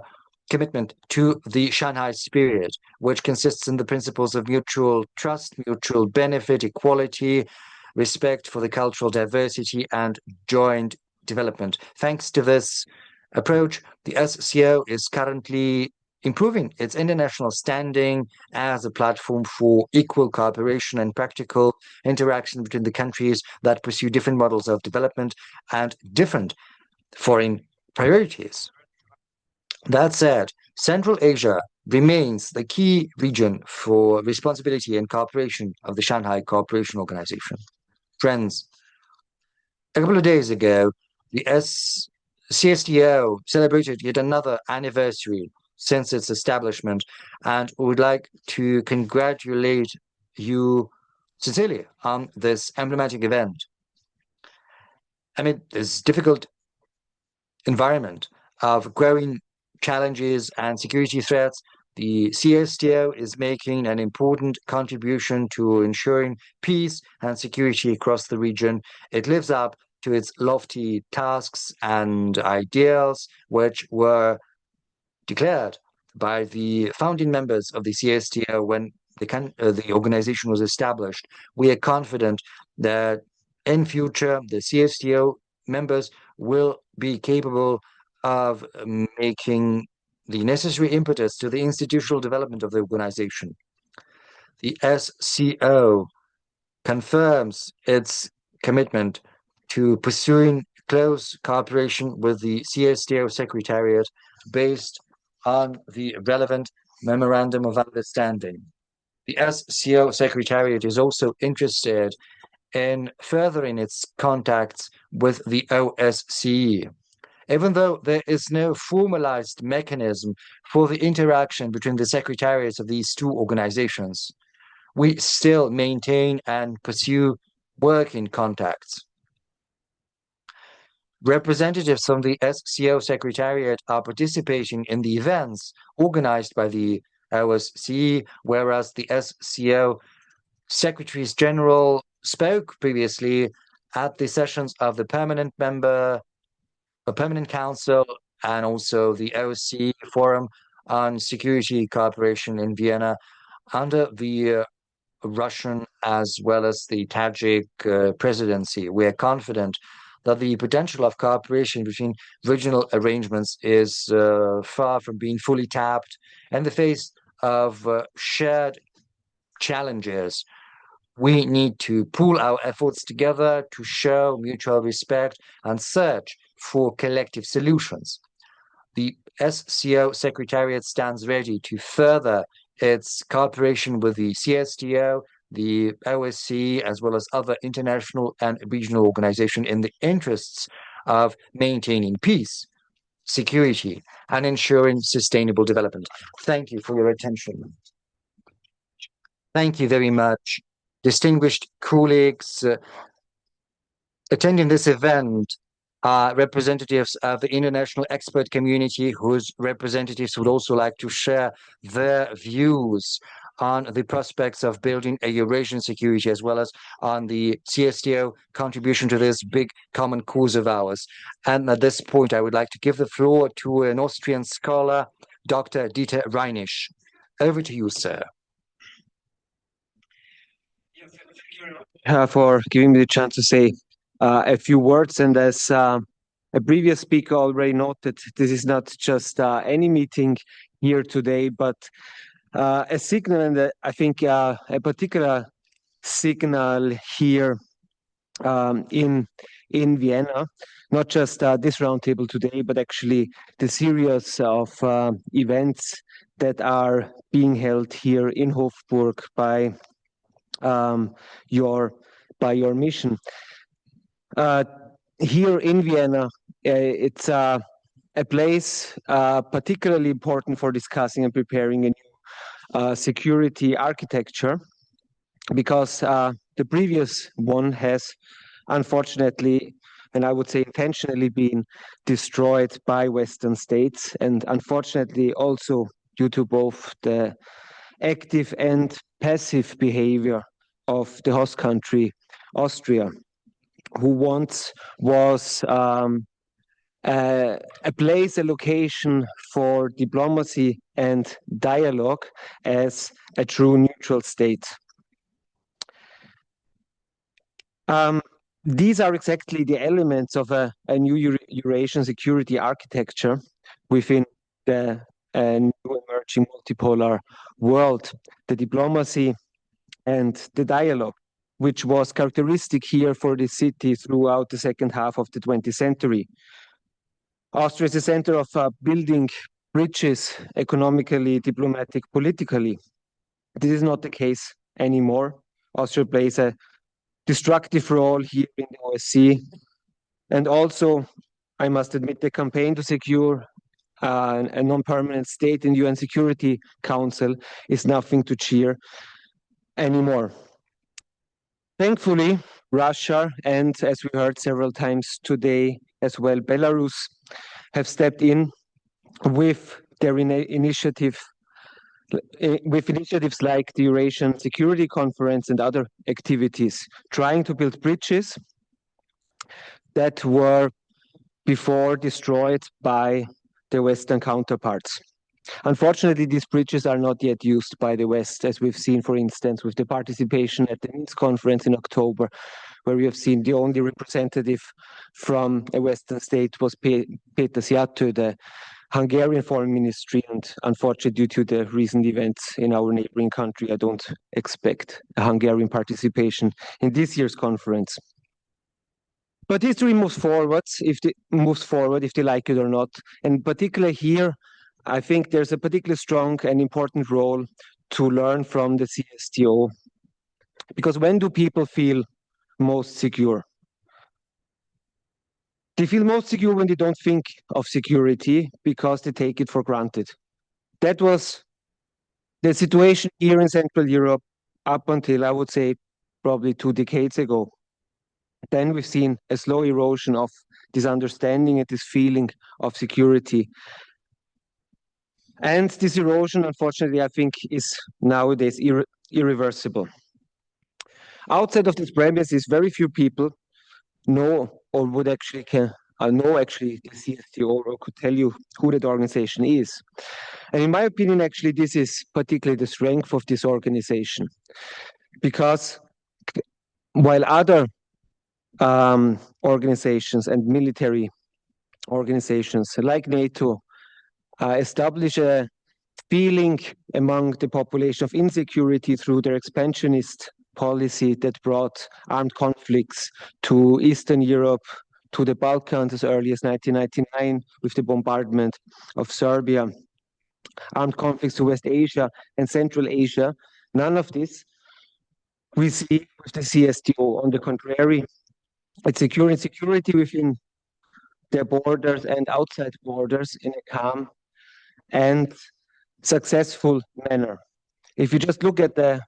commitment to the Shanghai spirit, which consists in the principles of mutual trust, mutual benefit, equality, respect for the cultural diversity, and joint development. Thanks to this approach, the SCO is currently improving its international standing as a platform for equal cooperation and practical interaction between the countries that pursue different models of development and different foreign priorities. That said, Central Asia remains the key region for responsibility and cooperation of the Shanghai Cooperation Organization. Friends, a couple of days ago, the CSTO celebrated yet another anniversary since its establishment, and would like to congratulate you sincerely on this emblematic event. Amid this difficult environment of growing challenges and security threats, the CSTO is making an important contribution to ensuring peace and security across the region. It lives up to its lofty tasks and ideals, which were declared by the founding members of the CSTO when the organization was established. We are confident that in future, the CSTO members will be capable of making the necessary impetus to the institutional development of the organization. The SCO confirms its commitment to pursuing close cooperation with the CSTO Secretariat based on the relevant Memorandum of Understanding. The SCO Secretariat is also interested in furthering its contacts with the OSCE. Even though there is no formalized mechanism for the interaction between the secretariats of these two organizations, we still maintain and pursue working contacts. Representatives from the SCO Secretariat are participating in the events organized by the OSCE, whereas the SCO Secretaries General spoke previously at the sessions of the permanent council, and also the OSCE Forum on Security Cooperation in Vienna under the Russian as well as the Tajik presidency. We are confident that the potential of cooperation between regional arrangements is far from being fully tapped in the face of shared challenges. We need to pool our efforts together to show mutual respect and search for collective solutions. The SCO Secretariat stands ready to further its cooperation with the CSTO, the OSCE, as well as other international and regional organizations in the interests of maintaining peace, security, and ensuring sustainable development. Thank you for your attention. Thank you very much, distinguished colleagues. Attending this event are representatives of the international expert community, whose representatives would also like to share their views on the prospects of building a Eurasian security, as well as on the CSTO contribution to this big common cause of ours. And at this point, I would like to give the floor to an Austrian scholar, Dr. Dieter Reinisch. Over to you, sir. For giving me the chance to say a few words. And as a previous speaker already noted, this is not just any meeting here today, but a signal, and I think a particular signal here in Vienna, not just this roundtable today, but actually the series of events that are being held here in Hofburg by your mission. here in Vienna, it's a place particularly important for discussing and preparing a new security architecture, because the previous one has unfortunately, and I would say intentionally, been destroyed by Western states, and unfortunately also due to both the active and passive behavior of the host country, Austria, who once was a place, a location for diplomacy and dialogue as a true neutral state. These are exactly the elements of a new Eurasian security architecture within the new emerging multipolar world, the diplomacy and the dialogue, which was characteristic here for the city throughout the second half of the 20th century. Austria is a center of building bridges economically, diplomatic, politically. This is not the case anymore. Austria plays a destructive role here in the OSCE. And also, I must admit, the campaign to secure a non-permanent state in the UN Security Council is nothing to cheer anymore. Thankfully, Russia and, as we heard several times today as well, Belarus have stepped in with their initiatives like the Eurasian Security Conference and other activities, trying to build bridges that were before destroyed by their Western counterparts. Unfortunately, these bridges are not yet used by the West, as we've seen, for instance, with the participation at the Minsk conference in October, where we have seen the only representative from a Western state was Peter Szijjártó, the Hungarian foreign ministry, and unfortunately, due to the recent events in our neighboring country, I don't expect a Hungarian participation in this year's conference. But history moves forward if they like it or not. And particularly here, I think there's a particularly strong and important role to learn from the CSTO. Because when do people feel most secure? They feel most secure when they don't think of security because they take it for granted. That was the situation here in Central Europe up until, I would say, probably 2 decades ago. Then we've seen a slow erosion of this understanding and this feeling of security. And this erosion, unfortunately, I think is nowadays irreversible. Outside of this premises, very few people know or would actually know the CSTO or could tell you who that organization is. And in my opinion, actually, this is particularly the strength of this organization. Because while other organizations and military organizations like NATO establish a feeling among the population of insecurity through their expansionist policy that brought armed conflicts to Eastern Europe, to the Balkans as early as 1999 with the bombardment of Serbia, armed conflicts to West Asia and Central Asia. None of this we see with the CSTO. On the contrary, it's securing security within their borders and outside borders in a calm and successful manner. If you just look at the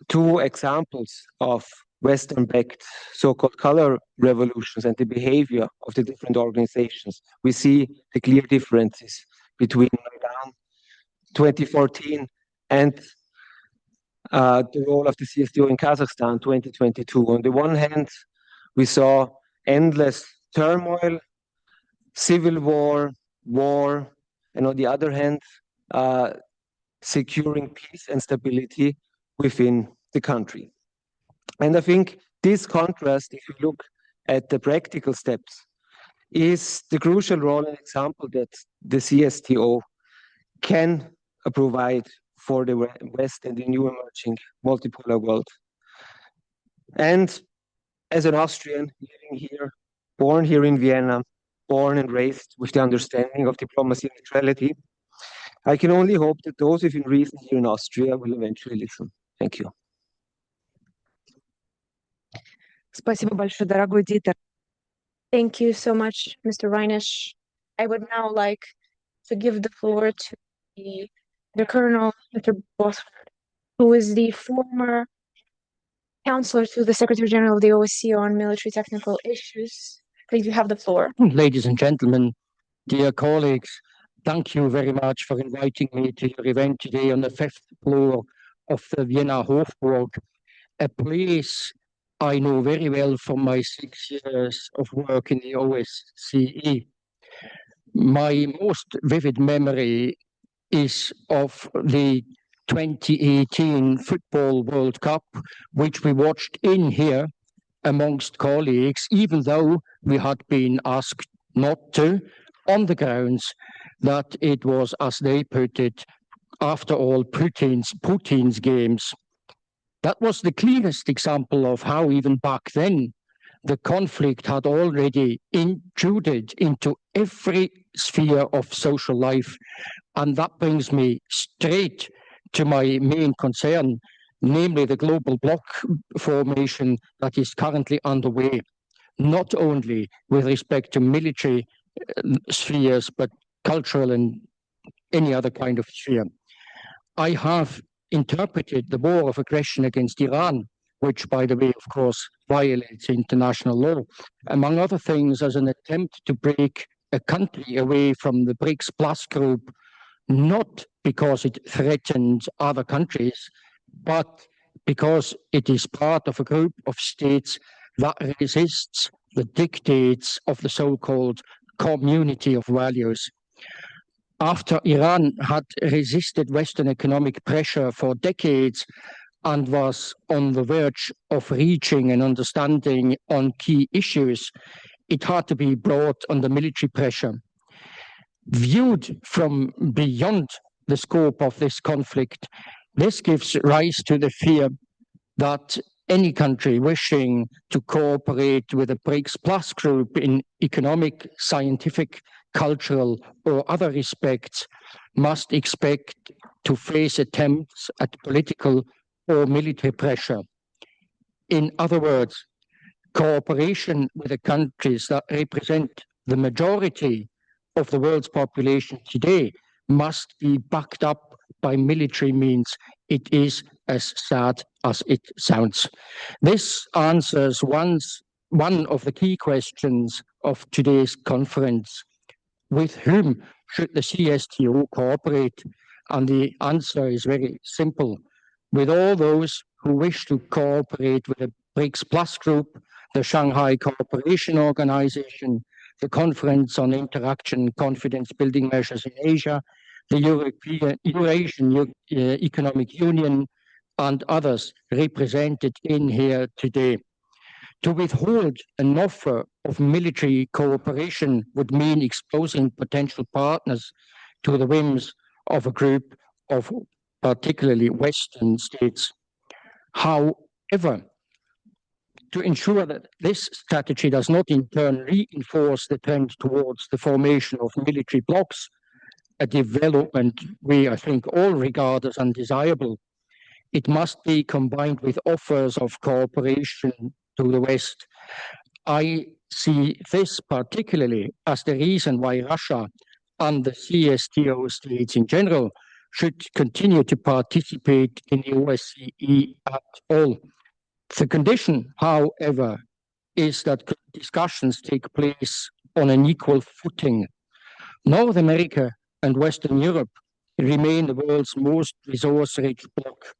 2 examples of Western-backed so-called color revolutions and the behavior of the different organizations, we see the clear differences between Maidan 2014 and the role of the CSTO in Kazakhstan 2022. On the one hand, we saw endless turmoil, civil war, and on the other hand, securing peace and stability within the country. And I think this contrast, if you look at the practical steps, is the crucial role and example that the CSTO can provide for the West and the new emerging multipolar world. And as an Austrian living here, born here in Vienna, born and raised with the understanding of diplomacy and neutrality, I can only hope that those within reason here in Austria will eventually listen. Thank you. Спасибо большое, дорогой Дитер. Thank you so much, Mr. Reinisch. I would now like to give the floor to the Colonel, Mr. Bosford, who is the former counselor to the Secretary General of the OSCE on military technical issues. Please, you have the floor. Ladies and gentlemen, dear colleagues, thank you very much for inviting me to your event today on the 5th floor of the Vienna Hofburg, a place I know very well from my 6 years of work in the OSCE. My most vivid memory is of the 2018 Football World Cup, which we watched in here amongst colleagues, even though we had been asked not to, on the grounds that it was, as they put it, after all, Putin's games. That was the clearest example of how, even back then, the conflict had already intruded into every sphere of social life. And that brings me straight to my main concern, namely the global bloc formation that is currently underway, not only with respect to military spheres, but cultural and any other kind of sphere. I have interpreted the war of aggression against Iran, which, by the way, of course, violates international law, among other things, as an attempt to break a country away from the BRICS Plus group, not because it threatened other countries, but because it is part of a group of states that resists the dictates of the so-called community of values. After Iran had resisted Western economic pressure for decades and was on the verge of reaching an understanding on key issues, it had to be brought under military pressure. Viewed from beyond the scope of this conflict, this gives rise to the fear that any country wishing to cooperate with the BRICS Plus group in economic, scientific, cultural, or other respects must expect to face attempts at political or military pressure. In other words, cooperation with the countries that represent the majority of the world's population today must be backed up by military means. It is as sad as it sounds. This answers one of the key questions of today's conference. With whom should the CSTO cooperate? And the answer is very simple. With all those who wish to cooperate with the BRICS Plus group, the Shanghai Cooperation Organization, the Conference on Interaction and Confidence Building Measures in Asia, the Eurasian Economic Union, and others represented in here today. To withhold an offer of military cooperation would mean exposing potential partners to the whims of a group of particularly Western states. However, to ensure that this strategy does not in turn reinforce the trend towards the formation of military blocs, a development we, I think, all regard as undesirable, it must be combined with offers of cooperation to the West. I see this particularly as the reason why Russia and the CSTO states in general should continue to participate in the OSCE at all. The condition, however, is that discussions take place on an equal footing. North America and Western Europe remain the world's most resource-rich bloc.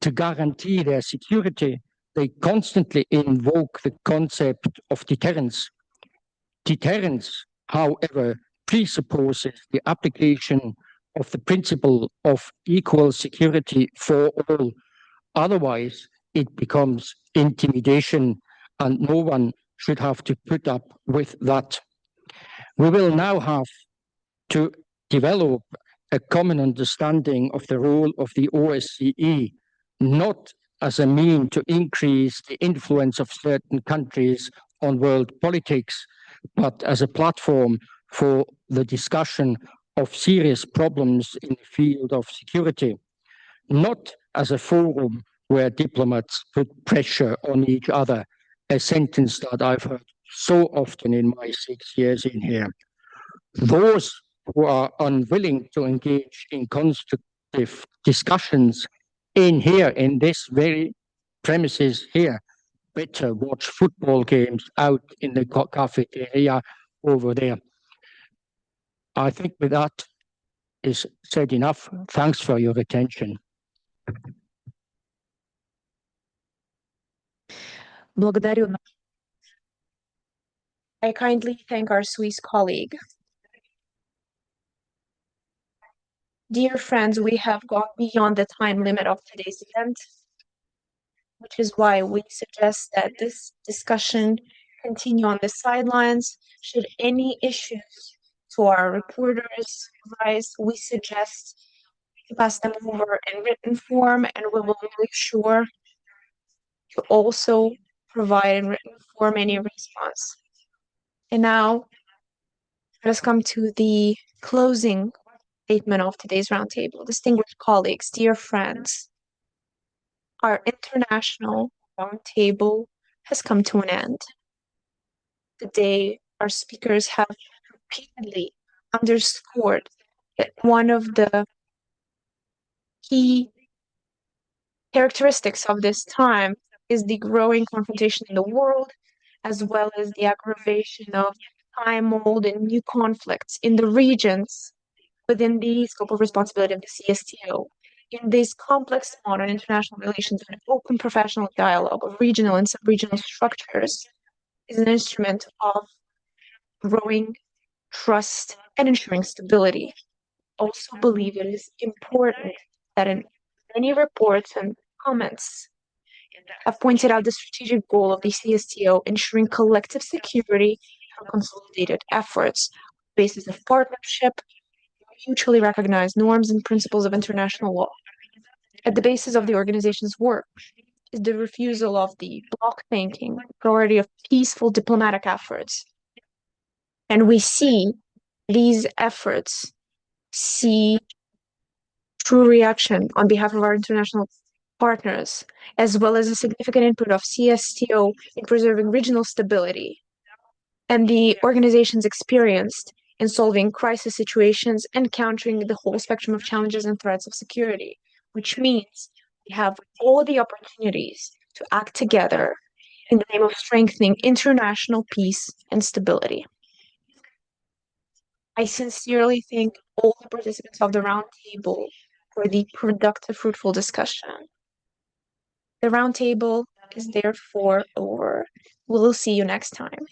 To guarantee their security, they constantly invoke the concept of deterrence. Deterrence, however, presupposes the application of the principle of equal security for all. Otherwise, it becomes intimidation, and no one should have to put up with that. We will now have to develop a common understanding of the role of the OSCE, not as a mean to increase the influence of certain countries on world politics, but as a platform for the discussion of serious problems in the field of security, not as a forum where diplomats put pressure on each other, a sentence that I've heard so often in my 6 years in here. Those who are unwilling to engage in constructive discussions in here, in this very premises here, better watch football games out in the cafeteria over there. I think with that is said enough. Thanks for your attention. Благодарю. I kindly thank our Swiss colleague. Dear friends, we have gone beyond the time limit of today's event, which is why we suggest that this discussion continue on the sidelines. Should any issues to our reporters arise, we suggest to pass them over in written form, and we will make sure to also provide in written form any response. And now, let us come to the closing statement of today's roundtable. Distinguished colleagues, dear friends, our international roundtable has come to an end. Today, our speakers have repeatedly underscored that one of the key characteristics of this time is the growing confrontation in the world, as well as the aggravation of time old and new conflicts in the regions within the scope of responsibility of the CSTO. In these complex modern international relations, an open professional dialogue of regional and sub-regional structures is an instrument of growing trust and ensuring stability. Also believe it is important that in many reports and comments have pointed out the strategic goal of the CSTO, ensuring collective security through consolidated efforts, basis of partnership, mutually recognized norms and principles of international law. At the basis of the organization's work is the refusal of the bloc thinking, priority of peaceful diplomatic efforts. And we see these efforts see true reaction on behalf of our international partners, as well as a significant input of CSTO in preserving regional stability and the organization's experienced in solving crisis situations and countering the whole spectrum of challenges and threats of security, which means we have all the opportunities to act together in the name of strengthening international peace and stability. I sincerely thank all the participants of the roundtable for the productive, fruitful discussion. The roundtable is therefore over. We'll see you next time.